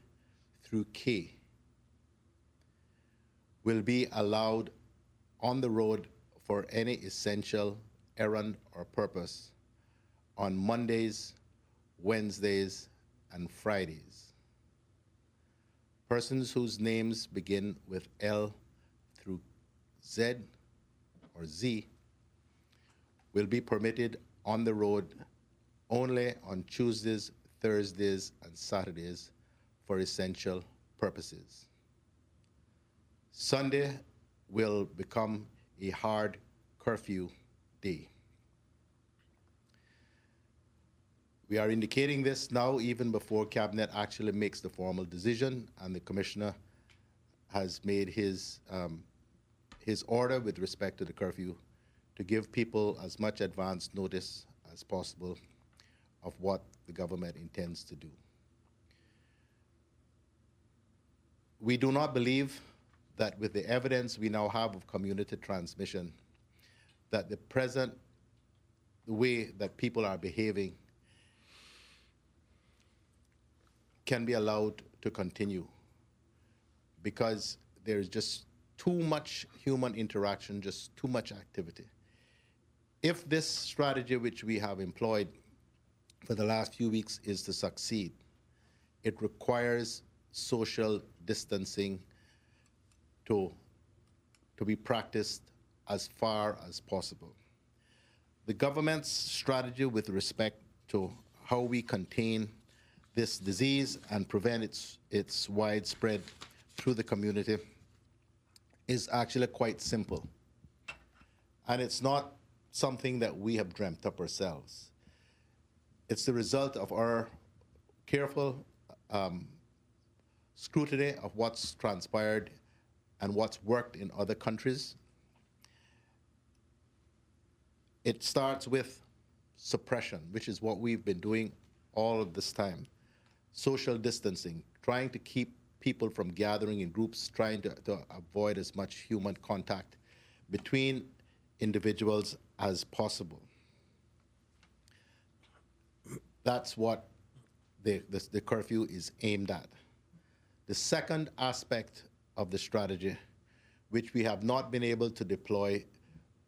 through K will be allowed on the road for any essential errand or purpose on Mondays, Wednesdays, and Fridays. Persons whose names begin with L through Z or Z will be permitted on the road only on Tuesdays, Thursdays, and Saturdays for essential purposes. Sunday will become a hard curfew day. We are indicating this now even before Cabinet actually makes the formal decision, and the Commissioner has made his order with respect to the curfew to give people as much advance notice as possible of what the government intends to do. We do not believe that with the evidence we now have of community transmission, that the way that people are behaving can be allowed to continue, because there is just too much human interaction, just too much activity. If this strategy which we have employed for the last few weeks is to succeed, it requires social distancing to be practiced as far as possible. The government's strategy with respect to how we contain this disease and prevent its widespread through the community is actually quite simple. And it's not something that we have dreamt up ourselves. It's the result of our careful scrutiny of what's transpired and what's worked in other countries. It starts with suppression, which is what we've been doing all of this time. Social distancing, trying to keep people from gathering in groups, trying to avoid as much human contact between individuals as possible. That's what the curfew is aimed at. The second aspect of the strategy, which we have not been able to deploy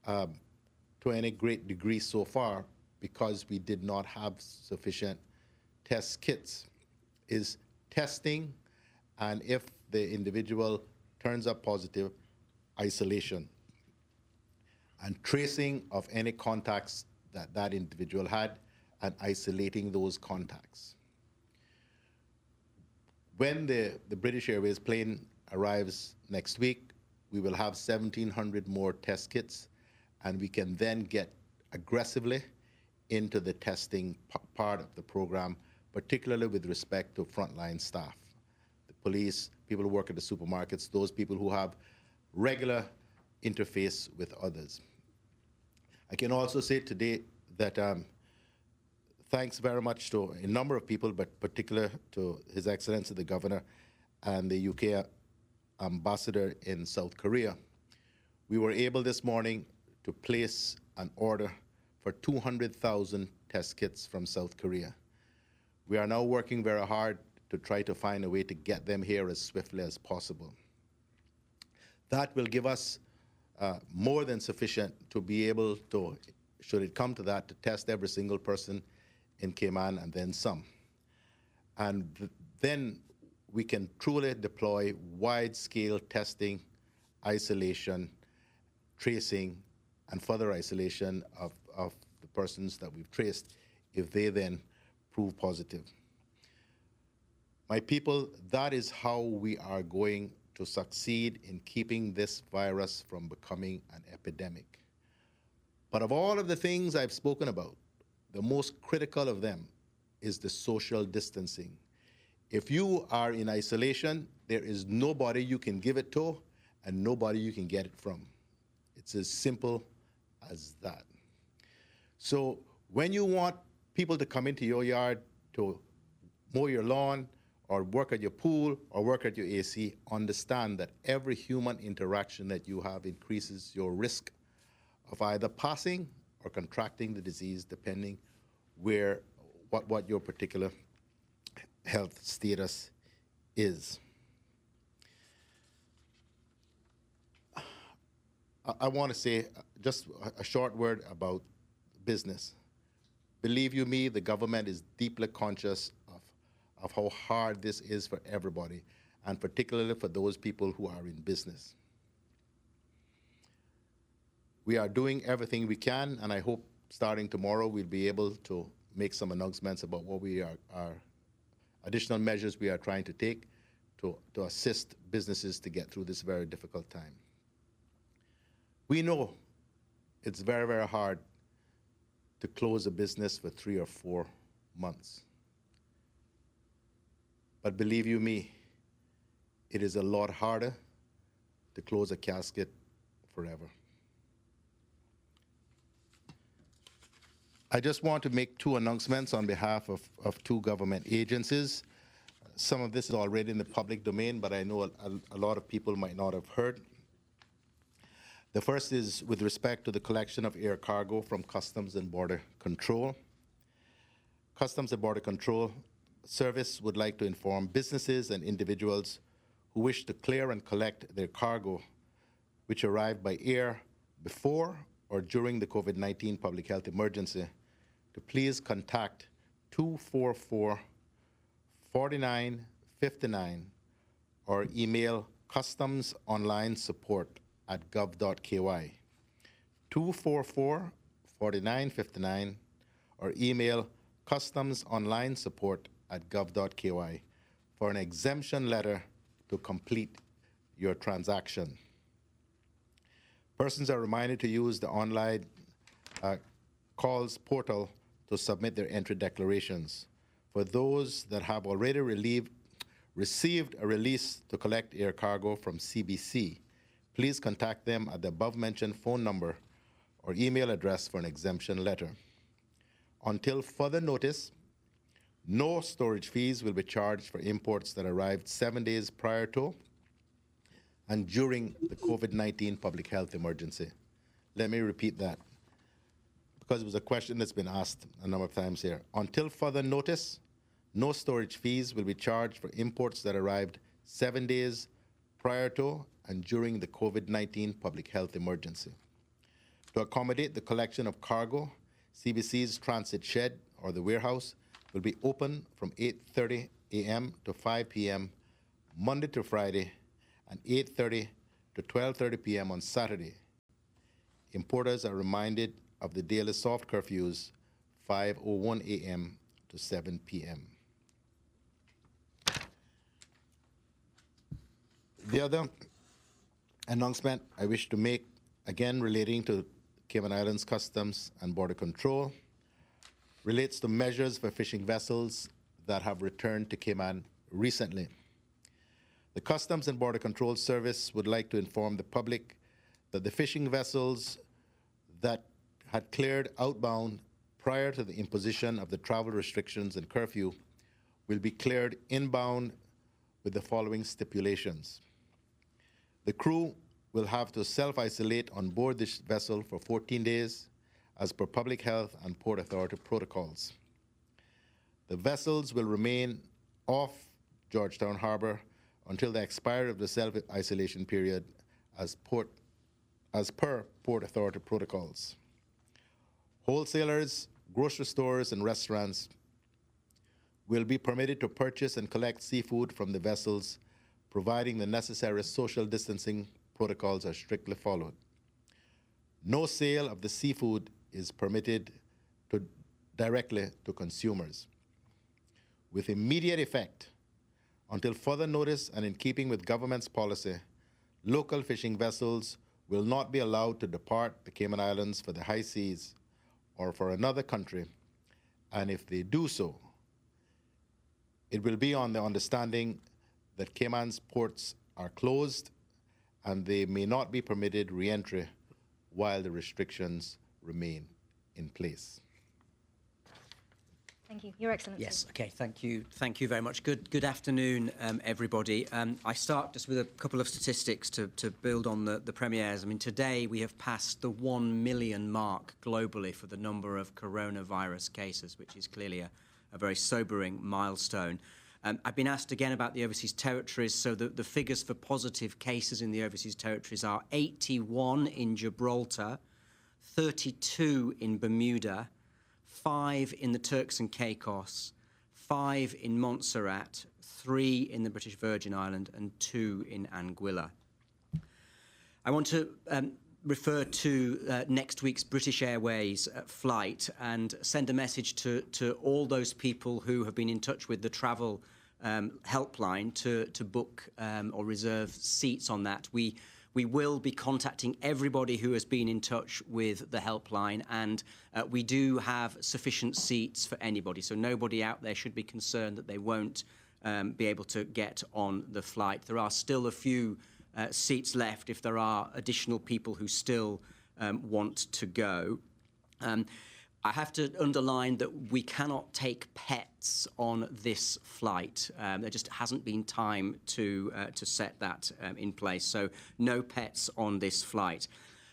to any great degree so far because we did not have sufficient test kits, is testing, and if the individual turns up positive, isolation, and tracing of any contacts that that individual had and isolating those contacts. When the British Airways plane arrives next week, we will have 1,700 more test kits, and we can then get aggressively into the testing part of the program, particularly with respect to frontline staff, the police, people who work at the supermarkets, those people who have regular interface with others. I can also say today that thanks very much to a number of people, but particular to His Excellency the Governor and the UK Ambassador in South Korea, we were able this morning to place an order for 200,000 test kits from South Korea. We are now working very hard to try to find a way to get them here as swiftly as possible. That will give us more than sufficient to be able to, should it come to that, to test every single person in Cayman and then some. And then we can truly deploy wide-scale testing, isolation, tracing, and further isolation of the persons that we've traced if they then prove positive. My people, that is how we are going to succeed in keeping this virus from becoming an epidemic. But of all of the things I've spoken about, the most critical of them is the social distancing. If you are in isolation, there is nobody you can give it to and nobody you can get it from. It's as simple as that. So when you want people to come into your yard to mow your lawn or work at your pool or work at your AC, understand that every human interaction that you have increases your risk of either passing or contracting the disease, depending what your particular health status is. I want to say just a short word about business. Believe you me, the government is deeply conscious of how hard this is for everybody, and particularly for those people who are in business. We are doing everything we can, and I hope starting tomorrow we'll be able to make some announcements about what we are additional measures we are trying to take to assist businesses to get through this very difficult time. We know it's very, very hard to close a business for 3 or 4 months. But believe you me, it is a lot harder to close a casket forever. I just want to make 2 announcements on behalf of 2 government agencies. Some of this is already in the public domain, but I know a lot of people might not have heard. The first is with respect to the collection of air cargo from Customs and Border Control. Customs and Border Control Service would like to inform businesses and individuals who wish to clear and collect their cargo, which arrived by air before or during the COVID-19 public health emergency, to please contact 244-4959 or email customsonlinesupport@gov.ky. 244-4959 or email customsonlinesupport@gov.ky for an exemption letter to complete your transaction. Persons are reminded to use the online calls portal to submit their entry declarations. For those that have already received a release to collect air cargo from CBC, please contact them at the above-mentioned phone number or email address for an exemption letter. Until further notice, no storage fees will be charged for imports that arrived 7 days prior to and during the COVID-19 public health emergency. Let me repeat that, because it was a question that's been asked a number of times here. Until further notice, no storage fees will be charged for imports that arrived 7 days prior to and during the COVID-19 public health emergency. To accommodate the collection of cargo, CBC's transit shed or the warehouse will be open from 8:30 a.m. to 5 p.m. Monday to Friday and 8:30 to 12:30 p.m. on Saturday. Importers are reminded of the daily soft curfews, 5:01 a.m. to 7 p.m. The other announcement I wish to make, again relating to Cayman Islands Customs and Border Control, relates to measures for fishing vessels that have returned to Cayman recently. The Customs and Border Control Service would like to inform the public that the fishing vessels that had cleared outbound prior to the imposition of the travel restrictions and curfew will be cleared inbound with the following stipulations. The crew will have to self-isolate on board this vessel for 14 days as per public health and Port Authority protocols. The vessels will remain off Georgetown Harbor until the expiry of the self-isolation period as per Port Authority protocols. Wholesalers, grocery stores, and restaurants will be permitted to purchase and collect seafood from the vessels, providing the necessary social distancing protocols are strictly followed. No sale of the seafood is permitted directly to consumers. With immediate effect, Until further notice and in keeping with government's policy, local fishing vessels will not be allowed to depart the Cayman Islands for the high seas or for another country, and if they do so, it will be on the understanding that Cayman's ports are closed and they may not be permitted re-entry while the restrictions remain in place. Thank you, Your Excellency. Yes, okay, thank you. Thank you very much. Good afternoon, everybody. I start just with a couple of statistics to build on the Premier's. I mean, today we have passed the 1 million mark globally for the number of coronavirus cases, which is clearly a very sobering milestone. I've been asked again about the overseas territories, so the figures for positive cases in the overseas territories are 81 in Gibraltar, 32 in Bermuda, 5 in the Turks and Caicos, 5 in Montserrat, 3 in the British Virgin Islands, and 2 in Anguilla. I want to refer to next week's British Airways flight and send a message to all those people who have been in touch with the travel helpline to book or reserve seats on that. We will be contacting everybody who has been in touch with the helpline, and we do have sufficient seats for anybody, so nobody out there should be concerned that they won't be able to get on the flight. There are still a few seats left if there are additional people who still want to go. I have to underline that we cannot take pets on this flight. There just hasn't been time to set that in place, so no pets on this flight.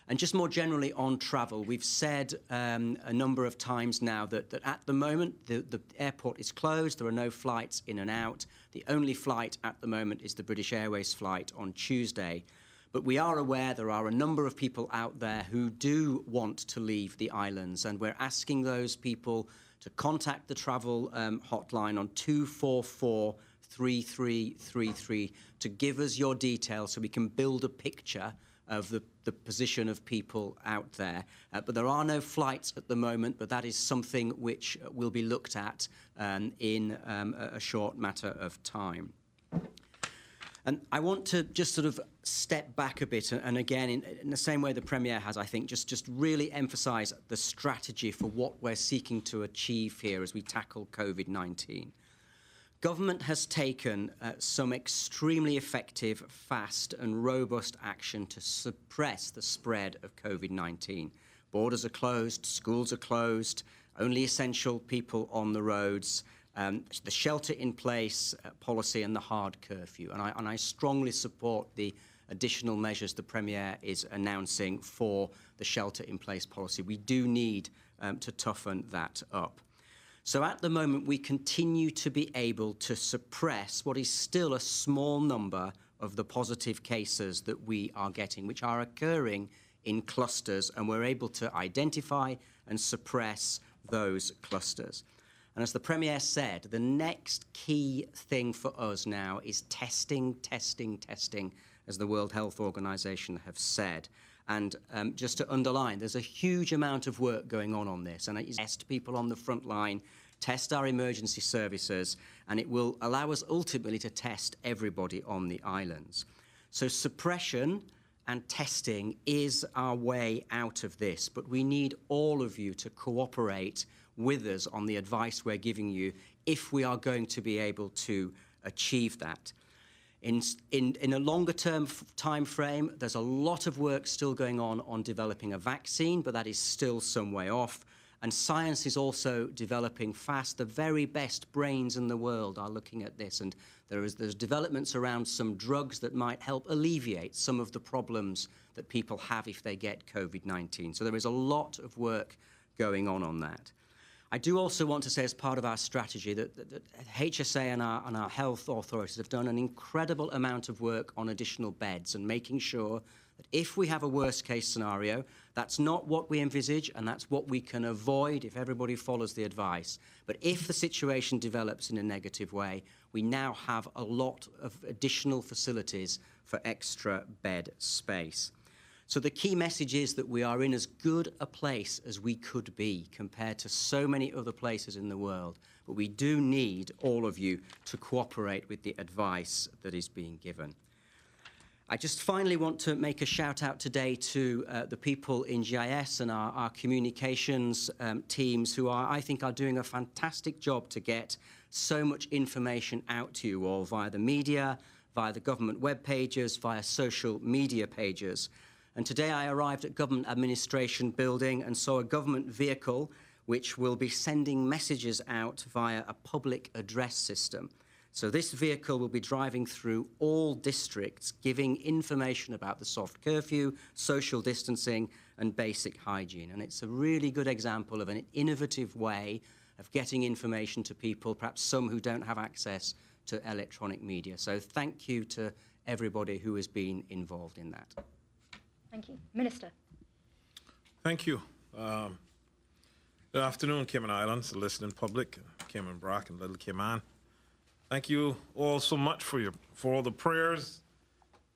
And just more generally on travel, we've said a number of times now that at the moment the airport is closed. There are no flights in and out. The only flight at the moment is the British Airways flight on Tuesday. But we are aware there are a number of people out there who do want to leave the islands, and we're asking those people to contact the travel hotline on 244 3333 to give us your details so we can build a picture of the position of people out there. But there are no flights at the moment, but that is something which will be looked at in a short matter of time. And I want to just sort of step back a bit and again, in the same way the Premier has, I think, just really emphasise the strategy for what we're seeking to achieve here as we tackle COVID-19. Government has taken some extremely effective, fast and robust action to suppress the spread of COVID-19. Borders are closed, schools are closed, only essential people on the roads, the shelter-in-place policy and the hard curfew. And I strongly support the additional measures the Premier is announcing for the shelter-in-place policy. We do need to toughen that up. So at the moment, we continue to be able to suppress what is still a small number of the positive cases that we are getting, which are occurring in clusters, and we're able to identify and suppress those clusters. And as the Premier said, the next key thing for us now is testing, testing, testing, as the World Health Organization have said. And just to underline, there's a huge amount of work going on this, and it is test people on the front line, test our emergency services, and it will allow us ultimately to test everybody on the islands. So suppression and testing is our way out of this, but we need all of you to cooperate with us on the advice we're giving you if we are going to be able to achieve that. In a longer-term time frame, there's a lot of work still going on developing a vaccine, but that is still some way off. And science is also developing fast. The very best brains in the world are looking at this, and there's developments around some drugs that might help alleviate some of the problems that people have if they get COVID-19. So there is a lot of work going on that. I do also want to say, as part of our strategy, that HSA and our health authorities have done an incredible amount of work on additional beds and making sure that if we have a worst-case scenario, that's not what we envisage, and that's what we can avoid if everybody follows the advice. But if the situation develops in a negative way, we now have a lot of additional facilities for extra bed space. So the key message is that we are in as good a place as we could be compared to so many other places in the world. but we do need all of you to cooperate with the advice that is being given. I just finally want to make a shout out today to the people in GIS and our communications teams who I think are doing a fantastic job to get so much information out to you all via the media, via the government web pages, via social media pages. And today I arrived at Government Administration Building and saw a government vehicle which will be sending messages out via a public address system. So this vehicle will be driving through all districts, giving information about the soft curfew, social distancing, and basic hygiene. And it's a really good example of an innovative way of getting information to people, perhaps some who don't have access to electronic media. So thank you to everybody who has been involved in that. Thank you. Minister. Thank you. Good afternoon, Cayman Islands, the listening public, Cayman Brac and Little Cayman. Thank you all so much for all the prayers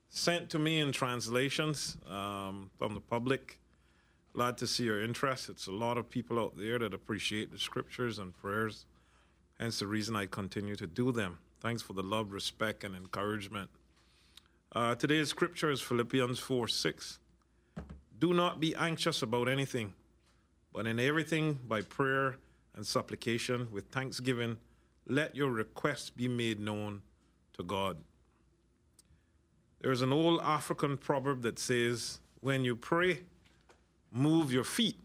sent to me in translations from the public. Glad to see your interest. It's a lot of people out there that appreciate the scriptures and prayers, hence the reason I continue to do them. Thanks for the love, respect, and encouragement. Today's scripture is Philippians 4:6. Do not be anxious about anything, but in everything by prayer and supplication with thanksgiving, let your requests be made known to God. There's an old African proverb that says, when you pray, move your feet.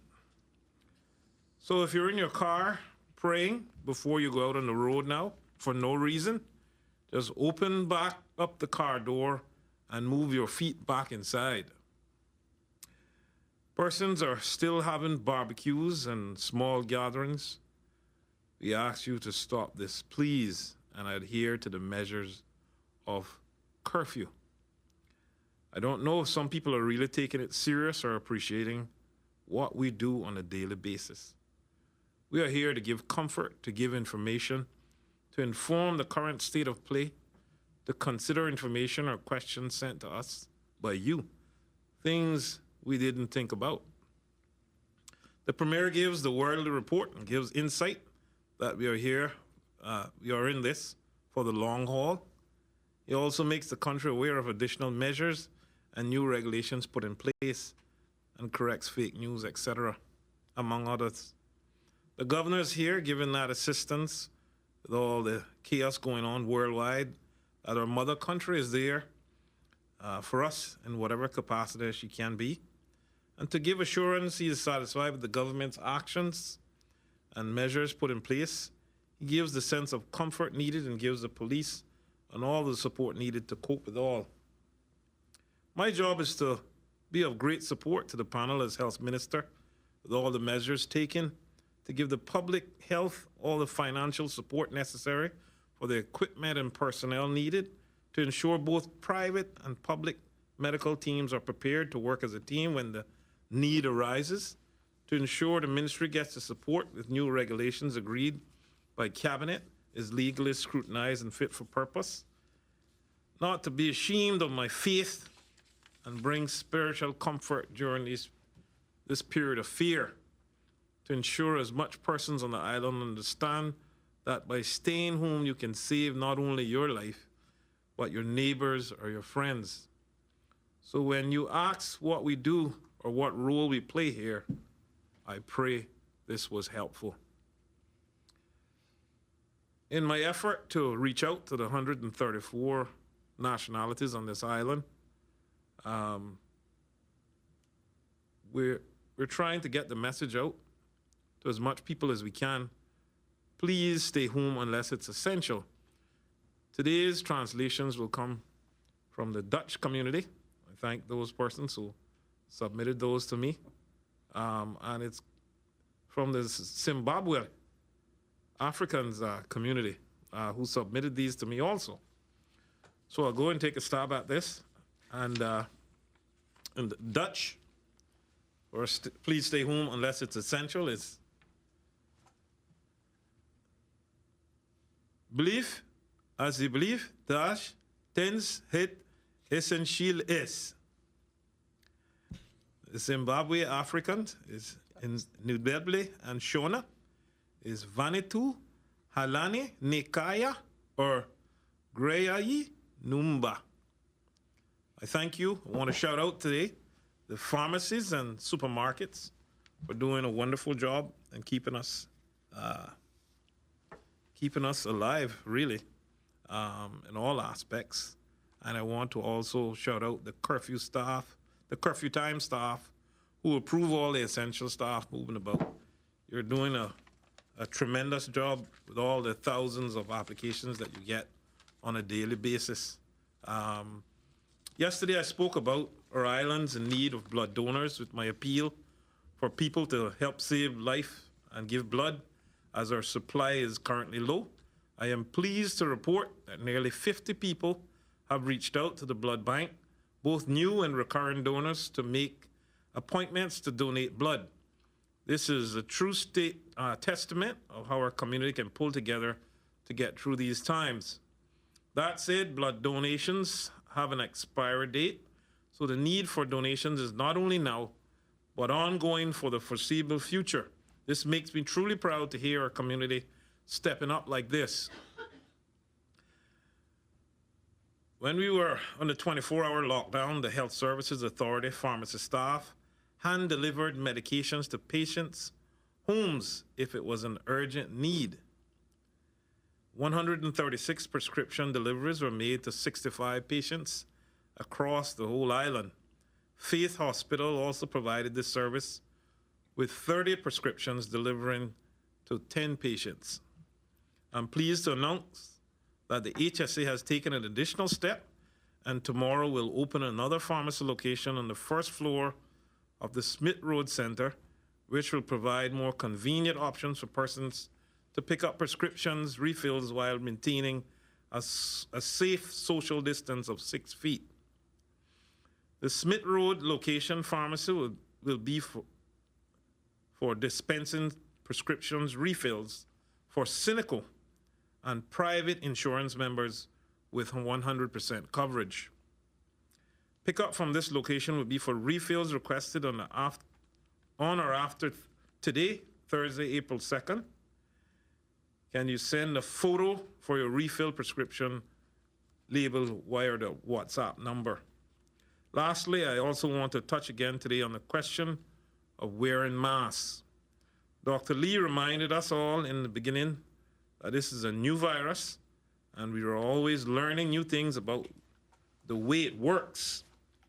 So if you're in your car praying before you go out on the road now, for no reason, just open back up the car door and move your feet back inside. Persons are still having barbecues and small gatherings. We ask you to stop this, please, and adhere to the measures of curfew. I don't know if some people are really taking it serious or appreciating what we do on a daily basis. We are here to give comfort, to give information, to inform the current state of play, to consider information or questions sent to us by you, things we didn't think about. The Premier gives the world a report and gives insight that we are here, we are in this for the long haul. He also makes the country aware of additional measures and new regulations put in place and corrects fake news, etc., among others. The governor is here giving that assistance with all the chaos going on worldwide, that our mother country is there for us in whatever capacity she can be. And to give assurance he is satisfied with the government's actions and measures put in place. He gives the sense of comfort needed and gives the police and all the support needed to cope with all. My job is to be of great support to the panel as health minister with all the measures taken to give the public health all the financial support necessary for the equipment and personnel needed to ensure both private and public medical teams are prepared to work as a team when the need arises, to ensure the ministry gets the support with new regulations agreed by Cabinet, is legally scrutinized and fit for purpose, not to be ashamed of my faith and bring spiritual comfort during this period of fear, to ensure as much persons on the island understand that by staying home you can save not only your life, but your neighbors or your friends. So when you ask what we do or what role we play here, I pray this was helpful. In my effort to reach out to the 134 nationalities on this island, we're trying to get the message out to as much people as we can. Please stay home unless it's essential. Today's translations will come from the Dutch community. I thank those persons who submitted those to me. And it's from the Zimbabwe Africans community who submitted these to me also. So I'll go and take a stab at this. And in Dutch, or please stay home unless it's essential, is blijf alsjeblieft thuis tenzij het essentieel is. Zimbabwe African is in New Delhi and Shona is Vanuatu Halani Nekaya or Greayi Numba. I thank you. I want to shout out today the pharmacies and supermarkets for doing a wonderful job and keeping us alive, really, in all aspects. And I want to also shout out the curfew staff, the curfew time staff, who approve all the essential staff moving about. You're doing a tremendous job with all the thousands of applications that you get on a daily basis. Yesterday, I spoke about our islands in need of blood donors with my appeal for people to help save life and give blood as our supply is currently low. I am pleased to report that nearly 50 people have reached out to the blood bank, both new and recurring donors, to make appointments to donate blood. This is a true testament of how our community can pull together to get through these times. That said, blood donations have an expiry date, so the need for donations is not only now, but ongoing for the foreseeable future. This makes me truly proud to hear our community stepping up like this. When we were on the 24-hour lockdown, the Health Services Authority pharmacy staff hand-delivered medications to patients' homes if it was an urgent need. 136 prescription deliveries were made to 65 patients across the whole island. Faith Hospital also provided this service with 30 prescriptions delivering to 10 patients. I'm pleased to announce that the HSA has taken an additional step and tomorrow will open another pharmacy location on the first floor of the Schmid Road Center, which will provide more convenient options for persons to pick up prescriptions, refills, while maintaining a safe social distance of 6 feet. The Schmid Road location pharmacy will be for dispensing prescriptions, refills for cynical and private insurance members with 100% coverage. Pickup from this location will be for refills requested on or after today, Thursday, April 2nd. Can you send a photo for your refill prescription labeled via the WhatsApp number? Lastly, I also want to touch again today on the question of wearing masks. Dr. Lee reminded us all in the beginning that this is a new virus and we are always learning new things about the way it works.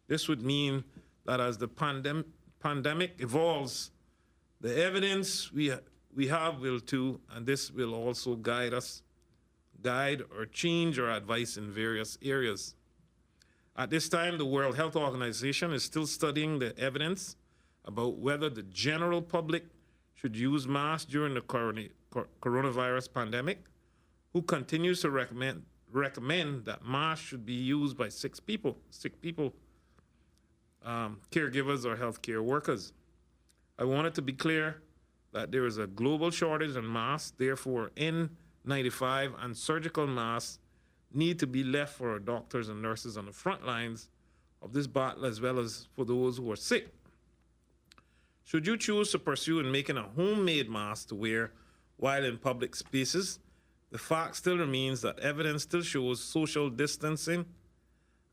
This would mean that as the pandemic evolves, the evidence we have will too, and this will also guide or change our advice in various areas. At this time, the World Health Organization is still studying the evidence about whether the general public should use masks during the coronavirus pandemic, who continues to recommend that masks should be used by sick people, caregivers or healthcare workers. I want it to be clear that there is a global shortage in masks, therefore N95 and surgical masks need to be left for our doctors and nurses on the front lines of this battle, as well as for those who are sick. Should you choose to pursue in making a homemade mask to wear while in public spaces, the fact still remains that evidence still shows social distancing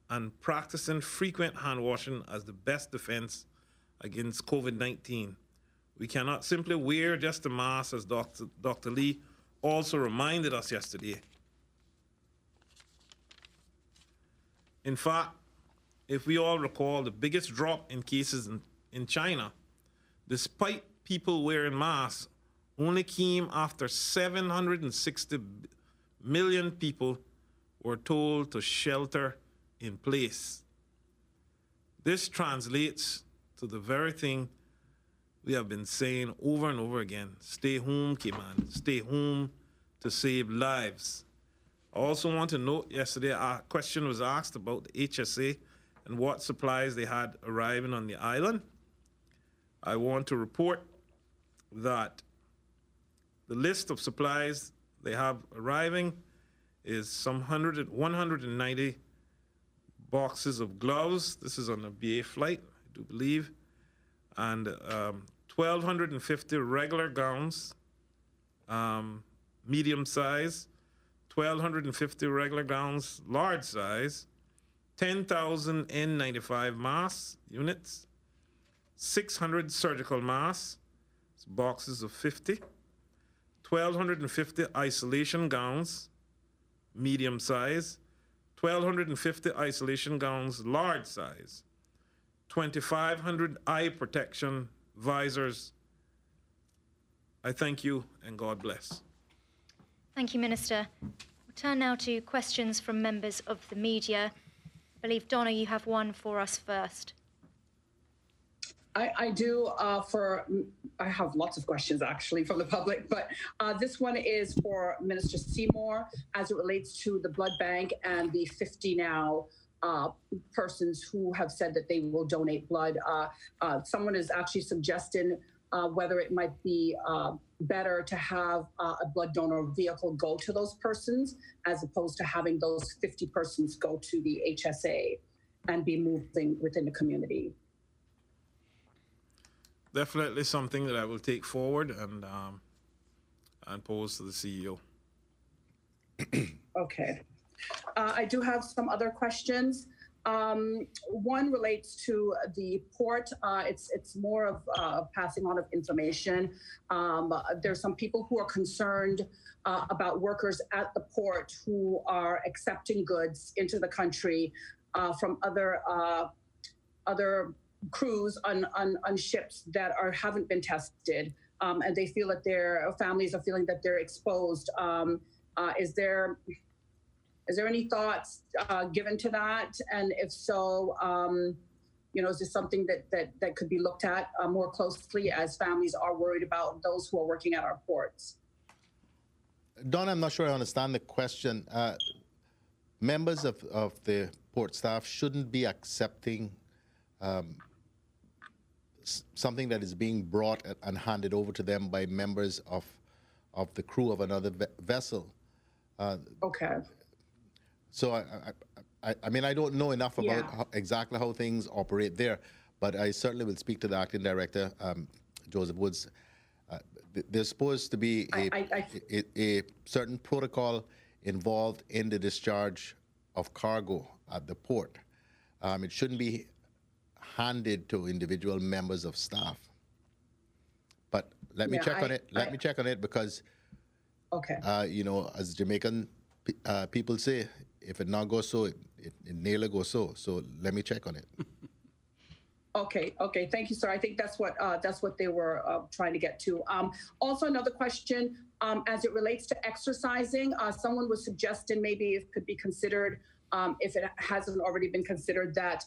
and practicing frequent hand washing as the best defense against COVID-19. We cannot simply wear just a mask, as Dr. Lee also reminded us yesterday. In fact, if we all recall, the biggest drop in cases in China, despite people wearing masks, only came after 760 million people were told to shelter in place. This translates to the very thing we have been saying over and over again: stay home, Cayman, stay home to save lives. I also want to note yesterday a question was asked about the HSA and what supplies they had arriving on the island. I want to report that the list of supplies they have arriving is some 190 boxes of gloves. This is on a BA flight, I do believe, and 1,250 regular gowns, medium size, 1,250 regular gowns, large size, 10,000 N95 mask units, 600 surgical masks, boxes of 50, 1,250 isolation gowns, medium size, 1,250 isolation gowns, large size, 2,500 eye protection visors. I thank you and God bless. Thank you, Minister. We'll turn now to questions from members of the media. I believe, Donna, you have one for us first. I do. I have lots of questions actually from the public, but this one is for Minister Seymour as it relates to the blood bank and the 50 now persons who have said that they will donate blood. Someone is actually suggesting whether it might be better to have a blood donor vehicle go to those persons as opposed to having those 50 persons go to the HSA and be moving within the community. Definitely something that I will take forward and pose to the CEO. Okay. I do have some other questions. One relates to the port. It's more of passing on of information. There's some people who are concerned about workers at the port who are accepting goods into the country from other crews on ships that haven't been tested, and they feel that their families are feeling that they're exposed. Is there any thoughts given to that? And if so, is this something that could be looked at more closely as families are worried about those who are working at our ports? Don, I'm not sure I understand the question. Members of the port staff shouldn't be accepting something that is being brought and handed over to them by members of the crew of another vessel. Okay. So I mean, I don't know enough about exactly how things operate there, but I certainly will speak to the acting director, Joseph Woods. There's supposed to be a certain protocol involved in the discharge of cargo at the port. It shouldn't be handed to individual members of staff. But let me check on it. Let me check on it because, as Jamaican people say, if it not goes so, it nearly goes so. So let me check on it. Okay. Thank you, sir. I think that's what they were trying to get to. Also, another question as it relates to exercising. Someone was suggesting maybe it could be considered, if it hasn't already been considered, that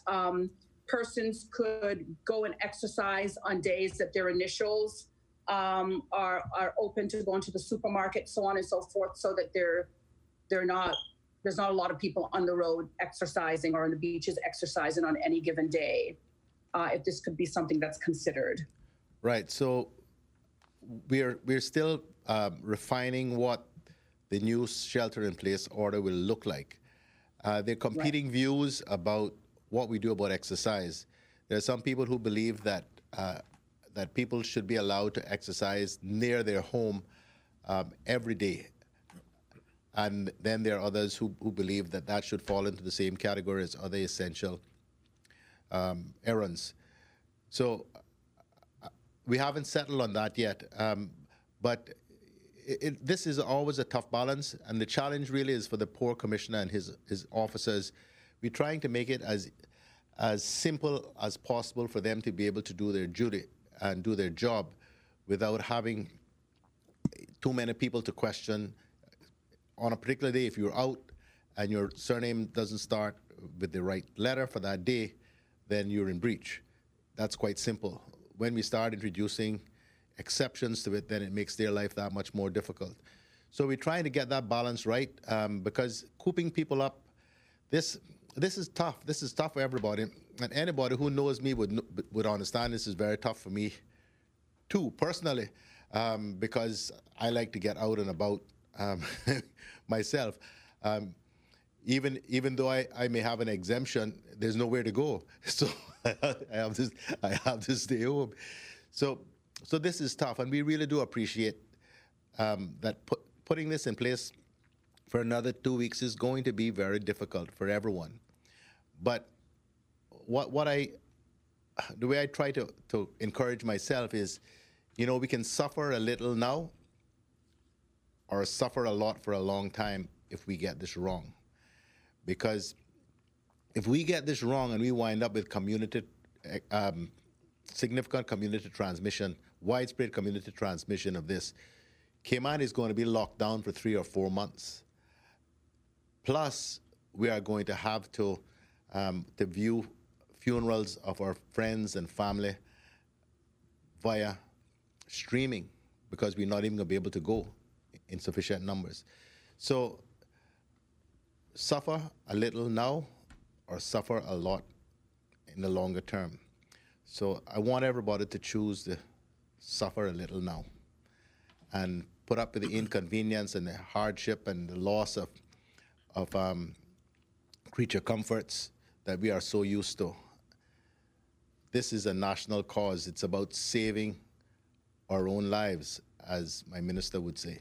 persons could go and exercise on days that their initials are open to going to the supermarket, so on and so forth, so that there's not a lot of people on the road exercising or on the beaches exercising on any given day. If this could be something that's considered. Right. So we're still refining what the new shelter-in-place order will look like. There are competing views about what we do about exercise. There are some people who believe that that people should be allowed to exercise near their home every day. And then there are others who believe that that should fall into the same category as other essential errands. So we haven't settled on that yet. But this is always a tough balance. And the challenge really is for the Port Commissioner and his officers. We're trying to make it as simple as possible for them to be able to do their duty and do their job without having too many people to question. On a particular day, if you're out and your surname doesn't start with the right letter for that day, then you're in breach. That's quite simple. When we start introducing exceptions to it, then it makes their life that much more difficult. So we're trying to get that balance right, because cooping people up, this is tough. This is tough for everybody. And anybody who knows me would understand this is very tough for me too, personally, because I like to get out and about myself. Even though I may have an exemption, there's nowhere to go. So I have to stay home. So this is tough, and we really do appreciate that putting this in place for another 2 weeks is going to be very difficult for everyone. But the way I try to encourage myself is, we can suffer a little now or suffer a lot for a long time if we get this wrong. Because if we get this wrong and we wind up with significant community transmission, widespread community transmission of this, Cayman is going to be locked down for 3 or 4 months. Plus, we are going to have to view funerals of our friends and family via streaming because we're not even going to be able to go in sufficient numbers. So suffer a little now or suffer a lot in the longer term. So I want everybody to choose to suffer a little now and put up with the inconvenience and the hardship and the loss of creature comforts that we are so used to. This is a national cause. It's about saving our own lives, as my minister would say.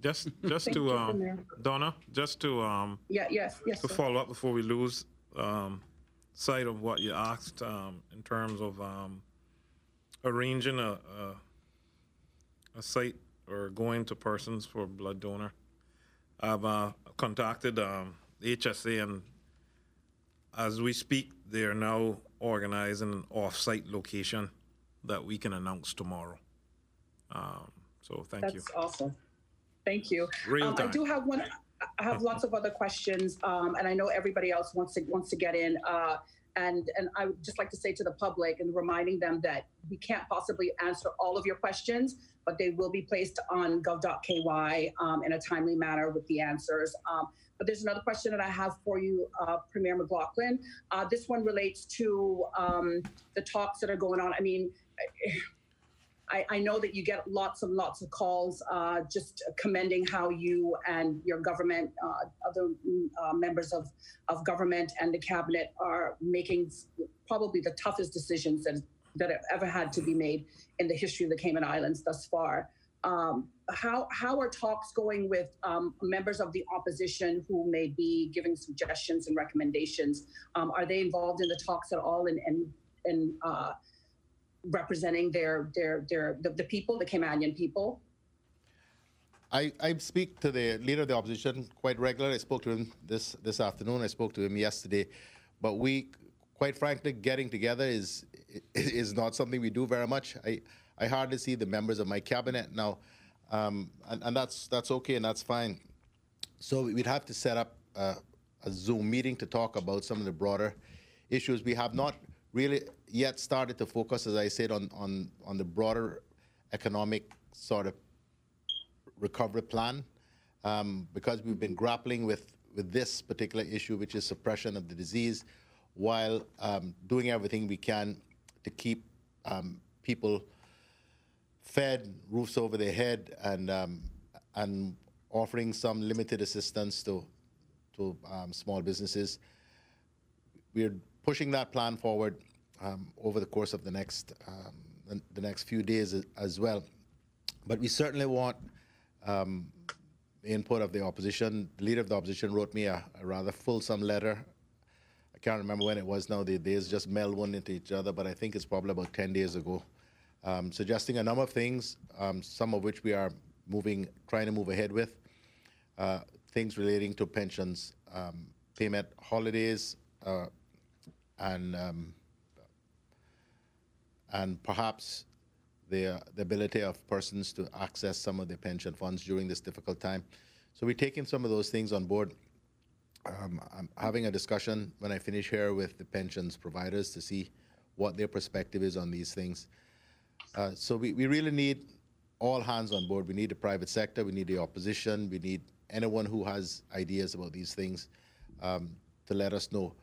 Just to Donna, just to yes, to follow up before we lose sight of what you asked in terms of arranging a site or going to persons for blood donor. I've contacted HSA, and as we speak, they are now organizing an off-site location that we can announce tomorrow. So thank you. That's awesome. Thank you. Real time. I do have one. I have lots of other questions, and I know everybody else wants to get in. And I would just like to say to the public and reminding them that we can't possibly answer all of your questions, but they will be placed on gov.ky in a timely manner with the answers. But there's another question that I have for you, Premier McLaughlin. This one relates to the talks that are going on. I mean, I know that you get lots and lots of calls just commending how you and your government, other members of government and the cabinet are making probably the toughest decisions that have ever had to be made in the history of the Cayman Islands thus far. How are talks going with members of the opposition who may be giving suggestions and recommendations? Are they involved in the talks at all in representing the people, the Caymanian people? I speak to the leader of the opposition quite regularly. I spoke to him this afternoon. I spoke to him yesterday. But we, quite frankly, getting together is not something we do very much. I hardly see the members of my cabinet now, and that's okay and that's fine. So we'd have to set up a Zoom meeting to talk about some of the broader issues. We have not really yet started to focus, as I said, on the broader economic sort of recovery plan, because we've been grappling with this particular issue, which is suppression of the disease, while doing everything we can to keep people fed, roofs over their head, and offering some limited assistance to small businesses. We're pushing that plan forward over the course of the next few days as well. But we certainly want the input of the opposition. The leader of the opposition wrote me a rather fulsome letter. I can't remember when it was now. The days just meld one into each other, but I think it's probably about 10 days ago, suggesting a number of things, some of which we are trying to move ahead with, things relating to pensions, payment holidays, and perhaps the ability of persons to access some of their pension funds during this difficult time. So we're taking some of those things on board. I'm having a discussion when I finish here with the pensions providers to see what their perspective is on these things. So we really need all hands on board. We need the private sector, we need the opposition, we need anyone who has ideas about these things to let us know.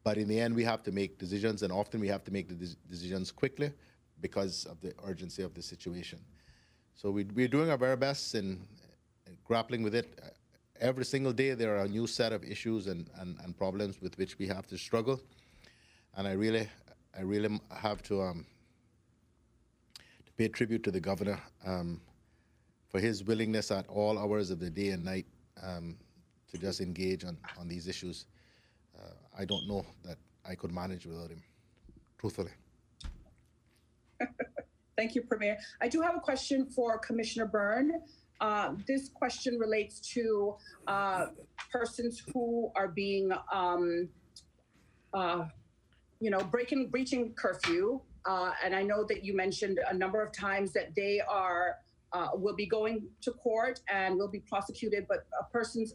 But in the end, we have to make decisions, and often we have to make the decisions quickly because of the urgency of the situation. So we're doing our very best in grappling with it. Every single day, there are a new set of issues and problems with which we have to struggle. And I really have to pay tribute to the governor for his willingness at all hours of the day and night to just engage on these issues. I don't know that I could manage without him, truthfully. Thank you, Premier. I do have a question for Commissioner Byrne. This question relates to persons who are being, breaching curfew. And I know that you mentioned a number of times that they are will be going to court and will be prosecuted. But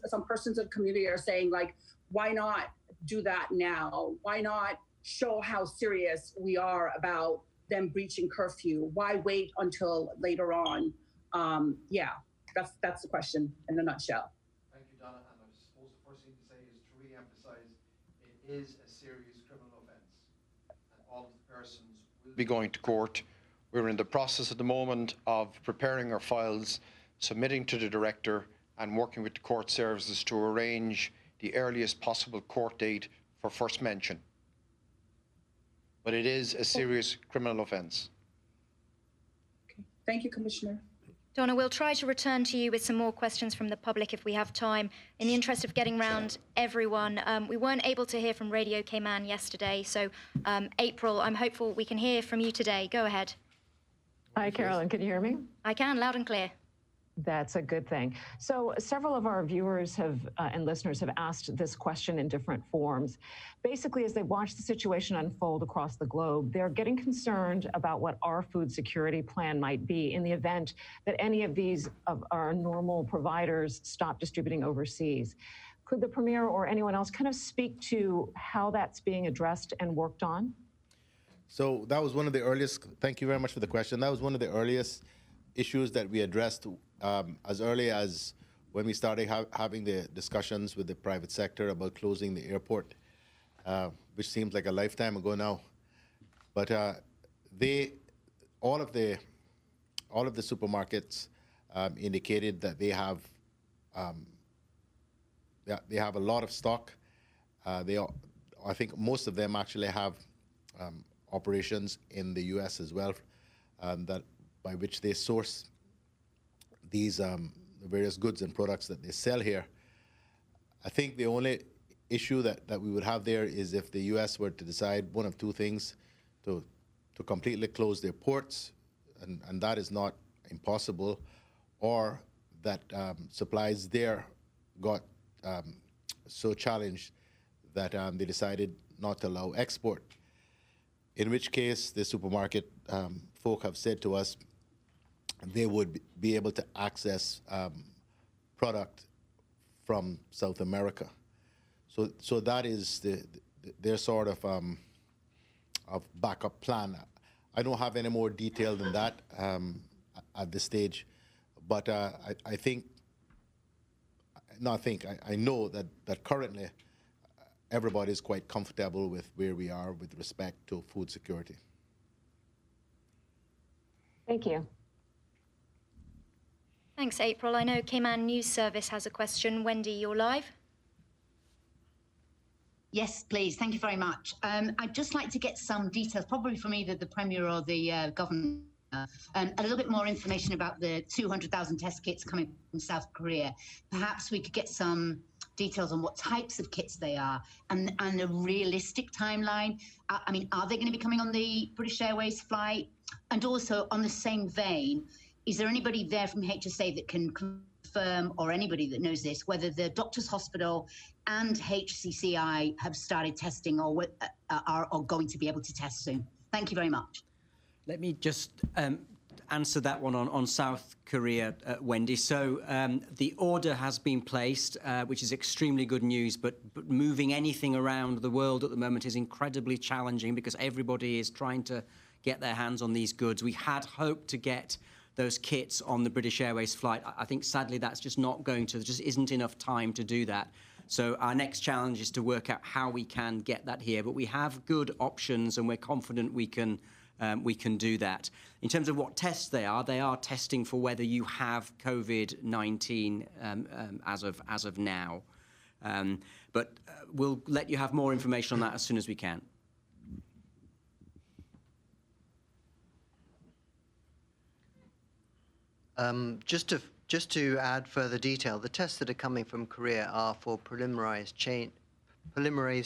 some persons of the community are saying, like, why not do that now? Why not show how serious we are about them breaching curfew? Why wait until later on? That's the question in a nutshell. Thank you, Donna. And I suppose the first thing to say is to re-emphasize it is a serious criminal offence, and all of the persons will be going to court. We're in the process at the moment of preparing our files, submitting to the director, and working with the court services to arrange the earliest possible court date for first mention. But it is a serious criminal offence. Okay. Thank you, Commissioner. Donna, we'll try to return to you with some more questions from the public if we have time. In the interest of getting round everyone, we weren't able to hear from Radio Cayman yesterday, so April, I'm hopeful we can hear from you today. Go ahead. Hi, Carolyn. Can you hear me? I can, loud and clear. That's a good thing. So several of our viewers and listeners have asked this question in different forms. Basically, as they watch the situation unfold across the globe, they're getting concerned about what our food security plan might be in the event that any of these of our normal providers stop distributing overseas. Could the Premier or anyone else kind of speak to how that's being addressed and worked on? So that was one of the earliest, thank you very much for the question. That was one of the earliest issues that we addressed as early as when we started having the discussions with the private sector about closing the airport, which seems like a lifetime ago now. But all of the supermarkets indicated that they have a lot of stock. I think most of them actually have operations in the U.S. as well, that by which they source these various goods and products that they sell here. I think the only issue that we would have there is if the U.S. were to decide one of two things, to completely close their ports, and that is not impossible, or that supplies there got so challenged that they decided not to allow export. In which case, the supermarket folk have said to us they would be able to access product from South America. So that is their sort of backup plan. I don't have any more detail than that at this stage, but I know that currently everybody is quite comfortable with where we are with respect to food security. Thank you. Thanks, April. I know Cayman News Service has a question. Wendy, you're live. Yes, please. Thank you very much. I'd just like to get some details, probably from either the Premier or the Governor, a little bit more information about the 200,000 test kits coming from South Korea. Perhaps we could get some details on what types of kits they are and a realistic timeline. I mean, are they going to be coming on the British Airways flight? And also, on the same vein, is there anybody there from HSA that can confirm, or anybody that knows this, whether the Doctors Hospital and HCCI have started testing or are going to be able to test soon? Thank you very much. Let me just answer that one on South Korea, Wendy. So the order has been placed, which is extremely good news, but moving anything around the world at the moment is incredibly challenging because everybody is trying to get their hands on these goods. We had hoped to get those kits on the British Airways flight. I think sadly that's just not going to, there just isn't enough time to do that. So our next challenge is to work out how we can get that here. But we have good options and we're confident we can do that. In terms of what tests they are testing for whether you have COVID-19 as of now. But we'll let you have more information on that as soon as we can. Just to add further detail, the tests that are coming from Korea are for polymerase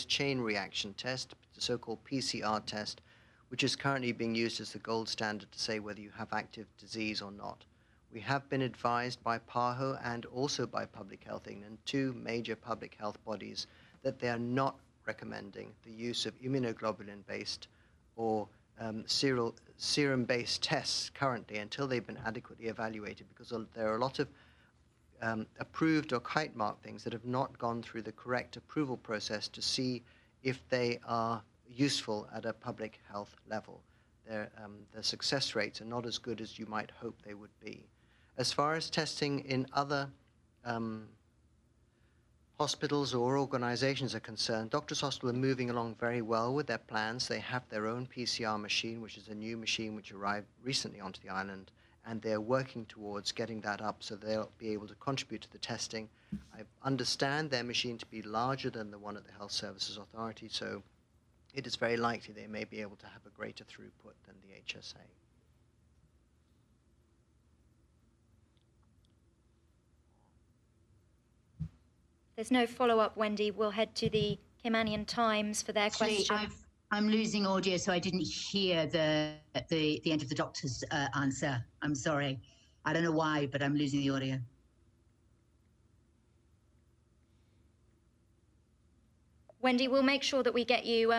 chain reaction test, the so-called PCR test, which is currently being used as the gold standard to say whether you have active disease or not. We have been advised by PAHO and also by Public Health England, two major public health bodies, that they are not recommending the use of immunoglobulin-based or serum-based tests currently until they've been adequately evaluated, because there are a lot of approved or kite mark things that have not gone through the correct approval process to see if they are useful at a public health level. The success rates are not as good as you might hope they would be. As far as testing in other hospitals or organizations are concerned, Doctors Hospital are moving along very well with their plans. They have their own PCR machine, which is a new machine which arrived recently onto the island, and they're working towards getting that up so they'll be able to contribute to the testing. I understand their machine to be larger than the one at the Health Services Authority, so it is very likely they may be able to have a greater throughput than the HSA. There's no follow-up, Wendy. We'll head to the Caymanian Times for their question. I'm losing audio, so I didn't hear the end of the doctor's answer. I'm sorry. I don't know why, but I'm losing the audio. Wendy, we'll make sure that we get you,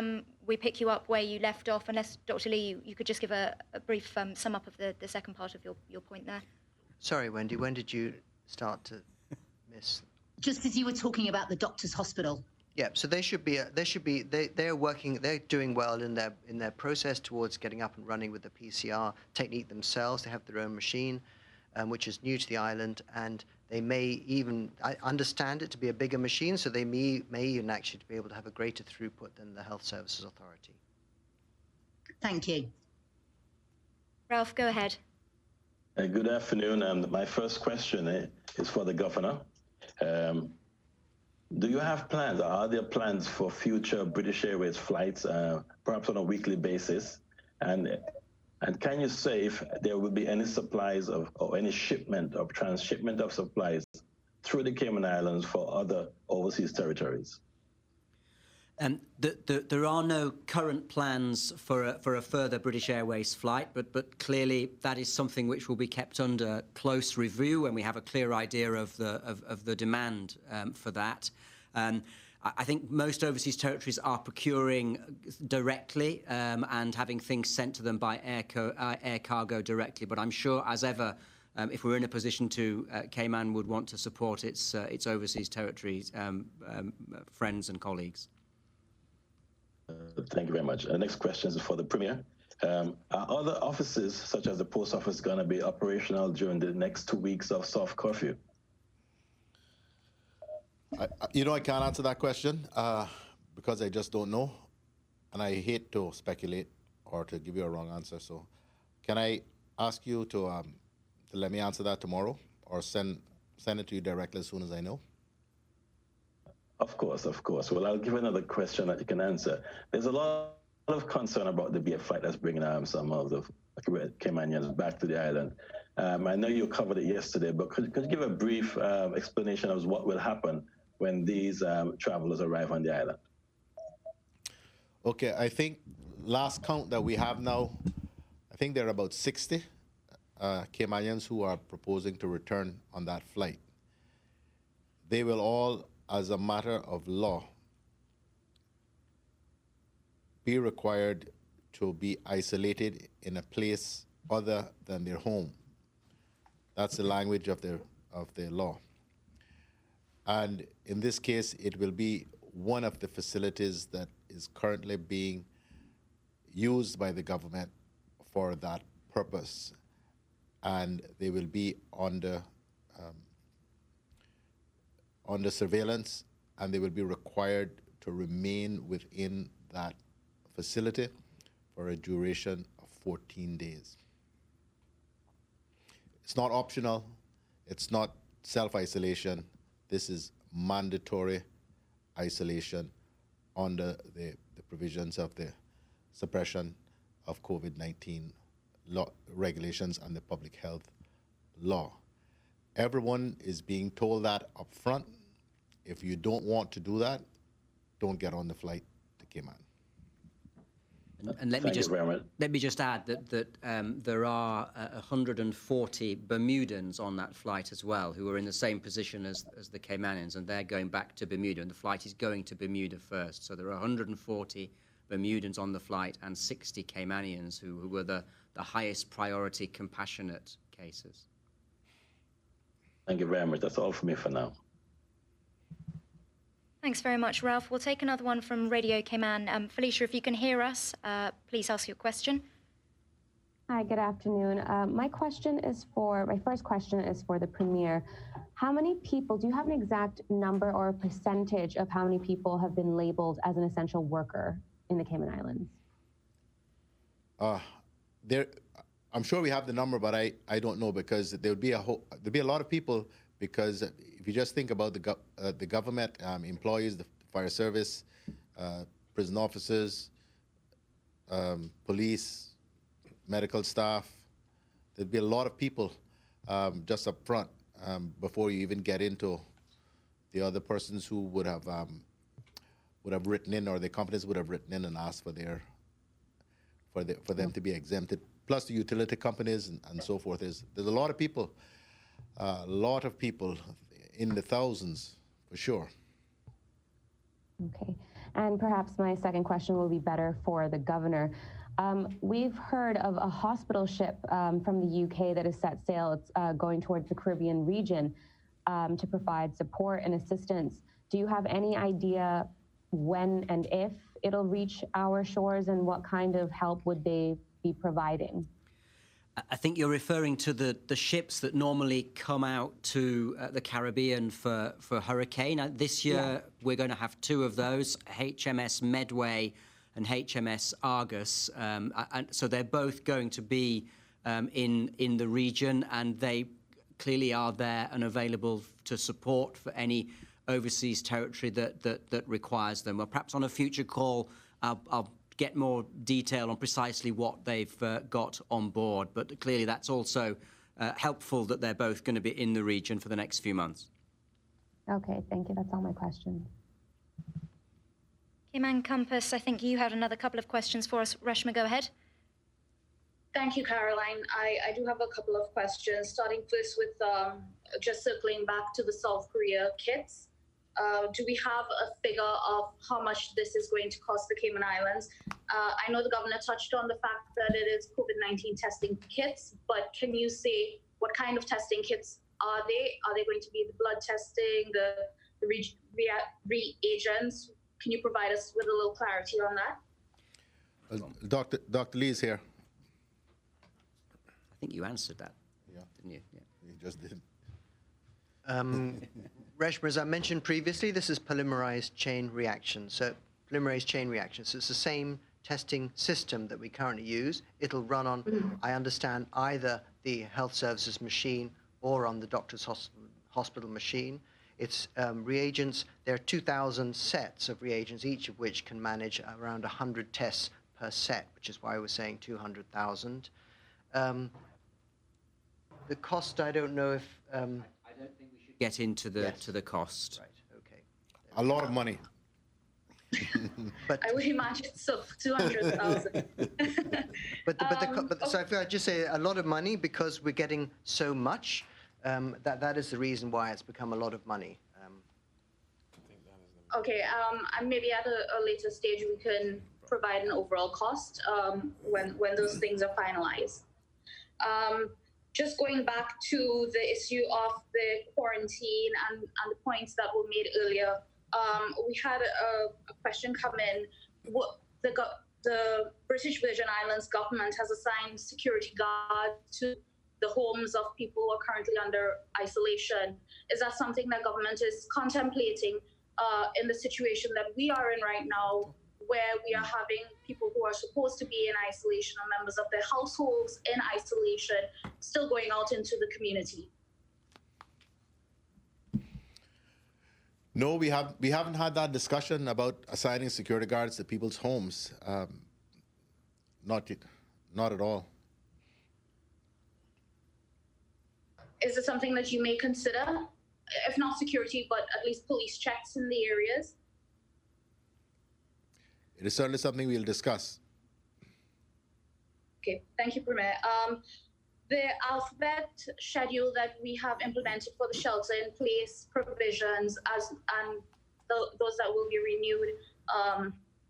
we pick you up where you left off, unless, Dr. Lee, you could just give a brief sum up of the second part of your point there. Sorry, Wendy, when did you start to miss? Just as you were talking about the Doctors Hospital. Yeah, so they're working, they're doing well in their process towards getting up and running with the PCR technique themselves. They have their own machine, which is new to the island, and they may even, I understand it to be a bigger machine, so they may even actually be able to have a greater throughput than the Health Services Authority. Thank you. Ralph, go ahead. Good afternoon. My first question is for the Governor. Do you have plans, or are there plans for future British Airways flights, perhaps on a weekly basis? And can you say if there will be any supplies or any shipment or transshipment of supplies through the Cayman Islands for other overseas territories? There are no current plans for a further British Airways flight, but clearly that is something which will be kept under close review when we have a clear idea of the demand for that. I think most overseas territories are procuring directly and having things sent to them by air cargo directly. But I'm sure, as ever, if we're in a position to, Cayman would want to support its overseas territories, friends and colleagues. Thank you very much. The next question is for the Premier. Are other offices, such as the Post Office, going to be operational during the next 2 weeks of soft curfew? I can't answer that question because I just don't know. And I hate to speculate or to give you a wrong answer. So can I ask you to let me answer that tomorrow, or send it to you directly as soon as I know? Of course, of course. Well, I'll give another question that you can answer. There's a lot of concern about the BF flight that's bringing some of the Caymanians back to the island. I know you covered it yesterday, but could you give a brief explanation of what will happen when these travelers arrive on the island? Okay, I think last count that we have now, I think there are about 60 Caymanians who are proposing to return on that flight. They will all, as a matter of law, be required to be isolated in a place other than their home. That's the language of their law. And in this case, it will be one of the facilities that is currently being used by the government for that purpose. And they will be under surveillance, and they will be required to remain within that facility for a duration of 14 days. It's not optional. It's not self-isolation. This is mandatory isolation under the provisions of the suppression of COVID-19 law regulations and the public health law. Everyone is being told that up front. If you don't want to do that, don't get on the flight to Cayman. And let me just add that there are 140 Bermudans on that flight as well, who are in the same position as the Caymanians, and they're going back to Bermuda, and the flight is going to Bermuda first. So there are 140 Bermudans on the flight and 60 Caymanians who were the highest priority compassionate cases. Thank you very much. That's all for me for now. Thanks very much, Ralph. We'll take another one from Radio Cayman. Felicia, if you can hear us, please ask your question. Hi, good afternoon. My first question is for the Premier. How many people, do you have an exact number or a percentage of how many people have been labeled as an essential worker in the Cayman Islands? I'm sure we have the number, but I don't know, because there'll be a lot of people, because if you just think about the government employees, the fire service, prison officers, police, medical staff, there'd be a lot of people just up front before you even get into the other persons who would have written in, or the companies would have written in and asked for them to be exempted. Plus the utility companies and so forth. There's a lot of people in the thousands, for sure. Okay, and perhaps my second question will be better for the Governor. We've heard of a hospital ship from the UK that has set sail. It's going towards the Caribbean region to provide support and assistance. Do you have any idea when and if it'll reach our shores, and what kind of help would they be providing? I think you're referring to the ships that normally come out to the Caribbean for hurricane. This year, we're going to have two of those, HMS Medway and HMS Argus. And so they're both going to be in the region, and they clearly are there and available to support for any overseas territory that requires them. Well, perhaps on a future call, I'll get more detail on precisely what they've got on board. But clearly that's also helpful that they're both going to be in the region for the next few months. Okay, thank you. That's all my questions. Cayman Compass, I think you had another couple of questions for us. Reshma, go ahead. Thank you, Caroline. I do have a couple of questions, starting first with just circling back to the South Korea kits. Do we have a figure of how much this is going to cost the Cayman Islands? I know the Governor touched on the fact that it is COVID-19 testing kits, but can you say what kind of testing kits are they? Are they going to be the blood testing, the reagents? Can you provide us with a little clarity on that? Dr. Lee is here. I think you answered that, didn't you? Yeah. You just did. Reshma, as I mentioned previously, this is polymerase chain reaction. So it's the same testing system that we currently use. It'll run on, I understand, either the health services machine or on the doctor's hospital machine. It's reagents. There are 2,000 sets of reagents, each of which can manage around 100 tests per set, which is why we're saying 200,000. The cost, I don't know if... I don't think we should get into the cost. Right, okay. A lot of money. But I would imagine so, 200,000. So if I just say a lot of money because we're getting so much, that is the reason why it's become a lot of money. Okay, and maybe at a later stage we can provide an overall cost when those things are finalized. Just going back to the issue of the quarantine and the points that were made earlier, we had a question come in. The British Virgin Islands government has assigned security guards to the homes of people who are currently under isolation. Is that something that government is contemplating in the situation that we are in right now, where we are having people who are supposed to be in isolation or members of their households in isolation still going out into the community? No, we haven't had that discussion about assigning security guards to people's homes. Not at all. Is it something that you may consider, if not security, but at least police checks in the areas? It is certainly something we'll discuss. Okay, thank you, Premier. The alphabet schedule that we have implemented for the shelter-in-place provisions, those that will be renewed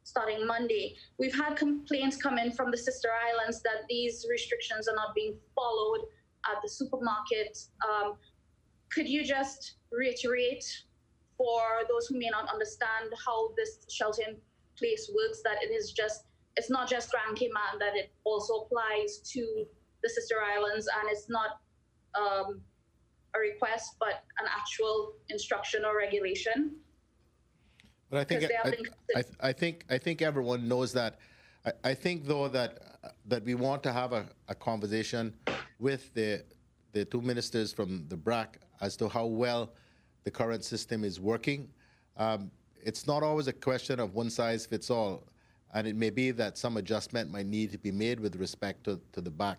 starting Monday. We've had complaints come in from the sister islands that these restrictions are not being followed at the supermarket. Could you just reiterate for those who may not understand how this shelter-in-place works, that it's not just Grand Cayman, that it also applies to the sister islands, and it's not a request, but an actual instruction or regulation? But I think everyone knows that. I think though that we want to have a conversation with the two ministers from the BRAC as to how well the current system is working. It's not always a question of one size fits all, and it may be that some adjustment might need to be made with respect to the BRAC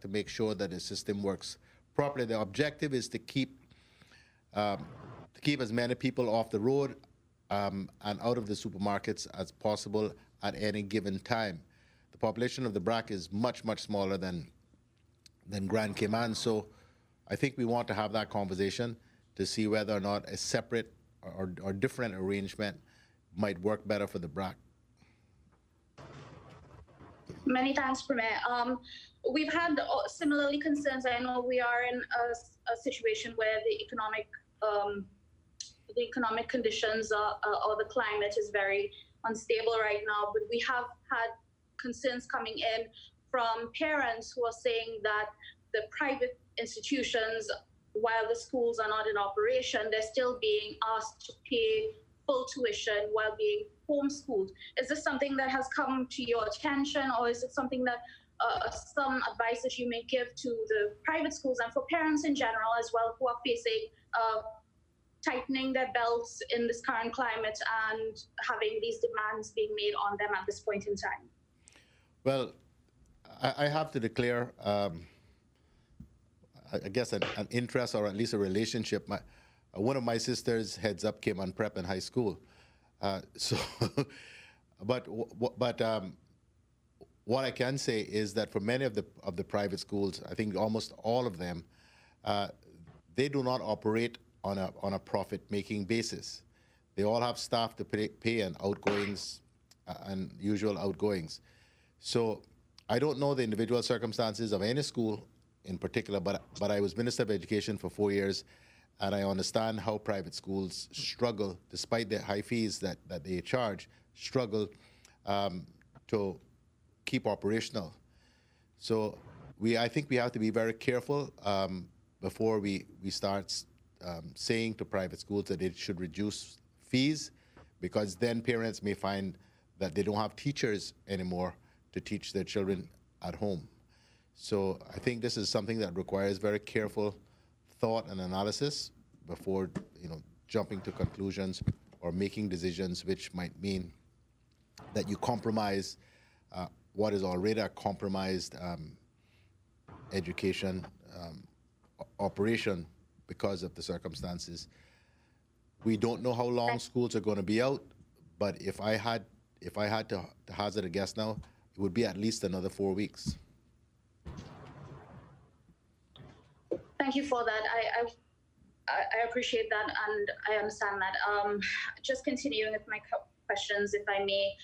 to make sure that the system works properly. The objective is to keep as many people off the road and out of the supermarkets as possible at any given time. The population of the BRAC is much, much smaller than Grand Cayman, so I think we want to have that conversation to see whether or not a separate or different arrangement might work better for the BRAC. Many thanks, Premier. We've had similarly concerns. I know we are in a situation where the economic conditions or the climate is very unstable right now, but we have had concerns coming in from parents who are saying that the private institutions, while the schools are not in operation, they're still being asked to pay full tuition while being homeschooled. Is this something that has come to your attention, or is it something that some advice that you may give to the private schools and for parents in general as well who are facing tightening their belts in this current climate and having these demands being made on them at this point in time? Well, I have to declare, I guess, an interest or at least a relationship. One of my sisters heads up Cayman Prep in high school. But what I can say is that for many of the private schools, I think almost all of them, they do not operate on a profit-making basis. They all have staff to pay and outgoings and usual outgoings. So I don't know the individual circumstances of any school in particular, but I was Minister of Education for 4 years, and I understand how private schools struggle, despite the high fees that they charge, struggle to keep operational. So I think we have to be very careful before we start saying to private schools that they should reduce fees, because then parents may find that they don't have teachers anymore to teach their children at home. So I think this is something that requires very careful thought and analysis before jumping to conclusions or making decisions which might mean that you compromise what is already a compromised education operation because of the circumstances. We don't know how long schools are going to be out, but if I had to hazard a guess now, it would be at least another 4 weeks. Thank you for that. I appreciate that, and I understand that. Just continuing with my questions, if I may.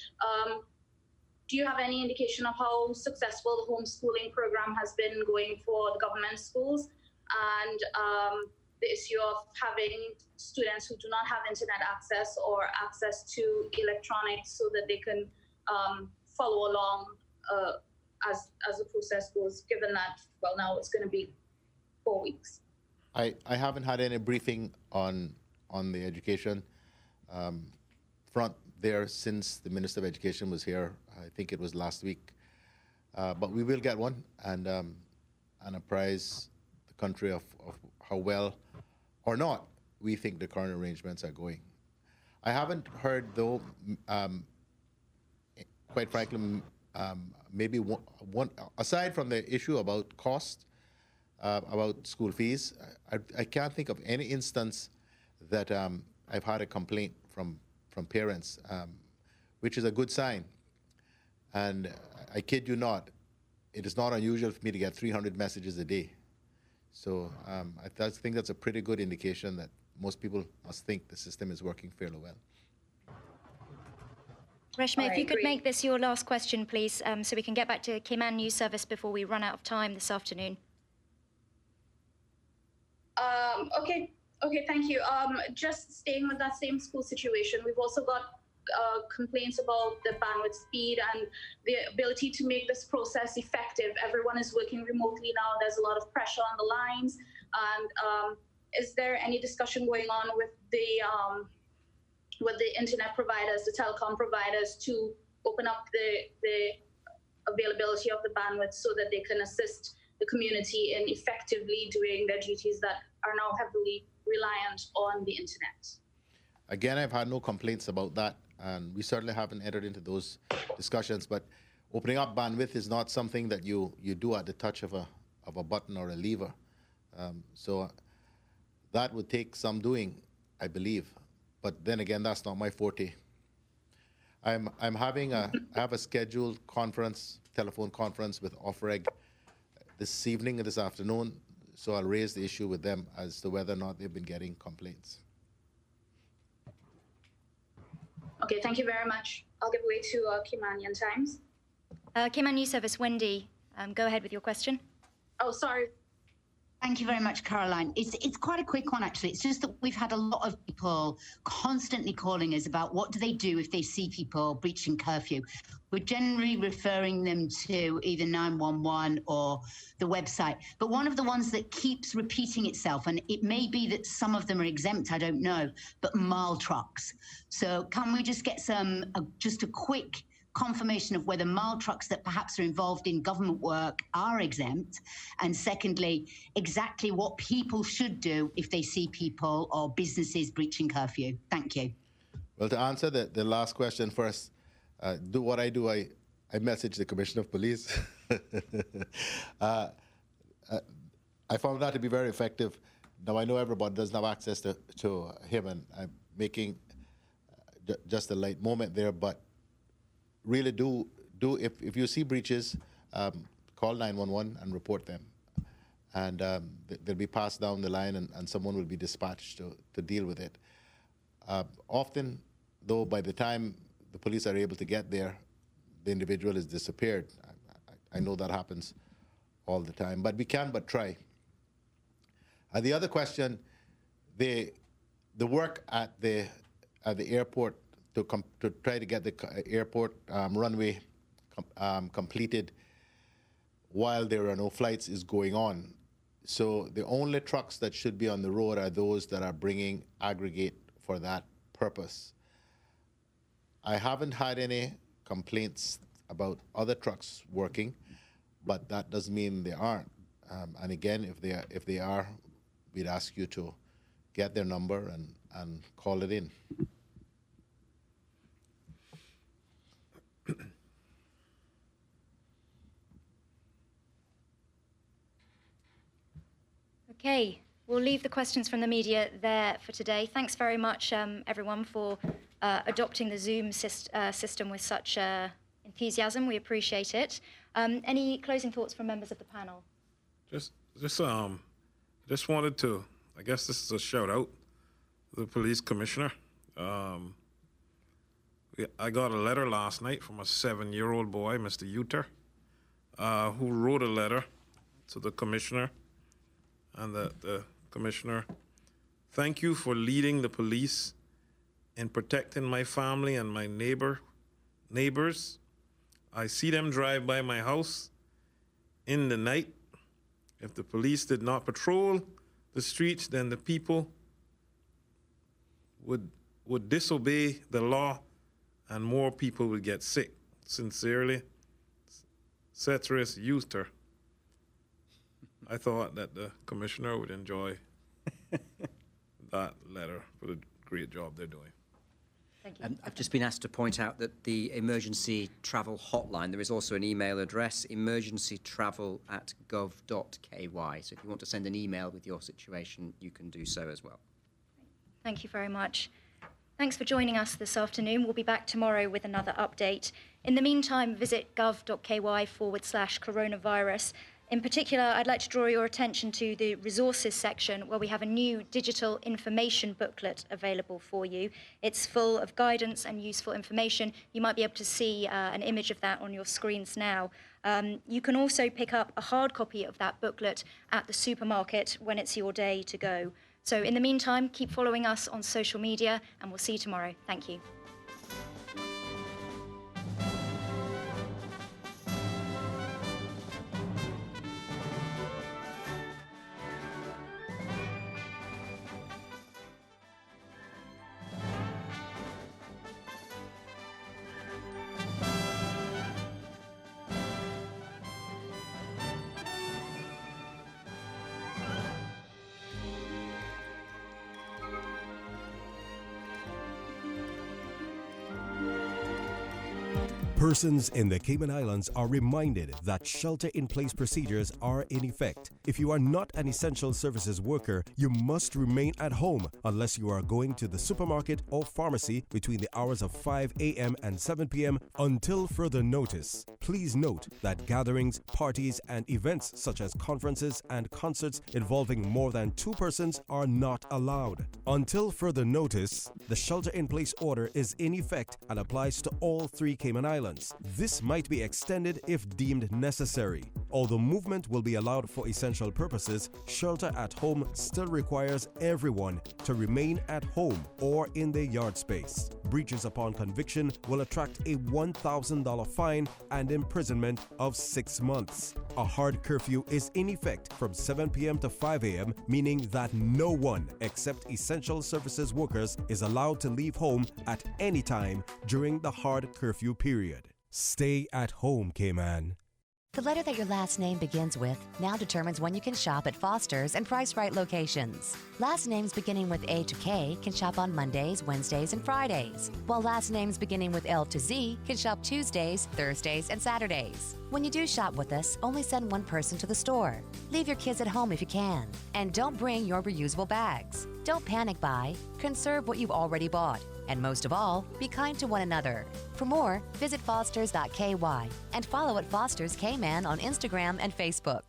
Do you have any indication of how successful the homeschooling program has been going for the government schools, and the issue of having students who do not have internet access or access to electronics so that they can follow along as the process goes, given that, well, now it's going to be 4 weeks? I haven't had any briefing on the education front there since the Minister of Education was here. I think it was last week. But we will get one and apprise the country of how well or not we think the current arrangements are going. I haven't heard, though, quite frankly, maybe one aside from the issue about cost, about school fees. I can't think of any instance that I've had a complaint from parents, which is a good sign. And I kid you not, it is not unusual for me to get 300 messages a day. So I think that's a pretty good indication that most people must think the system is working fairly well. Reshma, if you could make this your last question, please, so we can get back to Cayman News Service before we run out of time this afternoon. Okay, thank you. Just staying with that same school situation, we've also got complaints about the bandwidth speed and the ability to make this process effective. Everyone is working remotely now. There's a lot of pressure on the lines. And is there any discussion going on with the internet providers, the telecom providers, to open up the availability of the bandwidth so that they can assist the community in effectively doing their duties that are now heavily reliant on the internet? Again, I've had no complaints about that, and we certainly haven't entered into those discussions. But opening up bandwidth is not something that you do at the touch of a button or a lever. So that would take some doing, I believe. But then again, that's not my forte. I have a scheduled conference, telephone conference with Ofreg this evening and this afternoon, so I'll raise the issue with them as to whether or not they've been getting complaints. Okay, thank you very much. I'll give way to Caymanian Times. Cayman News Service, Wendy, go ahead with your question. Oh, sorry. Thank you very much, Caroline. It's quite a quick one, actually. It's just that we've had a lot of people constantly calling us about what do they do if they see people breaching curfew. We're generally referring them to either 911 or the website. But one of the ones that keeps repeating itself, and it may be that some of them are exempt, I don't know, but mile trucks. So can we just get just a quick confirmation of whether mile trucks that perhaps are involved in government work are exempt? And secondly, exactly what people should do if they see people or businesses breaching curfew. Thank you. Well, to answer the last question first, do what I do. I message the Commissioner of Police. I found that to be very effective. Now, I know everybody doesn't have access to him, and I'm making just a light moment there, but really do if you see breaches, call 911 and report them, and they'll be passed down the line, and someone will be dispatched to deal with it. Often, though, by the time the police are able to get there, the individual has disappeared. I know that happens all the time, but we can but try. The other question, the work at the airport to try to get the airport runway completed while there are no flights is going on. So the only trucks that should be on the road are those that are bringing aggregate for that purpose. I haven't had any complaints about other trucks working, but that doesn't mean they aren't. And again, if they are, we'd ask you to get their number and call it in. Okay, we'll leave the questions from the media there for today. Thanks very much, everyone, for adopting the Zoom system with such enthusiasm. We appreciate it. Any closing thoughts from members of the panel? Just wanted to, I guess this is a shout out to the police commissioner. I got a letter last night from a 7-year-old boy, Mr. Uter, who wrote a letter to the commissioner. And the commissioner, thank you for leading the police in protecting my family and my neighbors. I see them drive by my house in the night. If the police did not patrol the streets, then the people would disobey the law and more people would get sick. Sincerely, Ceteris Uter. I thought that the commissioner would enjoy that letter for the great job they're doing. Thank you. I've just been asked to point out that the emergency travel hotline, there is also an email address, emergencytravel@gov.ky. So if you want to send an email with your situation, you can do so as well. Thank you very much. Thanks for joining us this afternoon. We'll be back tomorrow with another update. In the meantime, visit gov.ky/coronavirus. In particular, I'd like to draw your attention to the resources section where we have a new digital information booklet available for you. It's full of guidance and useful information. You might be able to see an image of that on your screens now. You can also pick up a hard copy of that booklet at the supermarket when it's your day to go. So in the meantime, keep following us on social media and we'll see you tomorrow. Thank you. Persons in the Cayman Islands are reminded that shelter-in-place procedures are in effect. If you are not an essential services worker, you must remain at home unless you are going to the supermarket or pharmacy between the hours of 5 a.m. and 7 p.m. until further notice. Please note that gatherings, parties, and events such as conferences and concerts involving more than 2 persons are not allowed. Until further notice, the shelter-in-place order is in effect and applies to all 3 Cayman Islands. This might be extended if deemed necessary. Although movement will be allowed for essential purposes, shelter at home still requires everyone to remain at home or in their yard space. Breaches upon conviction will attract a $1,000 fine and imprisonment of 6 months. A hard curfew is in effect from 7 p.m. to 5 a.m., meaning that no one except essential services workers is allowed to leave home at any time during the hard curfew period. Stay at home, Cayman. The letter that your last name begins with now determines when you can shop at Foster's and Price Right locations. Last names beginning with A to K can shop on Mondays, Wednesdays, and Fridays, while last names beginning with L to Z can shop Tuesdays, Thursdays, and Saturdays. When you do shop with us, only send one person to the store. Leave your kids at home if you can. And don't bring your reusable bags. Don't panic buy. Conserve what you've already bought. And most of all, be kind to one another. For more, visit fosters.ky and follow at Fosters Cayman on Instagram and Facebook.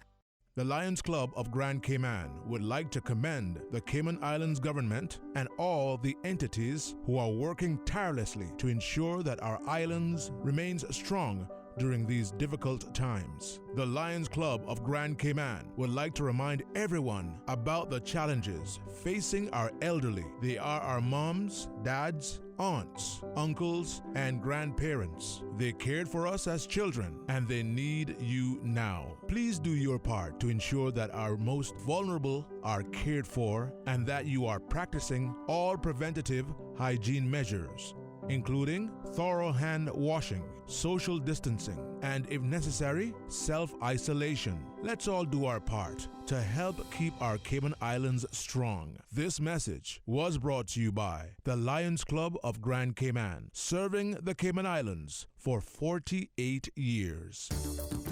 The Lions Club of Grand Cayman would like to commend the Cayman Islands government and all the entities who are working tirelessly to ensure that our islands remains strong during these difficult times. The Lions Club of Grand Cayman would like to remind everyone about the challenges facing our elderly. They are our moms, dads, aunts, uncles, and grandparents. They cared for us as children, and they need you now. Please do your part to ensure that our most vulnerable are cared for and that you are practicing all preventative hygiene measures, including thorough hand washing, social distancing, and if necessary, self-isolation. Let's all do our part to help keep our Cayman Islands strong. This message was brought to you by the Lions Club of Grand Cayman, serving the Cayman Islands for 48 years.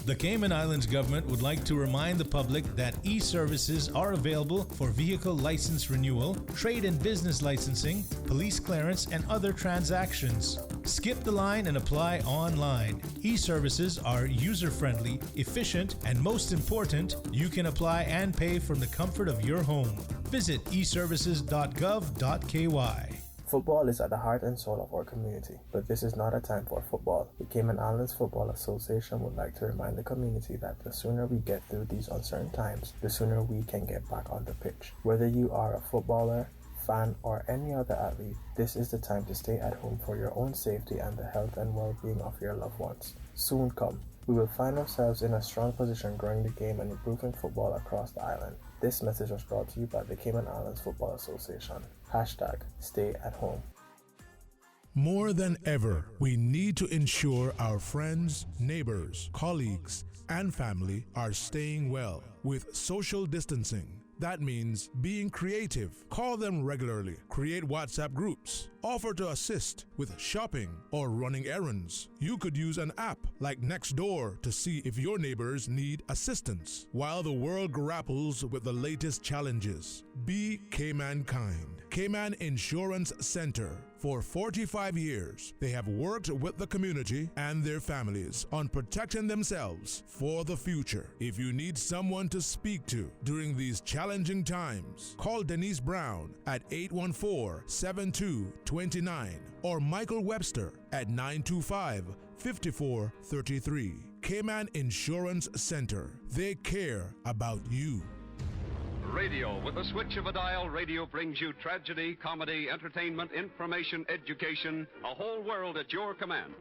The Cayman Islands government would like to remind the public that e-services are available for vehicle license renewal, trade and business licensing, police clearance, and other transactions. Skip the line and apply online. E-services are user-friendly, efficient, and most important, you can apply and pay from the comfort of your home. Visit eservices.gov.ky. Football is at the heart and soul of our community, but this is not a time for football. The Cayman Islands Football Association would like to remind the community that the sooner we get through these uncertain times, the sooner we can get back on the pitch. Whether you are a footballer, fan, or any other athlete, this is the time to stay at home for your own safety and the health and well-being of your loved ones. Soon come, we will find ourselves in a strong position growing the game and improving football across the island. This message was brought to you by the Cayman Islands Football Association. #Stay at home. More than ever, we need to ensure our friends, neighbors, colleagues, and family are staying well. With social distancing, That means being creative. Call them regularly. Create WhatsApp groups. Offer to assist with shopping or running errands. You could use an app like Nextdoor to see if your neighbors need assistance while the world grapples with the latest challenges. Be Cayman kind. Cayman Insurance Center. For 45 years, they have worked with the community and their families on protecting themselves for the future. If you need someone to speak to during these challenging times, call Denise Brown at 814-7229 or Michael Webster at 925-5433. Cayman Insurance Center. They care about you. Radio. With the switch of a dial, radio brings you tragedy, comedy, entertainment, information, education, a whole world at your command.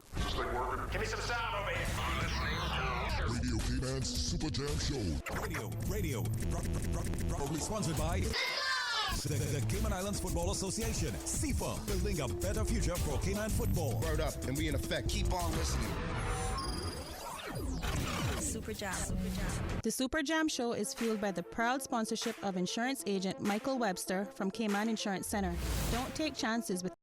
Give me some sound over here. Radio Cayman's Super Jam Show. Radio. Proudly sponsored by the Cayman Islands Football Association. CIFA, building a better future for Cayman football. Word up, and we in effect. Keep on listening. Super Jam. The Super Jam Show is fueled by the proud sponsorship of insurance agent Michael Webster from Cayman Insurance Center. Don't take chances with